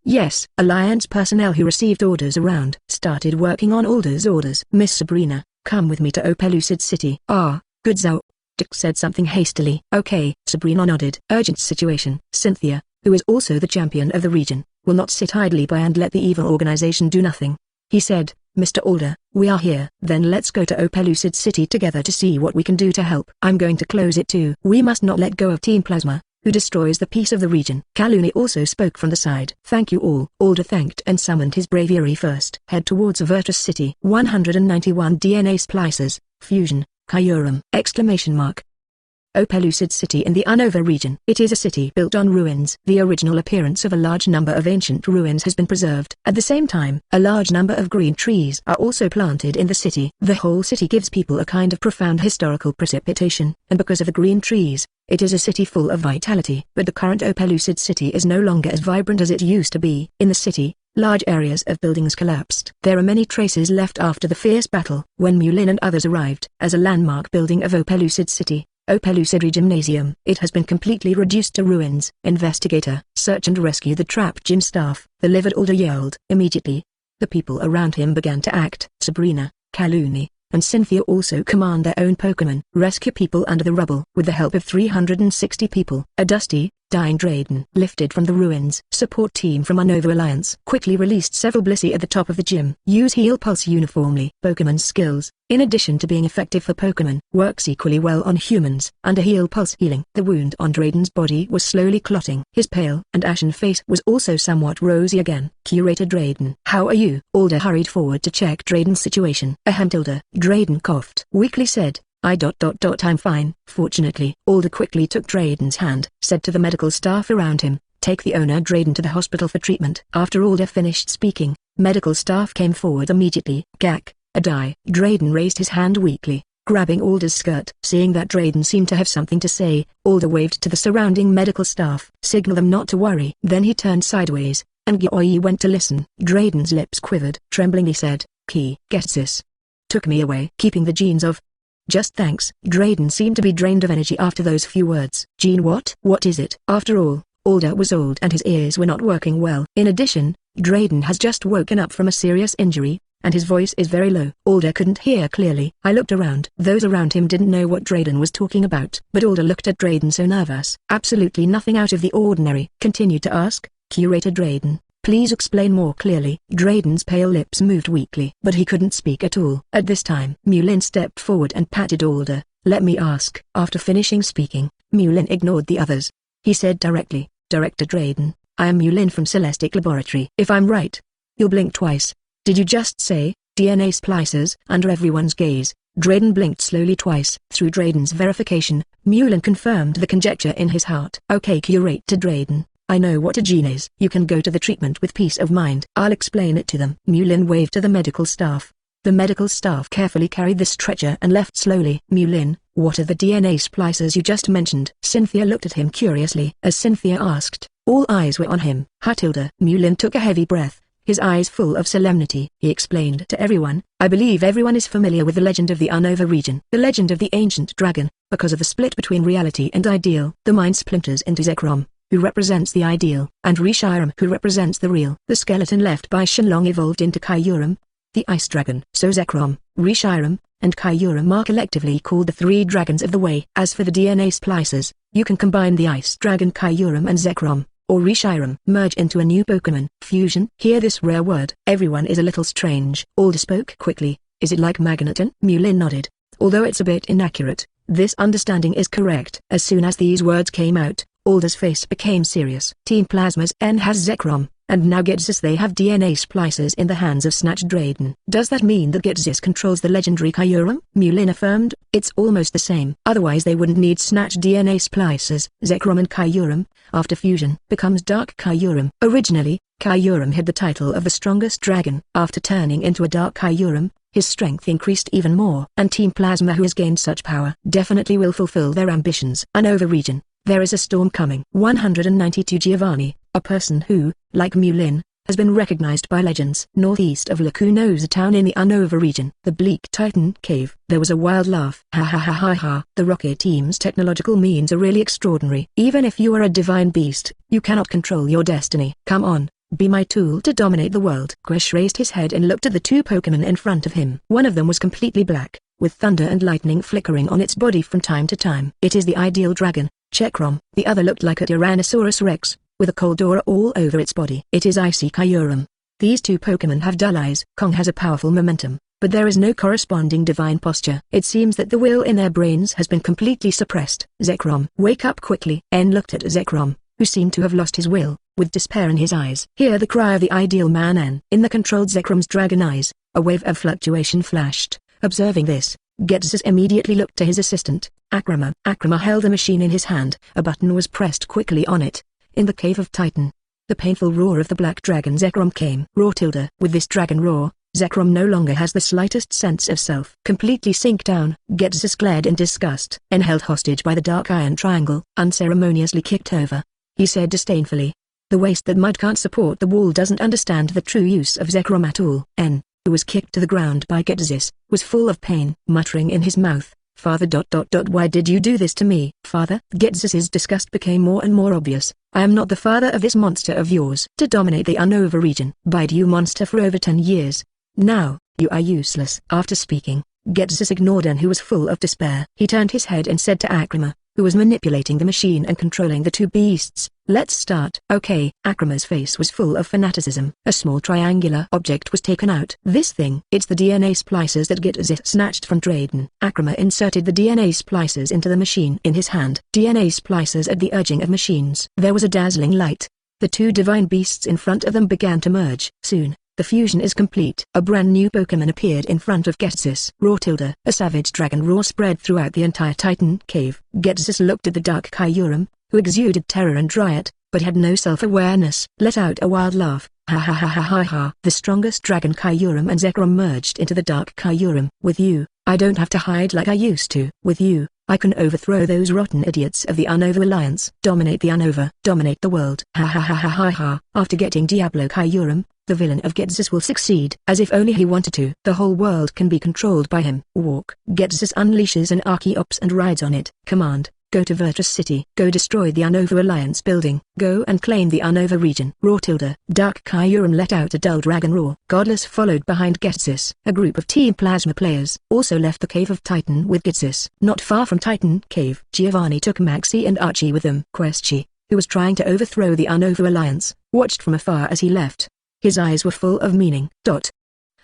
Alliance personnel who received orders around started working on Alder's orders. "Miss Sabrina, come with me to Opelucid City." "Ah, good." Xiao said something hastily. "Okay." Sabrina nodded. Urgent situation. Cynthia, who is also the champion of the region, will not sit idly by and let the evil organization do nothing. He said, "Mr. Alder, we are here. Then let's go to Opelucid City together to see what we can do to help. I'm going to close it too. We must not let go of Team Plasma, who destroys the peace of the region." Kaluni also spoke from the side. "Thank you all." Alder thanked and summoned his bravery first. Head towards Virtus City. 191 DNA Splicers, Fusion, Kyurem! Opelucid City in the Unova region. It is a city built on ruins. The original appearance of a large number of ancient ruins has been preserved. At the same time, a large number of green trees are also planted in the city. The whole city gives people a kind of profound historical precipitation, and because of the green trees, it is a city full of vitality. But the current Opelucid City is no longer as vibrant as it used to be. In the city, large areas of buildings collapsed. There are many traces left after the fierce battle. When Mulin and others arrived, as a landmark building of Opelucid City, Opelucid Gymnasium, it has been completely reduced to ruins. Investigator, search and rescue the trapped gym staff. The livid Alder yelled. Immediately, the people around him began to act. Sabrina, Kaluni, and Cynthia also command their own Pokémon. Rescue people under the rubble. With the help of 360 people, a dusty, Dying Drayden lifted from the ruins. Support team from Unova Alliance quickly released several Blissey at the top of the gym. Use Heal Pulse uniformly. Pokemon skills, in addition to being effective for Pokemon, works equally well on humans. Under Heal Pulse healing, the wound on Drayden's body was slowly clotting. His pale and ashen face was also somewhat rosy again. Curator Drayden. How are you? Alder hurried forward to check Drayden's situation. Ahem. Drayden coughed. Weakly said, I'm fine. Fortunately, Alder quickly took Drayden's hand, said to the medical staff around him, take the owner Drayden to the hospital for treatment. After Alder finished speaking, medical staff came forward immediately. Gak, Adai. Drayden raised his hand weakly, grabbing Alder's skirt. Seeing that Drayden seemed to have something to say, Alder waved to the surrounding medical staff. Signal them not to worry. Then he turned sideways, and Gyoi went to listen. Drayden's lips quivered. Tremblingly said, Ghetsis took me away. Keeping the genes of... Just thanks. Drayden seemed to be drained of energy after those few words. Gene what? What is it? After all, Alder was old and his ears were not working well. In addition, Drayden has just woken up from a serious injury, and his voice is very low. Alder couldn't hear clearly. I looked around. Those around him didn't know what Drayden was talking about. But Alder looked at Drayden so nervous. Absolutely nothing out of the ordinary. Continued to ask, Curator Drayden, please explain more clearly. Drayden's pale lips moved weakly, but he couldn't speak at all. At this time, Mulin stepped forward and patted Alder. Let me ask. After finishing speaking, Mulin ignored the others. He said directly, Director Drayden, I am Mulin from Celestic Laboratory. If I'm right, you'll blink twice. Did you just say, DNA splicers? Under everyone's gaze, Drayden blinked slowly twice. Through Drayden's verification, Mulin confirmed the conjecture in his heart. Okay, Curator Drayden, I know what a gene is. You can go to the treatment with peace of mind. I'll explain it to them. Mulin waved to the medical staff. The medical staff carefully carried the stretcher and left slowly. Mulin, what are the DNA splicers you just mentioned? Cynthia looked at him curiously. As Cynthia asked, all eyes were on him. Hatilda. Mulin took a heavy breath, his eyes full of solemnity. He explained to everyone, I believe everyone is familiar with the legend of the Unova region. The legend of the ancient dragon, because of the split between reality and ideal. The mind splinters into Zekrom, who represents the ideal, and Reshiram, who represents the real. The skeleton left by Shenlong evolved into Kyurem, the ice dragon. So Zekrom, Reshiram, and Kyurem are collectively called the three dragons of the way. As for the DNA splicers, you can combine the ice dragon Kyurem and Zekrom, or Reshiram, merge into a new Pokemon. Fusion. Hear this rare word. Everyone is a little strange. Alder spoke quickly. Is it like Magneton? Mulin nodded. Although it's a bit inaccurate, this understanding is correct. As soon as these words came out, Alder's face became serious. Team Plasma's N has Zekrom, and now Ghetsis. They have DNA splicers in the hands of Snatch Drayden. Does that mean that Ghetsis controls the legendary Kyurem? Mulin affirmed, it's almost the same. Otherwise they wouldn't need Snatch DNA splicers. Zekrom and Kyurem, after fusion, becomes Dark Kyurem. Originally, Kyurem had the title of the strongest dragon. After turning into a Dark Kyurem, his strength increased even more. And Team Plasma, who has gained such power, definitely will fulfill their ambitions. Unova region. There is a storm coming. 192 Giovanni, a person who, like Mulin, has been recognized by legends. Northeast of Lacunosa town in the Unova region. The Bleak Titan Cave. There was a wild laugh. Ha ha ha ha ha. The Rocket team's technological means are really extraordinary. Even if you are a divine beast, you cannot control your destiny. Come on, be my tool to dominate the world. Gresh raised his head and looked at the two Pokemon in front of him. One of them was completely black, with thunder and lightning flickering on its body from time to time. It is the ideal dragon, Chekrom. The other looked like a Tyrannosaurus Rex, with a cold aura all over its body. It is Icy Kyurem. These two Pokemon have dull eyes. Kong has a powerful momentum, but there is no corresponding divine posture. It seems that the will in their brains has been completely suppressed. Zekrom, wake up quickly. N looked at Zekrom, who seemed to have lost his will, with despair in his eyes. Hear the cry of the ideal man. N. In the controlled Zekrom's dragon eyes, a wave of fluctuation flashed. Observing this, Ghetsis immediately looked to his assistant, Akrama. Akrama held a machine in his hand. A button was pressed quickly on it. In the cave of Titan, the painful roar of the black dragon Zekrom came. Roar tilde. With this dragon roar, Zekrom no longer has the slightest sense of self. Completely sink down. Ghetsis glared in disgust. N held hostage by the dark iron triangle, unceremoniously kicked over. He said disdainfully, the waste that mud can't support the wall doesn't understand the true use of Zekrom at all. N, who was kicked to the ground by Ghetsis, was full of pain, muttering in his mouth, Father. Why did you do this to me? Father? Ghetsis' disgust became more and more obvious. I am not the father of this monster of yours. To dominate the Unova region. Bide you monster for over 10 years. Now, you are useless. After speaking, Ghetsis ignored N, who was full of despair. He turned his head and said to Akrama, who was manipulating the machine and controlling the two beasts. Let's start. Okay. Akrama's face was full of fanaticism. A small triangular object was taken out. This thing. It's the DNA splicers that Ghetsis snatched from Drayden. Akrama inserted the DNA splicers into the machine in his hand. DNA splicers at the urging of machines. There was a dazzling light. The two divine beasts in front of them began to merge. Soon, the fusion is complete. A brand new Pokémon appeared in front of Ghetsis. Roar. A savage dragon roar spread throughout the entire Titan cave. Ghetsis looked at the dark Kyurem, who exuded terror and riot, but had no self-awareness. Let out a wild laugh. Ha ha ha ha ha ha. The strongest dragon Kyurem and Zekrom merged into the dark Kyurem. With you, I don't have to hide like I used to. With you, I can overthrow those rotten idiots of the Unova Alliance. Dominate the Unova. Dominate the world. Ha ha ha ha ha ha. After getting Diablo Kyurem, the villain of Ghetsis will succeed. As if only he wanted to. The whole world can be controlled by him. Walk. Ghetsis unleashes an Archeops and rides on it. Command. Go to Virtus City. Go destroy the Unova Alliance building. Go and claim the Unova region. Roar. Dark Kyurem let out a dull dragon roar. Godless followed behind Ghetsis. A group of Team Plasma players also left the Cave of Titan with Ghetsis. Not far from Titan Cave, Giovanni took Maxi and Archie with them. Queschi, who was trying to overthrow the Unova Alliance, watched from afar as he left. His eyes were full of meaning.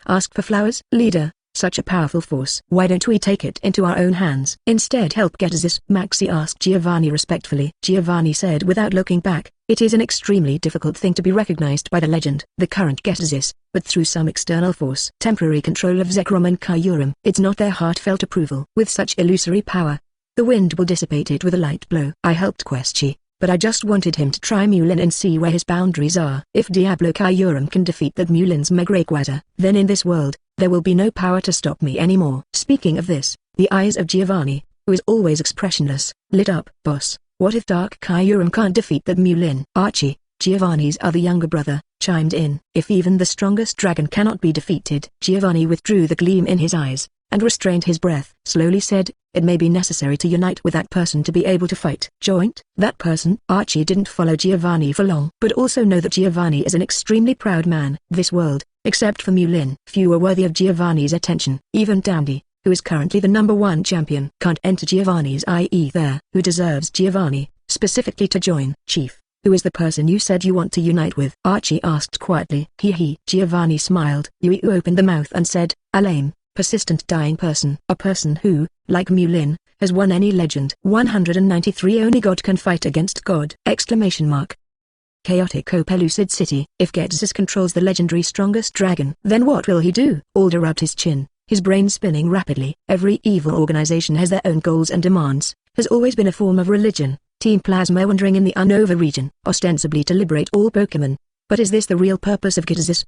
Ask for flowers, leader. Such a powerful force. Why don't we take it into our own hands? Instead help Ghetsis? Maxi asked Giovanni respectfully. Giovanni said without looking back, it is an extremely difficult thing to be recognized by the legend, the current Ghetsis, but through some external force. Temporary control of Zekrom and Kyurem. It's not their heartfelt approval. With such illusory power, the wind will dissipate it with a light blow. I helped Queschi, but I just wanted him to try Mulin and see where his boundaries are. If Diablo Kyurem can defeat that Mulin's Megrayquaza, then in this world, there will be no power to stop me anymore. Speaking of this, the eyes of Giovanni, who is always expressionless, lit up. Boss, what if Dark Kyurem can't defeat that Mulin? Archie, Giovanni's other younger brother, chimed in. If even the strongest dragon cannot be defeated. Giovanni withdrew the gleam in his eyes, and restrained his breath. Slowly said, it may be necessary to unite with that person to be able to fight. Joint? That person? Archie didn't follow Giovanni for long, but also know that Giovanni is an extremely proud man. This world, except for Mulin, few are worthy of Giovanni's attention. Even Dandy, who is currently the #1 champion, can't enter Giovanni's eye either. Who deserves Giovanni, specifically to join? Chief, who is the person you said you want to unite with? Archie asked quietly. He. Giovanni smiled. You opened the mouth and said, a lame, persistent dying person. A person who, like Mulin, has won any legend. 193 Only God can fight against God! Exclamation mark. Chaotic Pellucid City. If Ghetsis controls the legendary strongest dragon, then what will he do? Alder rubbed his chin, his brain spinning rapidly. Every evil organization has their own goals and demands, has always been a form of religion. Team Plasma wandering in the Unova region, ostensibly to liberate all Pokémon. But is this the real purpose of Ghetsis?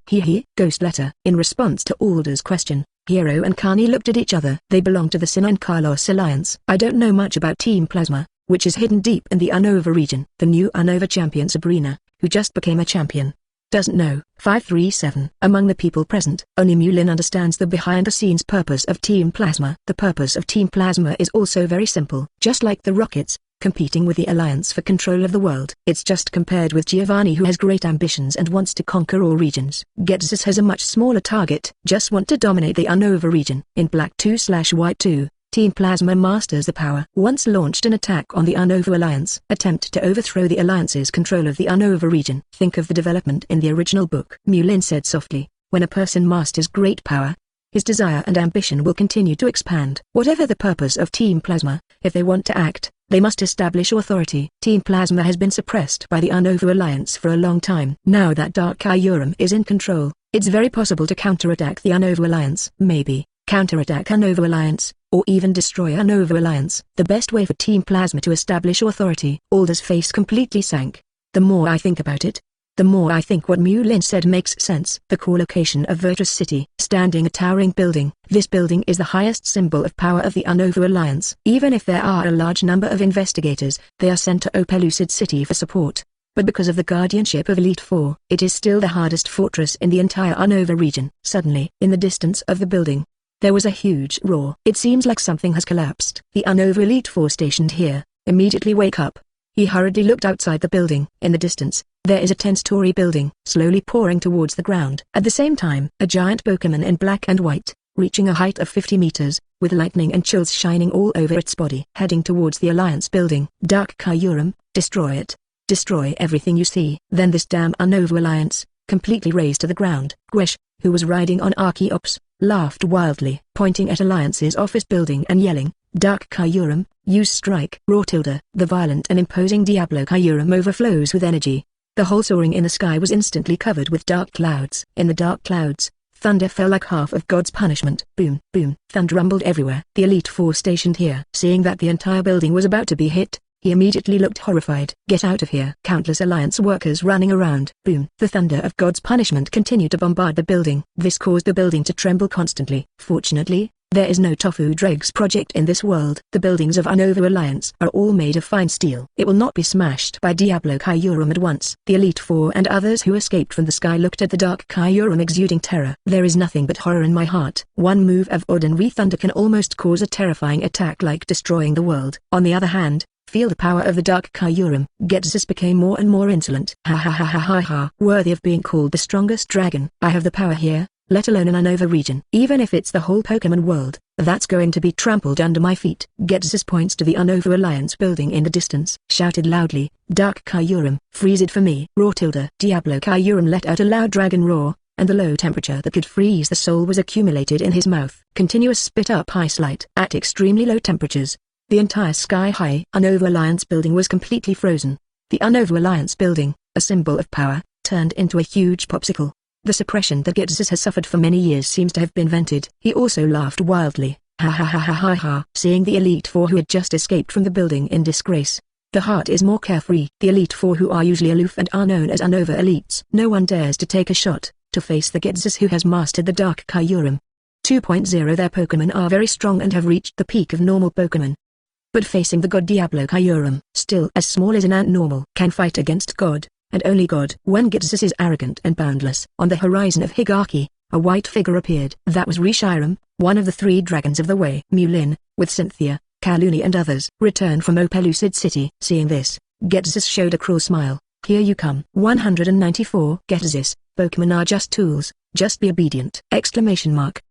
Ghost letter. In response to Alder's question, Hero and Kani looked at each other. They belong to the Sin and Carlos Alliance. I don't know much about Team Plasma, which is hidden deep in the Unova region. The new Unova champion Sabrina, who just became a champion, doesn't know. 537. Among the people present, only Mulin understands the behind-the-scenes purpose of Team Plasma. The purpose of Team Plasma is also very simple. Just like the Rockets, competing with the Alliance for control of the world. It's just compared with Giovanni, who has great ambitions and wants to conquer all regions. Ghetsis has a much smaller target. Just want to dominate the Unova region. In Black 2/White 2, Team Plasma masters the power. Once launched an attack on the Unova Alliance. Attempt to overthrow the Alliance's control of the Unova region. Think of the development in the original book. Mulin said softly, when a person masters great power, his desire and ambition will continue to expand. Whatever the purpose of Team Plasma, if they want to act, they must establish authority. Team Plasma has been suppressed by the Unova Alliance for a long time. Now that Dark Kyurem is in control, it's very possible to counterattack the Unova Alliance. Maybe counterattack Unova Alliance, or even destroy Unova Alliance. The best way for Team Plasma to establish authority. Alder's face completely sank. The more I think about it, the more I think what Mulin said makes sense. The core location of Virtus City. Standing a towering building. This building is the highest symbol of power of the Unova Alliance. Even if there are a large number of investigators, they are sent to Pellucid City for support. But because of the guardianship of Elite Four, it is still the hardest fortress in the entire Unova region. Suddenly, in the distance of the building, there was a huge roar. It seems like something has collapsed. The Unova Elite Four stationed here, immediately wake up. He hurriedly looked outside the building. In the distance, there is a 10-story building, slowly pouring towards the ground. At the same time, a giant Pokémon in black and white, reaching a height of 50 meters, with lightning and chills shining all over its body. Heading towards the Alliance building. Dark Kyurem, destroy it. Destroy everything you see. Then this damn Unova Alliance, completely razed to the ground. Gwesh, who was riding on Archeops, laughed wildly, pointing at Alliance's office building and yelling, Dark Kyurem, use strike. Raw tilde. The violent and imposing Diablo Kyurem overflows with energy. The whole soaring in the sky was instantly covered with dark clouds. In the dark clouds, thunder fell like half of God's punishment. Boom, boom, thunder rumbled everywhere. The Elite Four stationed here, seeing that the entire building was about to be hit, he immediately looked horrified. Get out of here. Countless Alliance workers running around. Boom. The thunder of God's punishment continued to bombard the building. This caused the building to tremble constantly. Fortunately, there is no tofu dregs project in this world. The buildings of Unova Alliance are all made of fine steel. It will not be smashed by Diablo Kyurem at once. The Elite Four and others who escaped from the sky looked at the dark Kyurem exuding terror. There is nothing but horror in my heart. One move of ordinary thunder can almost cause a terrifying attack like destroying the world. On the other hand, feel the power of the dark Kyurem. Ghetsis became more and more insolent. Ha ha ha ha ha ha. Worthy of being called the strongest dragon. I have the power here, let alone an Unova region. Even if it's the whole Pokemon world, that's going to be trampled under my feet. Ghetsis points to the Unova Alliance building in the distance. Shouted loudly, Dark Kyurem, freeze it for me. Raw tilde. Diablo Kyurem let out a loud dragon roar, and the low temperature that could freeze the soul was accumulated in his mouth. Continuous spit up ice light. At extremely low temperatures, the entire sky-high Unova Alliance building was completely frozen. The Unova Alliance building, a symbol of power, turned into a huge popsicle. The suppression that Ghetsis has suffered for many years seems to have been vented. He also laughed wildly. Ha ha ha ha ha ha. Seeing the Elite Four who had just escaped from the building in disgrace, the heart is more carefree. The Elite Four who are usually aloof and are known as Unova Elites. No one dares to take a shot, to face the Ghetsis who has mastered the Dark Kyurem. 2.0 Their Pokemon are very strong and have reached the peak of normal Pokemon. But facing the god Diablo Kyurem, still as small as an ant normal, can fight against God, and only God. When Ghetsis is arrogant and boundless. On the horizon of Higaki, a white figure appeared. That was Reshiram, one of the three dragons of the way. Mulin, with Cynthia, Kaluni and others, returned from Opelucid City. Seeing this, Ghetsis showed a cruel smile. Here you come. 194 Ghetsis, Pokemon are just tools, just be obedient! Exclamation mark.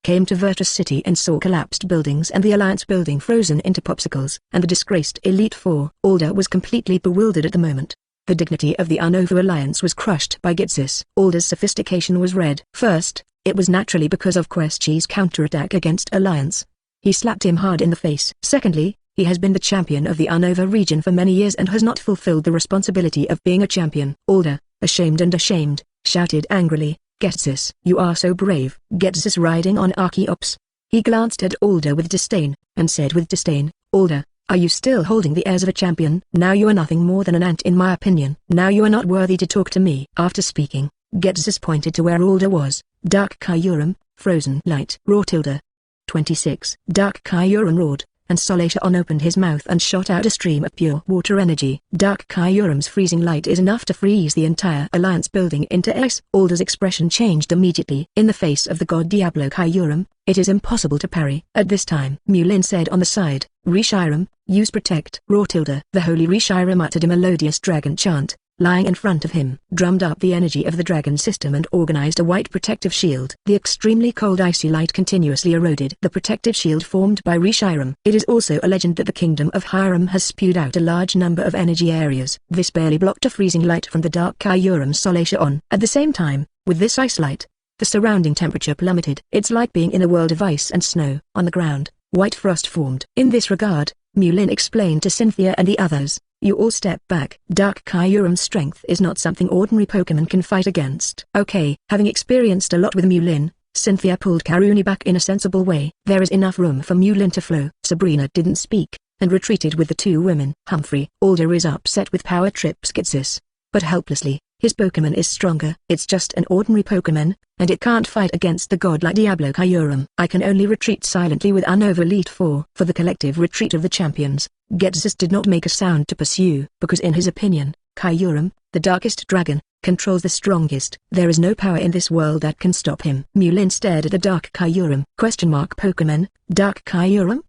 Came to Virtus City and saw collapsed buildings and the Alliance building frozen into popsicles, and the disgraced Elite Four. Alder was completely bewildered at the moment. The dignity of the Unova Alliance was crushed by Ghetsis. Alder's sophistication was read. First, it was naturally because of Questchi's counterattack against Alliance. He slapped him hard in the face. Secondly, he has been the champion of the Unova region for many years and has not fulfilled the responsibility of being a champion. Alder, ashamed, shouted angrily, Ghetsis, you are so brave. Ghetsis riding on Archeops. He glanced at Alder with disdain, and said with disdain, Alder, are you still holding the airs of a champion? Now you are nothing more than an ant in my opinion. Now you are not worthy to talk to me. After speaking, Ghetsis pointed to where Alder was. Dark Kyurem, frozen light. Raw tilde. 26. Dark Kyurem roared, and Solaceon opened his mouth and shot out a stream of pure water energy. Dark Kyurem's freezing light is enough to freeze the entire Alliance building into ice. Alder's expression changed immediately. In the face of the god Diablo Kyurem, it is impossible to parry. At this time, Mulin said on the side, Reshiram, use protect. Raw tilde. The holy Reshiram uttered a melodious dragon chant, lying in front of him, drummed up the energy of the dragon system and organized a white protective shield. The extremely cold icy light continuously eroded the protective shield formed by Reshiram. It is also a legend that the kingdom of Harem has spewed out a large number of energy areas. This barely blocked a freezing light from the dark Kyurem Solaceon. At the same time, with this ice light, the surrounding temperature plummeted. It's like being in a world of ice and snow. On the ground, white frost formed. In this regard, Mulin explained to Cynthia and the others, you all step back. Dark Kyurem's strength is not something ordinary Pokemon can fight against. Okay. Having experienced a lot with Mulin, Cynthia pulled Karuni back in a sensible way. There is enough room for Mulin to flow. Sabrina didn't speak, and retreated with the two women. Humphrey. Alder is upset with power trips Ghetsis, but helplessly. His Pokemon is stronger. It's just an ordinary Pokemon, and it can't fight against the god like Diablo Kyurem. I can only retreat silently with Unova Elite Four. For the collective retreat of the champions, Ghetsis did not make a sound to pursue, because in his opinion, Kyurem, the darkest dragon, controls the strongest. There is no power in this world that can stop him. Mulin stared at the dark Kyurem. Pokemon, dark Kyurem?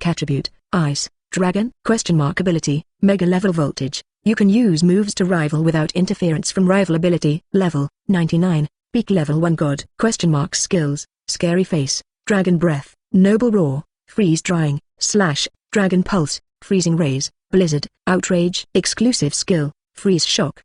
Attribute, ice, dragon? Ability, mega level voltage. You can use moves to rival without interference from rival ability. Level, 99, peak level 1 god. Skills, scary face, dragon breath, Noble Roar, Freeze Drying, Slash, Dragon Pulse, Freezing Rays, Blizzard, Outrage. Exclusive Skill, Freeze Shock.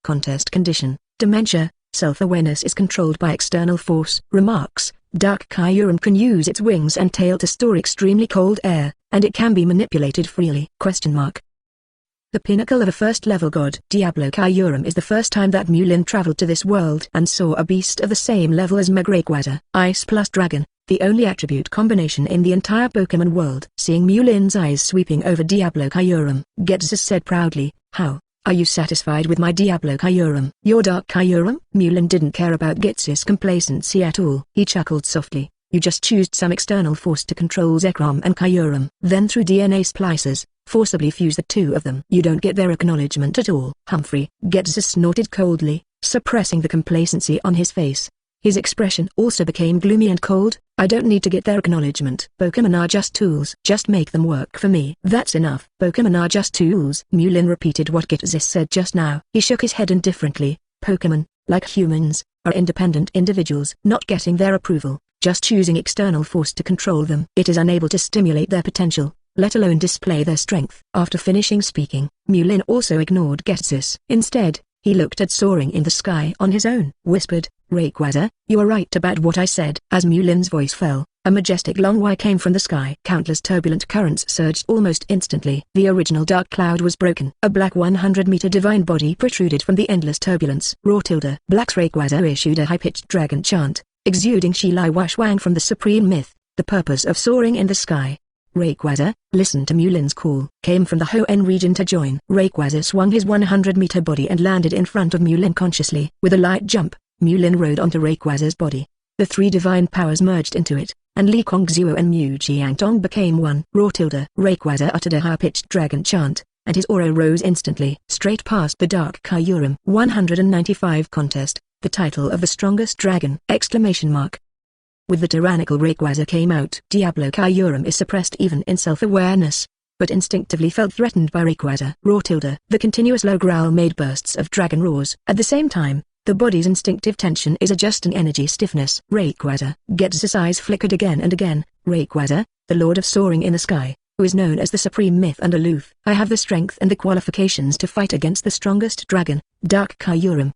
Contest Condition, Dementia, self-awareness is controlled by external force. Remarks, Dark Kyurem can use its wings and tail to store extremely cold air, and it can be manipulated freely. The pinnacle of a first-level god. Diablo Kyurem is the first time that Mulin traveled to this world and saw a beast of the same level as Megrayquaza. Ice plus Dragon, the only attribute combination in the entire Pokemon world. Seeing Mulin's eyes sweeping over Diablo Kyurem, Ghetsis said proudly, "How? Are you satisfied with my Diablo Kyurem?" "Your Dark Kyurem?" Mulin didn't care about Ghetsis' complacency at all. He chuckled softly. "You just choosed some external force to control Zekrom and Kyurem. Then through DNA splicers, forcibly fuse the two of them. You don't get their acknowledgement at all." "Humphrey," Ghetsis snorted coldly, suppressing the complacency on his face. His expression also became gloomy and cold. "I don't need to get their acknowledgement. Pokemon are just tools. Just make them work for me. That's enough." "Pokemon are just tools." Mulin repeated what Ghetsis said just now. He shook his head indifferently. "Pokemon, like humans, are independent individuals. Not getting their approval, just choosing external force to control them. It is unable to stimulate their potential, let alone display their strength." After finishing speaking, Mulin also ignored Ghetsis. Instead, he looked at Soaring in the sky on his own. Whispered, "Rayquaza, you are right about what I said." As Mulin's voice fell, a majestic long Y came from the sky. Countless turbulent currents surged almost instantly. The original dark cloud was broken. A black 100-meter divine body protruded from the endless turbulence. Black's Rayquaza issued a high-pitched dragon chant, exuding Shilai Washwang from the supreme myth, the purpose of soaring in the sky. "Rayquaza, listen to Mulin's call," came from the Hoenn region to join. Rayquaza swung his 100-meter body and landed in front of Mulin consciously. With a light jump, Mulin rode onto Rayquaza's body. The three divine powers merged into it, and Li Kongzuo and Mu Jiangtong became one. Rayquaza uttered a high-pitched dragon chant, and his aura rose instantly. Straight past the Dark Kyurem. 195 Contest, the title of the strongest dragon! With the tyrannical Rayquaza came out. Diablo Kyurem is suppressed even in self-awareness, but instinctively felt threatened by Rayquaza. The continuous low growl made bursts of dragon roars. At the same time, the body's instinctive tension is adjusting energy stiffness. Rayquaza. Ghetsis' eyes flickered again and again. Rayquaza, the lord of soaring in the sky, who is known as the supreme myth and aloof. I have the strength and the qualifications to fight against the strongest dragon. Dark Kyurem,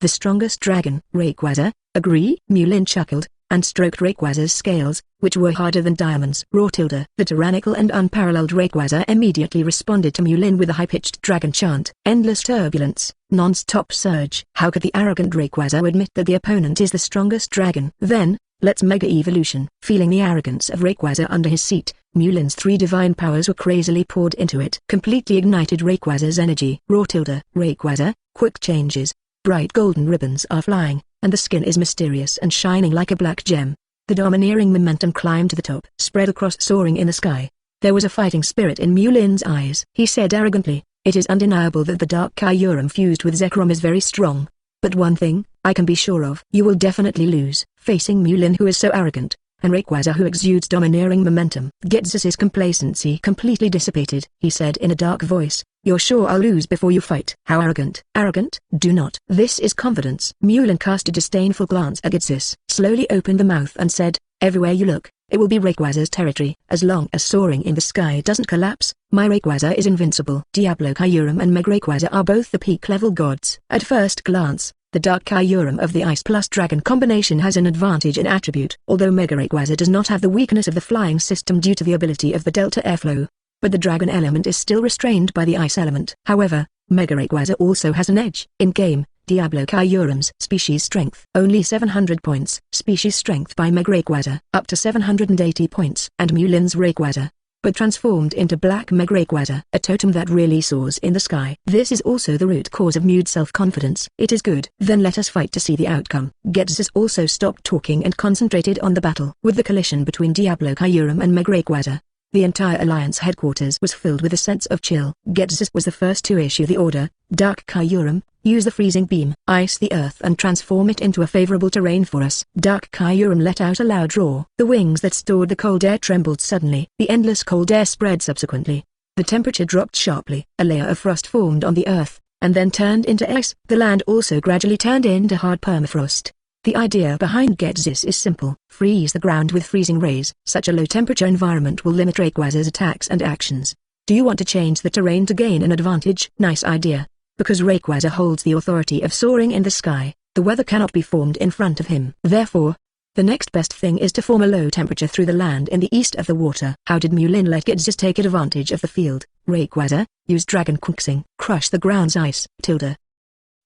the strongest dragon. Rayquaza, agree? Mulin chuckled, and stroked Rayquaza's scales, which were harder than diamonds. The tyrannical and unparalleled Rayquaza immediately responded to Mulin with a high-pitched dragon chant. Endless turbulence, non-stop surge. How could the arrogant Rayquaza admit that the opponent is the strongest dragon? Then, let's mega evolution. Feeling the arrogance of Rayquaza under his seat, Mulin's three divine powers were crazily poured into it. Completely ignited Rayquaza's energy. Rayquaza, quick changes. Bright golden ribbons are flying, and the skin is mysterious and shining like a black gem. The domineering momentum climbed to the top, spread across Soaring in the sky. There was a fighting spirit in Mulin's eyes. He said arrogantly, "It is undeniable that the Dark Kyurem fused with Zekrom is very strong. But one thing, I can be sure of. You will definitely lose." Facing Mulin, who is so arrogant, and Rayquaza, who exudes domineering momentum, Ghetsis' complacency completely dissipated. He said in a dark voice, "You're sure I'll lose before you fight?" "How arrogant?" "Arrogant? Do not. This is confidence." Mulin cast a disdainful glance at Ghetsis, slowly opened the mouth and said, "Everywhere you look, it will be Rayquaza's territory. As long as Soaring in the sky doesn't collapse, my Rayquaza is invincible." Diablo Kyurem and Megrayquaza are both the peak-level gods. At first glance, the Dark Kyurem of the Ice plus Dragon combination has an advantage in attribute. Although Megrayquaza does not have the weakness of the flying system due to the ability of the Delta Airflow, but the Dragon element is still restrained by the Ice element. However, Megrayquaza also has an edge. In-game, Diablo Kyurem's species strength only 700 points. Species strength by Megrayquaza up to 780 points. And Mulin's Rayquaza, but transformed into Black Megrayquaza, a totem that really soars in the sky. This is also the root cause of Mew's self-confidence. It is good. Then let us fight to see the outcome. Ghetsis also stopped talking and concentrated on the battle. With the collision between Diablo Kyurem and Megrayquaza, the entire Alliance headquarters was filled with a sense of chill. Ghetsis was the first to issue the order, "Dark Kyurem, use the freezing beam. Ice the earth and transform it into a favorable terrain for us." Dark Kyurem let out a loud roar. The wings that stored the cold air trembled suddenly. The endless cold air spread subsequently. The temperature dropped sharply. A layer of frost formed on the earth, and then turned into ice. The land also gradually turned into hard permafrost. The idea behind Ghetsis is simple: freeze the ground with freezing rays. Such a low-temperature environment will limit Rayquaza's attacks and actions. Do you want to change the terrain to gain an advantage? Nice idea. Because Rayquaza holds the authority of soaring in the sky, the weather cannot be formed in front of him. Therefore, the next best thing is to form a low temperature through the land in the east of the water. How did Mulin let Ghetsis take advantage of the field? Rayquaza, use Dragon Quixing. Crush the ground's ice.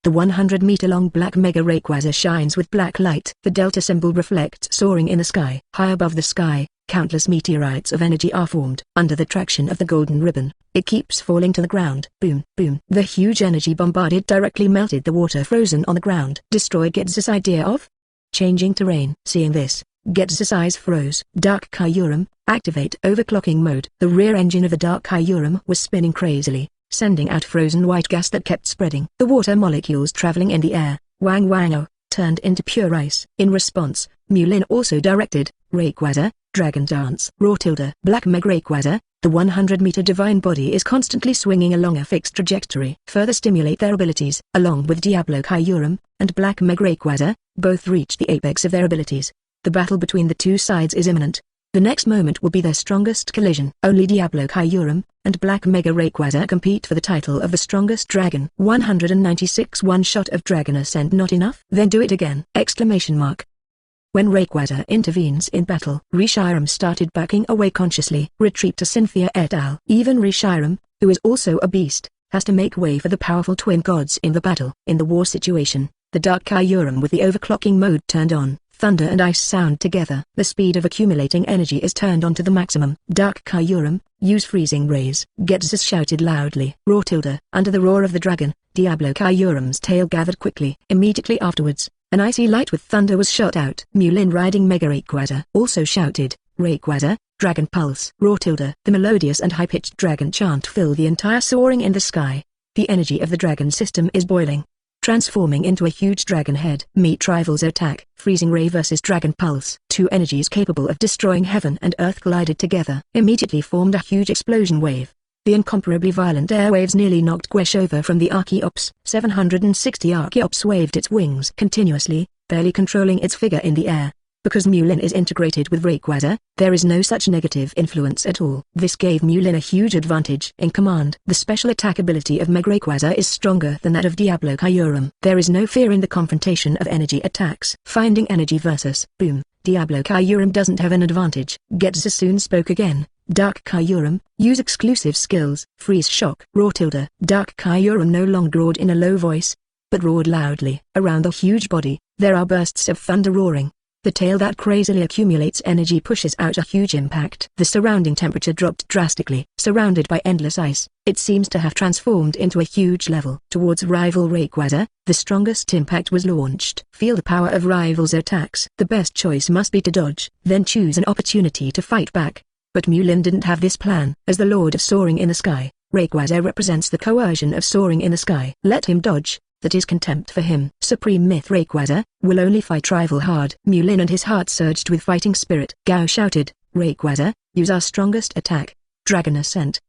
The 100-meter-long black Mega Rayquaza shines with black light. The delta symbol reflects soaring in the sky. High above the sky, countless meteorites of energy are formed. Under the traction of the golden ribbon, it keeps falling to the ground. Boom, boom. The huge energy bombarded directly melted the water frozen on the ground. Destroy Ghetsis' idea of changing terrain. Seeing this, Ghetsis' eyes froze. Dark Kyurem, activate overclocking mode. The rear engine of the Dark Kyurem was spinning crazily, sending out frozen white gas that kept spreading. The water molecules traveling in the air, wang wango, turned into pure ice. In response, Mulin also directed, Rayquaza, Dragon Dance. Black Mega Rayquaza, the 100-meter divine body is constantly swinging along a fixed trajectory. Further stimulate their abilities. Along with Diablo Kyurem and Black Mega Rayquaza, both reach the apex of their abilities. The battle between the two sides is imminent. The next moment will be their strongest collision. Only Diablo Kyurem and Black Mega Rayquaza compete for the title of the strongest dragon. 196 One-shot of Dragon Ascent not enough? Then do it again! When Rayquaza intervenes in battle, Reshiram started backing away consciously. Retreat to Cynthia et al. Even Reshiram, who is also a beast, has to make way for the powerful twin gods in the battle. In the war situation, the Dark Kyurem with the overclocking mode turned on. Thunder and ice sound together. The speed of accumulating energy is turned on to the maximum. Dark Kyurem, use freezing rays. Ghetsis shouted loudly. Under the roar of the dragon, Diablo Kyurem's tail gathered quickly. Immediately afterwards, an icy light with thunder was shot out. Mulin riding Mega Rayquaza also shouted, Rayquaza, Dragon Pulse. The melodious and high-pitched dragon chant filled the entire soaring in the sky. The energy of the dragon system is boiling, transforming into a huge dragon head. Meet rivals attack. Freezing Ray versus Dragon Pulse. Two energies capable of destroying heaven and earth collided together. Immediately formed a huge explosion wave. The incomparably violent airwaves nearly knocked Gesh over from the Archeops. 760 Archeops waved its wings continuously, barely controlling its figure in the air. Because Mulin is integrated with Rayquaza, there is no such negative influence at all. This gave Mulin a huge advantage in command. The special attack ability of Mega Rayquaza is stronger than that of Diablo Kyurem. There is no fear in the confrontation of energy attacks. Finding energy versus boom. Diablo Kyurem doesn't have an advantage. Ghetsis soon spoke again. Dark Kyurem, use exclusive skills. Freeze Shock. Dark Kyurem no longer roared in a low voice, but roared loudly. Around the huge body, there are bursts of thunder roaring. The tail that crazily accumulates energy pushes out a huge impact. The surrounding temperature dropped drastically. Surrounded by endless ice, it seems to have transformed into a huge level. Towards rival Rayquaza, the strongest impact was launched. Feel the power of rivals' attacks. The best choice must be to dodge, then choose an opportunity to fight back. But Mulin didn't have this plan. As the Lord of Soaring in the Sky, Rayquaza represents the coercion of soaring in the sky. Let him dodge. That is contempt for him. Supreme Myth Rayquaza will only fight rival hard. Mulin and his heart surged with fighting spirit. Gao shouted, Rayquaza, use our strongest attack. Dragon Ascent.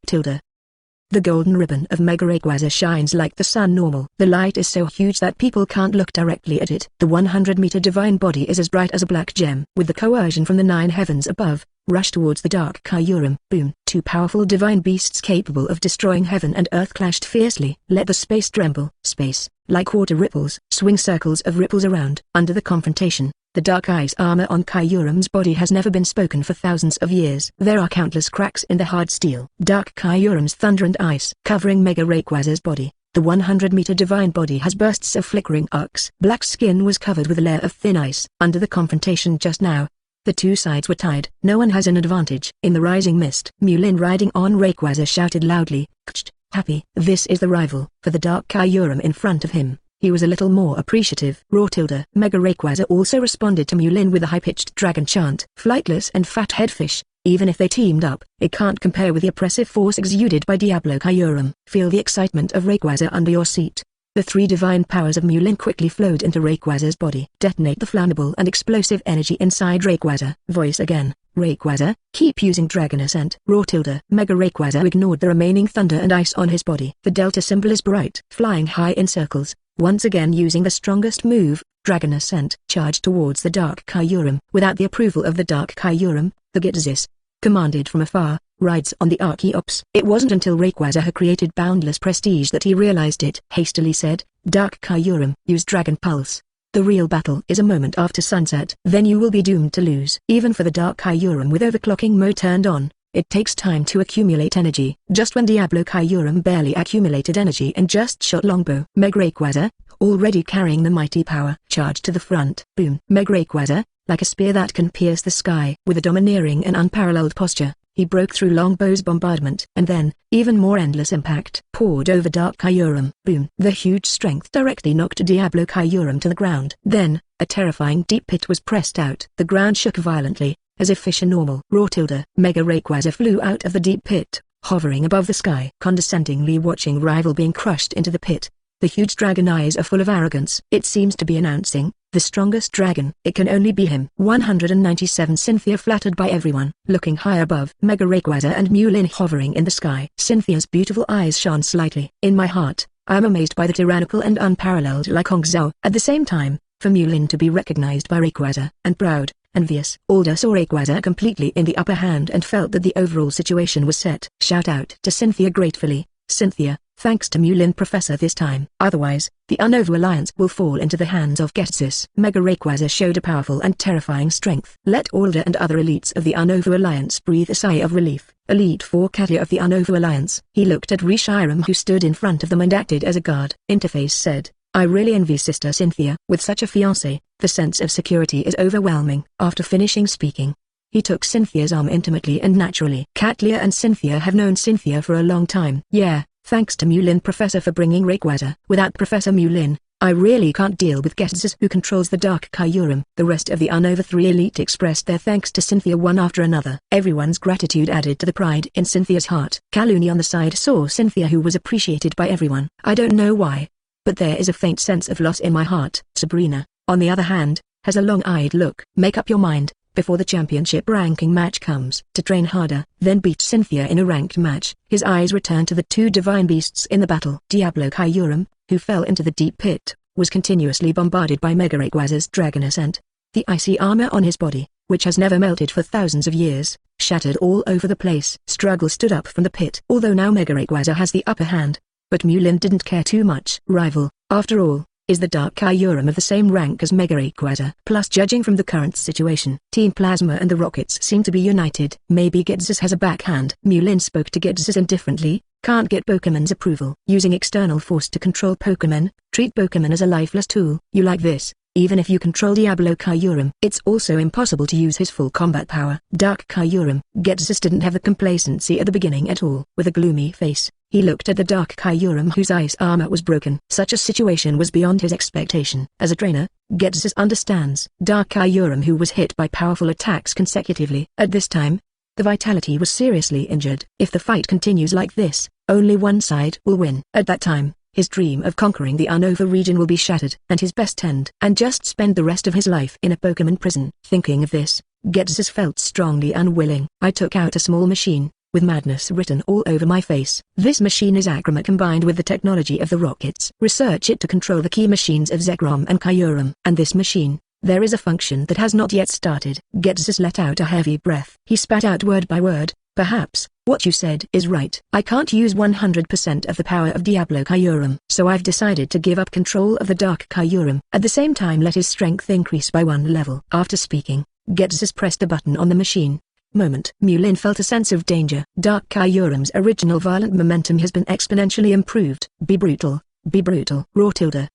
The golden ribbon of Mega Rayquaza shines like the sun normal. The light is so huge that people can't look directly at it. The 100-meter divine body is as bright as a black gem. With the coercion from the 9 heavens above, rush towards the Dark Kyurem. Boom. Two powerful divine beasts capable of destroying heaven and earth clashed fiercely. Let the space tremble. Space, like water ripples, swing circles of ripples around. Under the confrontation, the dark ice armor on Kyurem's body has never been spoken for thousands of years. There are countless cracks in the hard steel. Dark Kyurem's thunder and ice covering Mega Rayquaza's body. The 100-meter divine body has bursts of flickering arcs. Black skin was covered with a layer of thin ice. Under the confrontation just now, the two sides were tied. No one has an advantage. In the rising mist, Mulin riding on Rayquaza shouted loudly, Kcht, happy. This is the rival. For the Dark Kyurem in front of him, he was a little more appreciative. Mega Rayquaza also responded to Mulin with a high-pitched dragon chant. Flightless and fat headfish, even if they teamed up, it can't compare with the oppressive force exuded by Diablo Kyurem. Feel the excitement of Rayquaza under your seat. The 3 divine powers of Mulin quickly flowed into Rayquaza's body. Detonate the flammable and explosive energy inside Rayquaza. Voice again, Rayquaza, keep using Dragon Ascent. Mega Rayquaza ignored the remaining thunder and ice on his body. The delta symbol is bright, flying high in circles, once again using the strongest move, Dragon Ascent, charged towards the Dark Kyurem. Without the approval of the Dark Kyurem, the Ghetsis, commanded from afar, rides on the Archeops. It wasn't until Rayquaza had created boundless prestige that he realized it. Hastily said, Dark Kyurem, use Dragon Pulse. The real battle is a moment after sunset. Then you will be doomed to lose. Even for the Dark Kyurem with overclocking mode turned on, it takes time to accumulate energy. Just when Diablo Kyurem barely accumulated energy and just shot Longbow, Mega Rayquaza, already carrying the mighty power, charged to the front. Boom! Mega Rayquaza, like a spear that can pierce the sky. With a domineering and unparalleled posture, he broke through Longbow's bombardment. And then, even more endless impact poured over Dark Kyurem. Boom! The huge strength directly knocked Diablo Kyurem to the ground. Then, a terrifying deep pit was pressed out. The ground shook violently, as if fish are normal. Mega Rayquaza flew out of the deep pit, hovering above the sky. Condescendingly watching rival being crushed into the pit. The huge dragon eyes are full of arrogance. It seems to be announcing, the strongest dragon. It can only be him. 197 Cynthia flattered by everyone. Looking high above Mega Rayquaza and Mulin hovering in the sky. Cynthia's beautiful eyes shone slightly. In my heart, I am amazed by the tyrannical and unparalleled Lycong Zhao. At the same time, for Mulin to be recognized by Rayquaza, and proud, envious. Alda saw Rayquaza completely in the upper hand and felt that the overall situation was set. Shout out to Cynthia gratefully, Cynthia, thanks to Mulin Professor this time. Otherwise, the Unova Alliance will fall into the hands of Ghetsis. Mega Rayquaza showed a powerful and terrifying strength. Let Alda and other elites of the Unova Alliance breathe a sigh of relief. Elite 4 Katia of the Unova Alliance. He looked at Reshiram who stood in front of them and acted as a guard. Interface said, I really envy Sister Cynthia. With such a fiancé, the sense of security is overwhelming. After finishing speaking, he took Cynthia's arm intimately and naturally. Katlia and Cynthia have known Cynthia for a long time. Yeah, thanks to Mulin Professor for bringing Rayquaza. Without Professor Mulin, I really can't deal with Ghetsis who controls the Dark Kyurem. The rest of the Unova 3 elite expressed their thanks to Cynthia one after another. Everyone's gratitude added to the pride in Cynthia's heart. Kaluni on the side saw Cynthia who was appreciated by everyone. I don't know why, but there is a faint sense of loss in my heart. Sabrina, on the other hand, has a long-eyed look. Make up your mind, before the championship ranking match comes. To train harder, then beat Cynthia in a ranked match. His eyes returned to the two divine beasts in the battle. Diablo Kyurem, who fell into the deep pit, was continuously bombarded by Mega Rayquaza's Dragon Ascent. The icy armor on his body, which has never melted for thousands of years, shattered all over the place. Struggle stood up from the pit. Although now Mega Rayquaza has the upper hand, but Mulin didn't care too much. Rival, after all, is the Dark Kyurem of the same rank as Mega Rayquaza. Plus judging from the current situation, Team Plasma and the Rockets seem to be united. Maybe Ghetsis has a backhand. Mulin spoke to Ghetsis indifferently, can't get Pokemon's approval. Using external force to control Pokemon, treat Pokemon as a lifeless tool. You like this? Even if you control Diablo Kyurem, it's also impossible to use his full combat power. Dark Kyurem. Ghetsis didn't have the complacency at the beginning at all. With a gloomy face, he looked at the Dark Kyurem whose ice armor was broken. Such a situation was beyond his expectation. As a trainer, Ghetsis understands Dark Kyurem who was hit by powerful attacks consecutively. At this time, the vitality was seriously injured. If the fight continues like this, only one side will win. At that time, his dream of conquering the Unova region will be shattered, and his best end, and just spend the rest of his life in a Pokemon prison. Thinking of this, Ghetsis felt strongly unwilling. I took out a small machine, with madness written all over my face. This machine is Akrama combined with the technology of the Rockets. Research it to control the key machines of Zekrom and Kyurem. And this machine, there is a function that has not yet started. Ghetsis let out a heavy breath. He spat out word by word, perhaps, what you said is right. I can't use 100% of the power of Diablo Kyurem, so I've decided to give up control of the Dark Kyurem. At the same time let his strength increase by 1 level. After speaking, Ghetsis pressed a button on the machine. Mulin felt a sense of danger. Dark Kyurem's original violent momentum has been exponentially improved. Be brutal. Be brutal. Raw tilde.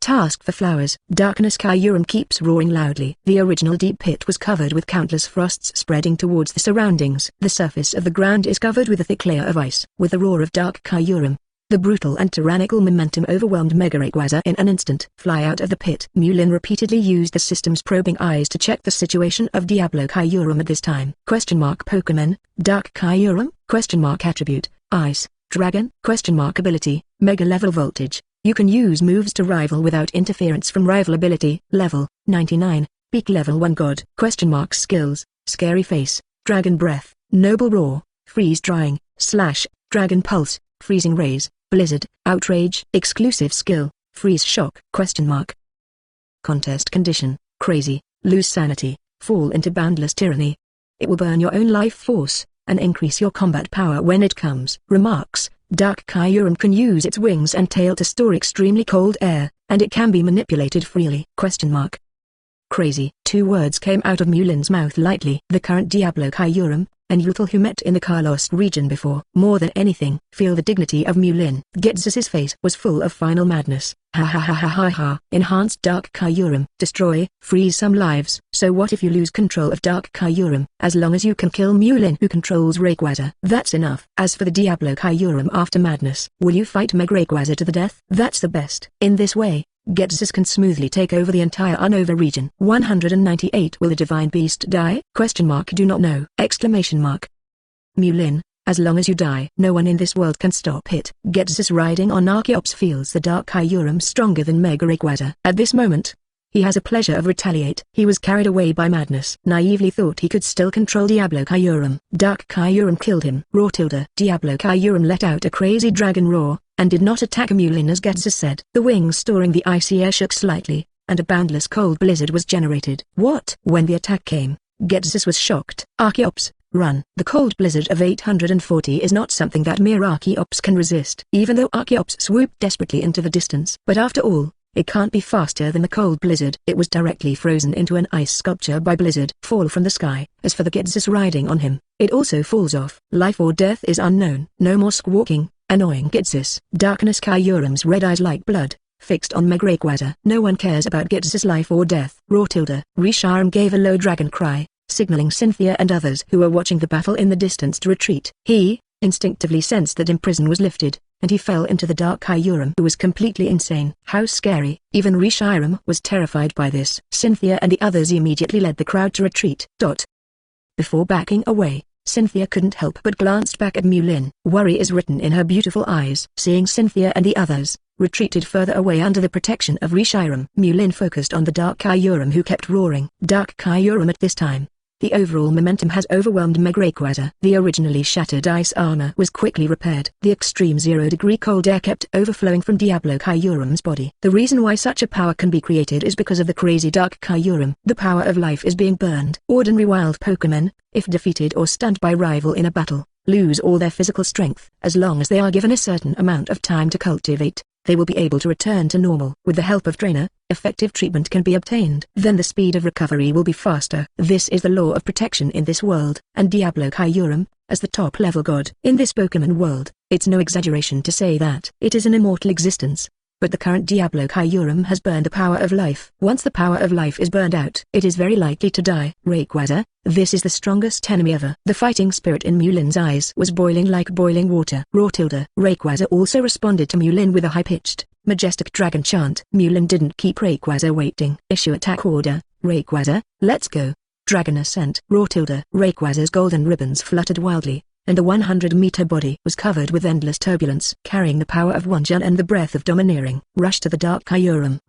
Task for flowers. Darkness Kyurem keeps roaring loudly. The original deep pit was covered with countless frosts spreading towards the surroundings. The surface of the ground is covered with a thick layer of ice. With the roar of Dark Kyurem, the brutal and tyrannical momentum overwhelmed Mega Rayquaza in an instant. Fly out of the pit. Mulin repeatedly used the system's probing eyes to check the situation of Diablo Kyurem at this time. Pokemon, Dark Kyurem? Attribute, Ice, Dragon? Ability, Mega Level Voltage. You can use moves to rival without interference from rival ability. Level, 99, Peak Level 1 God. Skills, Scary Face, Dragon Breath, Noble Roar, Freeze Drying, Slash, Dragon Pulse, Freezing Rays, Blizzard, Outrage. Exclusive skill, Freeze shock? Contest condition: crazy, lose sanity, fall into boundless tyranny. It will burn your own life force, and increase your combat power when it comes. Remarks: Dark Kyurem can use its wings and tail to store extremely cold air, and it can be manipulated freely. Crazy. Two words came out of Mulin's mouth lightly. The current Diablo Kyurem, and Yutal who met in the Carlos region before. More than anything, feel the dignity of Mulin. Ghetsis' face was full of final madness. Ha ha ha ha ha ha. Enhanced Dark Kyurem. Destroy, freeze some lives. So what if you lose control of Dark Kyurem? As long as you can kill Mulin who controls Rayquaza, that's enough. As for the Diablo Kyurem after madness, will you fight Meg Rayquaza to the death? That's the best. In this way, Ghetsis can smoothly take over the entire Unova region. 198. Will the Divine Beast die? Do not know. Mulin, as long as you die, no one in this world can stop it. Ghetsis riding on Archeops feels the Dark Kyurem stronger than Mega Rayquaza. At this moment, he has a pleasure of retaliate. He was carried away by madness. Naively thought he could still control Diablo Kyurem. Dark Kyurem killed him. Diablo Kyurem let out a crazy dragon roar, and did not attack Mulin as Ghetsis said. The wings storing the icy air shook slightly, and a boundless cold blizzard was generated. What? When the attack came, Ghetsis was shocked. Archeops, run. The cold blizzard of 840 is not something that mere Archeops can resist. Even though Archeops swooped desperately into the distance. But after all, it can't be faster than the cold blizzard. It was directly frozen into an ice sculpture by blizzard. Fall from the sky. As for the Ghetsis riding on him, it also falls off. Life or death is unknown. No more squawking, annoying Ghetsis. Darkness. Kyurem's red eyes like blood, fixed on Meg Rayquaza. No one cares about Ghetsis' life or death. Reshiram gave a low dragon cry, signaling Cynthia and others who were watching the battle in the distance to retreat. He instinctively sensed that imprison was lifted, and he fell into the Dark Kyurem who was completely insane. How scary. Even Reshiram was terrified by this. Cynthia and the others immediately led the crowd to retreat. Before backing away, Cynthia couldn't help but glanced back at Mulin. Worry is written in her beautiful eyes. Seeing Cynthia and the others, retreated further away under the protection of Reshiram. Mulin focused on the Dark Kyurem who kept roaring. Dark Kyurem at this time. The overall momentum has overwhelmed Meg Rayquaza. The originally shattered ice armor was quickly repaired. The extreme 0-degree cold air kept overflowing from Diablo Kyurem's body. The reason why such a power can be created is because of the crazy Dark Kyurem. The power of life is being burned. Ordinary wild Pokémon, if defeated or stunned by rival in a battle, lose all their physical strength. As long as they are given a certain amount of time to cultivate, they will be able to return to normal. With the help of trainer, effective treatment can be obtained. Then the speed of recovery will be faster. This is the law of protection in this world. And Diablo Kyurem, as the top-level god in this Pokémon world, it's no exaggeration to say that it is an immortal existence. But the current Diablo Kyurem has burned the power of life. Once the power of life is burned out, it is very likely to die. Rayquaza, this is the strongest enemy ever. The fighting spirit in Mulin's eyes was boiling like boiling water. Rayquaza also responded to Mulin with a high-pitched, majestic dragon chant. Mulin didn't keep Rayquaza waiting. Issue attack order. Rayquaza, let's go. Dragon Ascent. Rayquaza's golden ribbons fluttered wildly, and the 100-meter body was covered with endless turbulence. Carrying the power of Wanjun and the breath of domineering, rushed to the Dark Kyurem.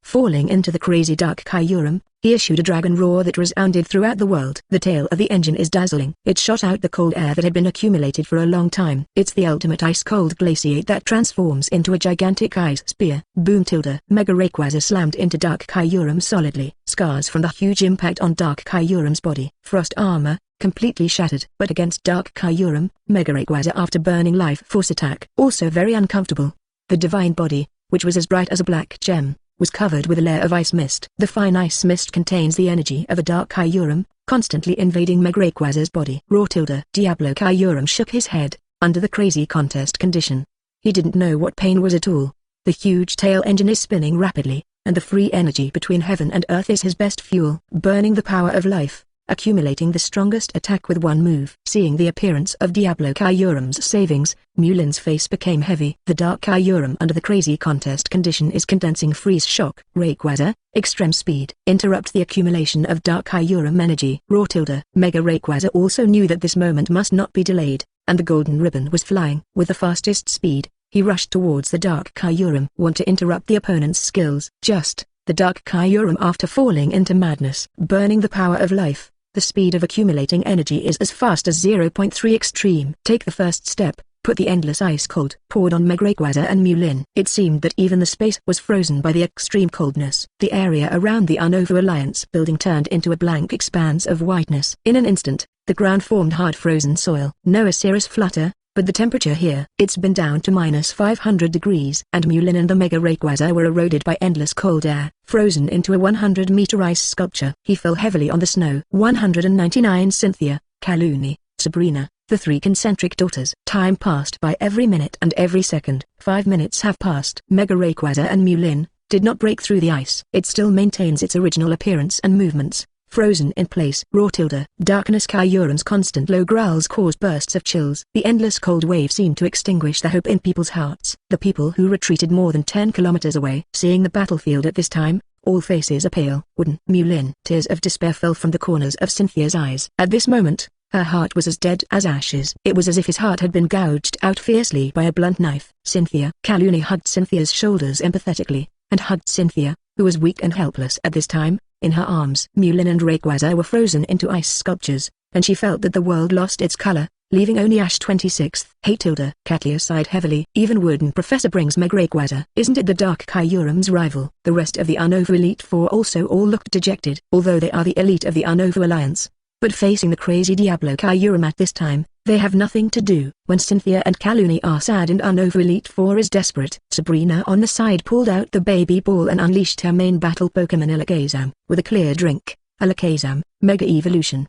Falling into the crazy Dark Kyurem, he issued a dragon roar that resounded throughout the world. The tail of the engine is dazzling. It shot out the cold air that had been accumulated for a long time. It's the ultimate ice-cold glaciate that transforms into a gigantic ice spear. Boom! Mega Rayquaza slammed into Dark Kyurem solidly. Scars from the huge impact on Dark Kyurem's body. Frost armor, completely shattered. But against Dark Kyurem, Mega Rayquaza after burning life force attack. Also very uncomfortable. The divine body, which was as bright as a black gem, was covered with a layer of ice mist. The fine ice mist contains the energy of a Dark Kyurem, constantly invading Meg Rayquaza's body. Diablo Kyurem shook his head, under the crazy contest condition. He didn't know what pain was at all. The huge tail engine is spinning rapidly, and the free energy between heaven and earth is his best fuel. Burning the power of life, accumulating the strongest attack with one move. Seeing the appearance of Diablo Kyurem's savings, Mulin's face became heavy. The Dark Kyurem under the crazy contest condition is condensing freeze shock. Rayquaza, extreme speed. Interrupt the accumulation of Dark Kyurem energy. Mega Rayquaza also knew that this moment must not be delayed, and the golden ribbon was flying. With the fastest speed, he rushed towards the Dark Kyurem. Want to interrupt the opponent's skills. The Dark Kyurem after falling into madness. Burning the power of life. The speed of accumulating energy is as fast as 0.3 extreme. Take the first step, put the endless ice cold poured on Meg Rayquaza and Mulin. It seemed that even the space was frozen by the extreme coldness. The area around the Unova Alliance building turned into a blank expanse of whiteness. In an instant, the ground formed hard frozen soil. No a serious flutter, but the temperature here, it's been down to -500 degrees. And Mulin and the Mega Rayquaza were eroded by endless cold air, frozen into a 100-meter ice sculpture. He fell heavily on the snow. 199 Cynthia, Kaluni, Sabrina, the three concentric daughters. Time passed by every minute and every second. 5 minutes have passed. Mega Rayquaza and Mulin did not break through the ice. It still maintains its original appearance and movements, frozen in place. Darkness. Kyurem's constant low growls caused bursts of chills. The endless cold wave seemed to extinguish the hope in people's hearts. The people who retreated more than 10 kilometers away. Seeing the battlefield at this time, all faces are pale. Wooden. Mulin. Tears of despair fell from the corners of Cynthia's eyes. At this moment, her heart was as dead as ashes. It was as if his heart had been gouged out fiercely by a blunt knife. Cynthia. Kaluni hugged Cynthia's shoulders empathetically, and hugged Cynthia, who was weak and helpless at this time, in her arms. Mulin and Rayquaza were frozen into ice sculptures, and she felt that the world lost its color, leaving only ash. 26th. Hey Katlia sighed heavily. Even Wooden Professor brings Meg Rayquaza. Isn't it the Dark Kyurem's rival? The rest of the Unova Elite Four also all looked dejected. Although they are the elite of the Unova Alliance, but facing the crazy Diablo Kyurem at this time, they have nothing to do. When Cynthia and Kaluni are sad and Unova Elite Four is desperate, Sabrina on the side pulled out the baby ball and unleashed her main battle Pokemon Alakazam. With a clear drink, Alakazam, Mega Evolution.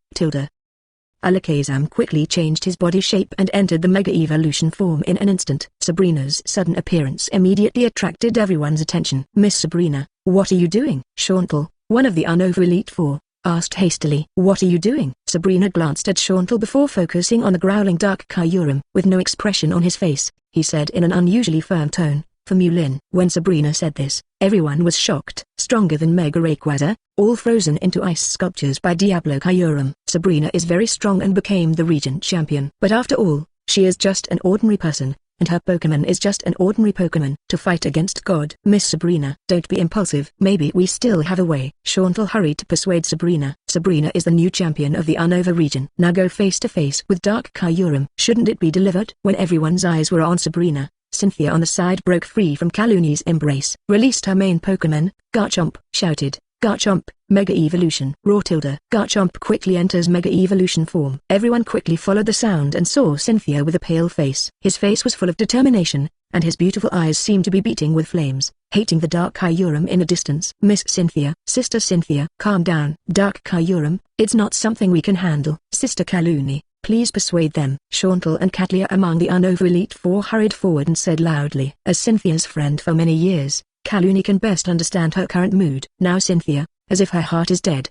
Alakazam quickly changed his body shape and entered the Mega Evolution form in an instant. Sabrina's sudden appearance immediately attracted everyone's attention. Miss Sabrina, what are you doing? Chantal, one of the Unova Elite Four, asked hastily. What are you doing? Sabrina glanced at Chantal before focusing on the growling Dark Kyurem. With no expression on his face, he said in an unusually firm tone, for Mulin. When Sabrina said this, everyone was shocked. Stronger than Mega Rayquaza, all frozen into ice sculptures by Diablo Kyurem. Sabrina is very strong and became the region champion. But after all, she is just an ordinary person, and her Pokemon is just an ordinary Pokemon. To fight against God. Miss Sabrina, don't be impulsive. Maybe we still have a way. Chantal hurried to persuade Sabrina. Sabrina is the new champion of the Unova region. Now go face to face with Dark Kyurem. Shouldn't it be delivered? When everyone's eyes were on Sabrina, Cynthia on the side broke free from Kaluni's embrace, released her main Pokemon, Garchomp, shouted, Garchomp, Mega Evolution. Garchomp quickly enters Mega Evolution form. Everyone quickly followed the sound and saw Cynthia with a pale face. His face was full of determination, and his beautiful eyes seemed to be beating with flames, hating the Dark Kyurem in a distance. Miss Cynthia, Sister Cynthia, calm down. Dark Kyurem, it's not something we can handle. Sister Kaluni, please persuade them. Chantal and Katlia among the Unova Elite Four hurried forward and said loudly. As Cynthia's friend for many years, Kaluni can best understand her current mood. Now Cynthia, as if her heart is dead.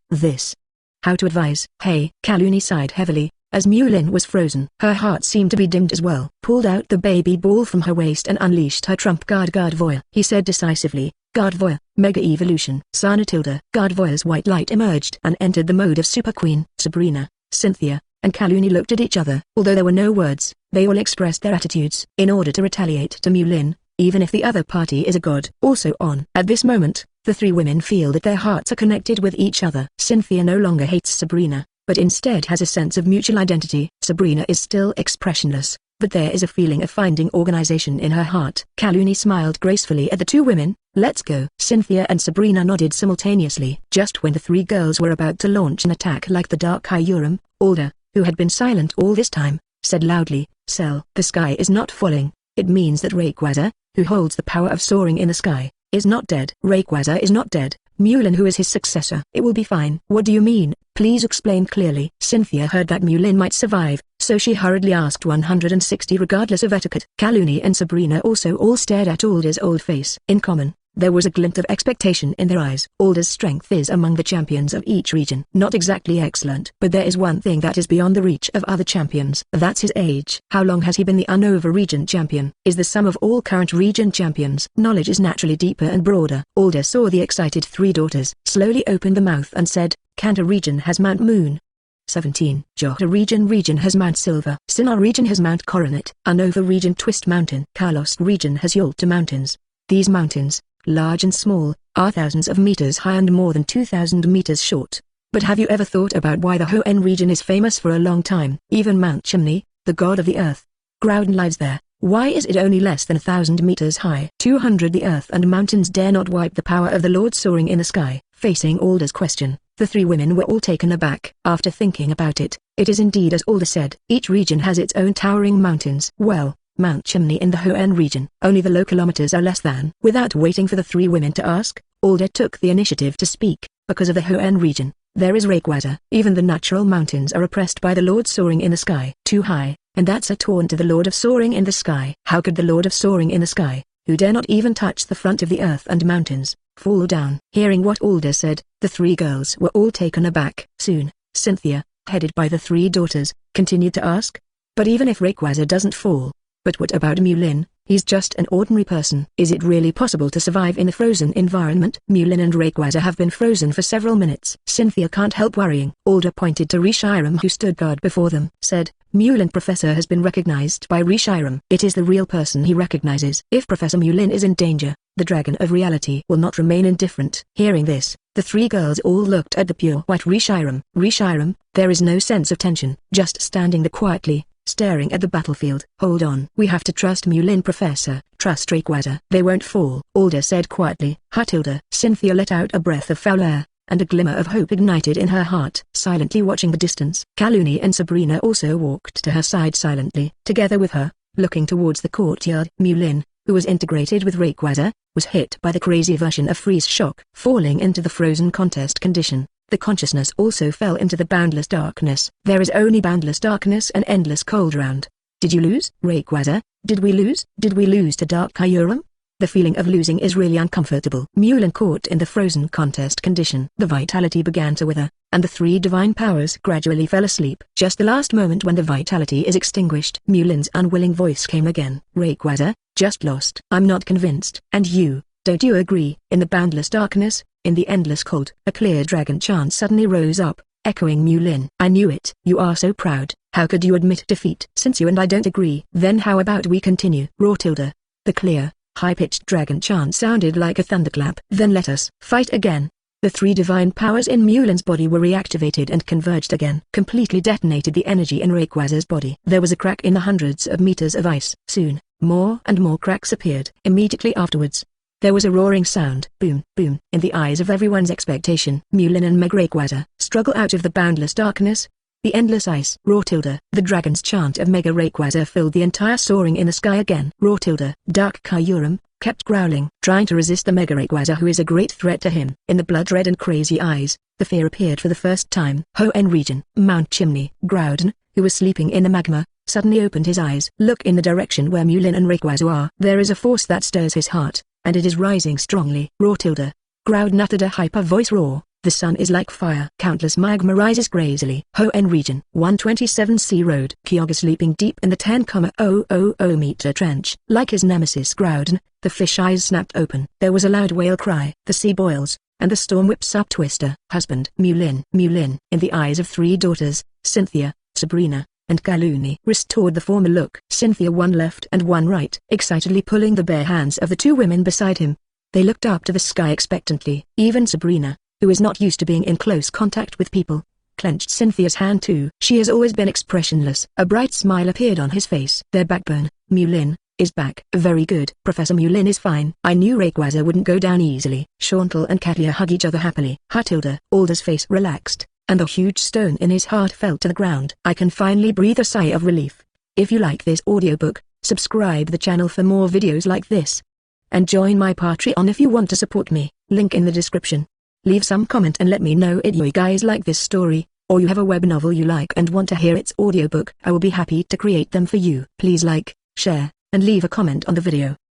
How to advise? Hey. Kaluni sighed heavily, as Mulin was frozen. Her heart seemed to be dimmed as well. Pulled out the baby ball from her waist and unleashed her trump card Gardevoir. He said decisively, Gardevoir, Mega Evolution. Gardevoir's white light emerged and entered the mode of Super Queen. Sabrina, Cynthia, and Kaluni looked at each other. Although there were no words, they all expressed their attitudes. In order to retaliate to Mulin, even if the other party is a god. Also on. At this moment, the three women feel that their hearts are connected with each other. Cynthia no longer hates Sabrina, but instead has a sense of mutual identity. Sabrina is still expressionless, but there is a feeling of finding organization in her heart. Kaluni smiled gracefully at the two women. Let's go. Cynthia and Sabrina nodded simultaneously. Just when the three girls were about to launch an attack like the Dark Kyurem, Alda, who had been silent all this time, said loudly, Cell. The sky is not falling. It means that Rayquaza, who holds the power of soaring in the sky, is not dead. Rayquaza is not dead. Mulin who is his successor. It will be fine. What do you mean? Please explain clearly. Cynthia heard that Mulin might survive, so she hurriedly asked 160 regardless of etiquette. Kaluni and Sabrina also all stared at Alda's old face. In common, there was a glint of expectation in their eyes. Alda's strength is among the champions of each region. Not exactly excellent, but there is one thing that is beyond the reach of other champions. That's his age. How long has he been the Unova region champion? Is the sum of all current region champions. Knowledge is naturally deeper and broader. Alda saw the excited three daughters, slowly opened the mouth and said, Kanto region has Mount Moon. 17. Johto region has Mount Silver. Sinnoh region has Mount Coronet. Unova region Twist Mountain. Kalos region has Yolta Mountains. These mountains, large and small, are thousands of meters high and more than 2,000 meters short. But have you ever thought about why the Hoenn region is famous for a long time? Even Mount Chimney, the god of the earth, Groudon lies there. Why is it only less than 1,000 meters high? 200 The earth and mountains dare not wipe the power of the Lord soaring in the sky. Facing Alder's question, the three women were all taken aback. After thinking about it, it is indeed as Alder said. Each region has its own towering mountains. Well, Mount Chimney in the Hoenn region, only the low kilometers are less than. Without waiting for the three women to ask, Alder took the initiative to speak. Because of the Hoenn region, there is Rayquaza. Even the natural mountains are oppressed by the Lord soaring in the sky. Too high, and that's a taunt to the Lord of Soaring in the sky. How could the Lord of Soaring in the sky, who dare not even touch the front of the earth and mountains, fall down? Hearing what Alder said, the three girls were all taken aback. Soon, Cynthia, headed by the three daughters, continued to ask, but even if Rayquaza doesn't fall, but what about Mulin? He's just an ordinary person. Is it really possible to survive in a frozen environment? Mulin and Rayquaza have been frozen for several minutes. Cynthia can't help worrying. Alder pointed to Reshiram who stood guard before them. Said, Mulin Professor has been recognized by Reshiram. It is the real person he recognizes. If Professor Mulin is in danger, the Dragon of Reality will not remain indifferent. Hearing this, the three girls all looked at the pure white Reshiram. Reshiram, there is no sense of tension, just standing there quietly, staring at the battlefield. Hold on. We have to trust Mulin Professor. Trust Rayquaza. They won't fall. Alder said quietly. Hutilda. Cynthia let out a breath of foul air, and a glimmer of hope ignited in her heart. Silently watching the distance, Kaluni and Sabrina also walked to her side silently. Together with her, looking towards the courtyard. Mulin, who was integrated with Rayquaza, was hit by the crazy version of freeze shock. Falling into the frozen contest condition, the consciousness also fell into the boundless darkness. There is only boundless darkness and endless cold round. Did you lose, Rayquaza? Did we lose? Did we lose to Dark Kyurem? The feeling of losing is really uncomfortable. Mulin caught in the frozen contest condition. The vitality began to wither, and the three divine powers gradually fell asleep. Just the last moment when the vitality is extinguished. Mulin's unwilling voice came again. Rayquaza, just lost. I'm not convinced. And you, don't you agree? In the boundless darkness, in the endless cold, a clear dragon chant suddenly rose up, echoing Mulin. I knew it. You are so proud. How could you admit defeat? Since you and I don't agree, then how about we continue? Rotilda. The clear, high-pitched dragon chant sounded like a thunderclap. Then let us fight again. The three divine powers in Mulin's body were reactivated and converged again. Completely detonated the energy in Rayquaza's body. There was a crack in the hundreds of meters of ice. Soon, more and more cracks appeared. Immediately afterwards, there was a roaring sound. Boom, boom. In the eyes of everyone's expectation, Mulin and Rayquaza struggle out of the boundless darkness, the endless ice. Rotilda. The dragon's chant of Mega Rayquaza filled the entire Soaring in the sky again. Rotilda. Dark Kyurem kept growling, trying to resist the Mega Rayquaza who is a great threat to him. In the blood-red and crazy eyes, the fear appeared for the first time. Hoenn region. Mount Chimney. Groudon, who was sleeping in the magma, suddenly opened his eyes. Look in the direction where Mulin and Rayquaza are. There is a force that stirs his heart, and it is rising strongly. Rotilda. Groudon uttered a hyper-voice roar. The sun is like fire. Countless magma rises crazily. Hoenn region. 127C Road. Kyogre sleeping deep in the 10,000 meter trench. Like his nemesis Groudon, the fish eyes snapped open. There was a loud wail cry. The sea boils, and the storm whips up Twister. Husband. Mulin. Mulin. In the eyes of three daughters, Cynthia, Sabrina, and Kaluni restored the former look. Cynthia one left and one right, excitedly pulling the bare hands of the two women beside him. They looked up to the sky expectantly. Even Sabrina, who is not used to being in close contact with people, clenched Cynthia's hand too. She has always been expressionless. A bright smile appeared on his face. Their backbone, Mulin, is back. Very good. Professor Mulin is fine. I knew Rayquaza wouldn't go down easily. Chantal and Katia hug each other happily. Hutilda. Alder's face relaxed, and the huge stone in his heart fell to the ground. I can finally breathe a sigh of relief. If you like this audiobook, subscribe the channel for more videos like this. And join my Patreon if you want to support me, link in the description. Leave some comment and let me know if you guys like this story, or you have a web novel you like and want to hear its audiobook. I will be happy to create them for you. Please like, share, and leave a comment on the video.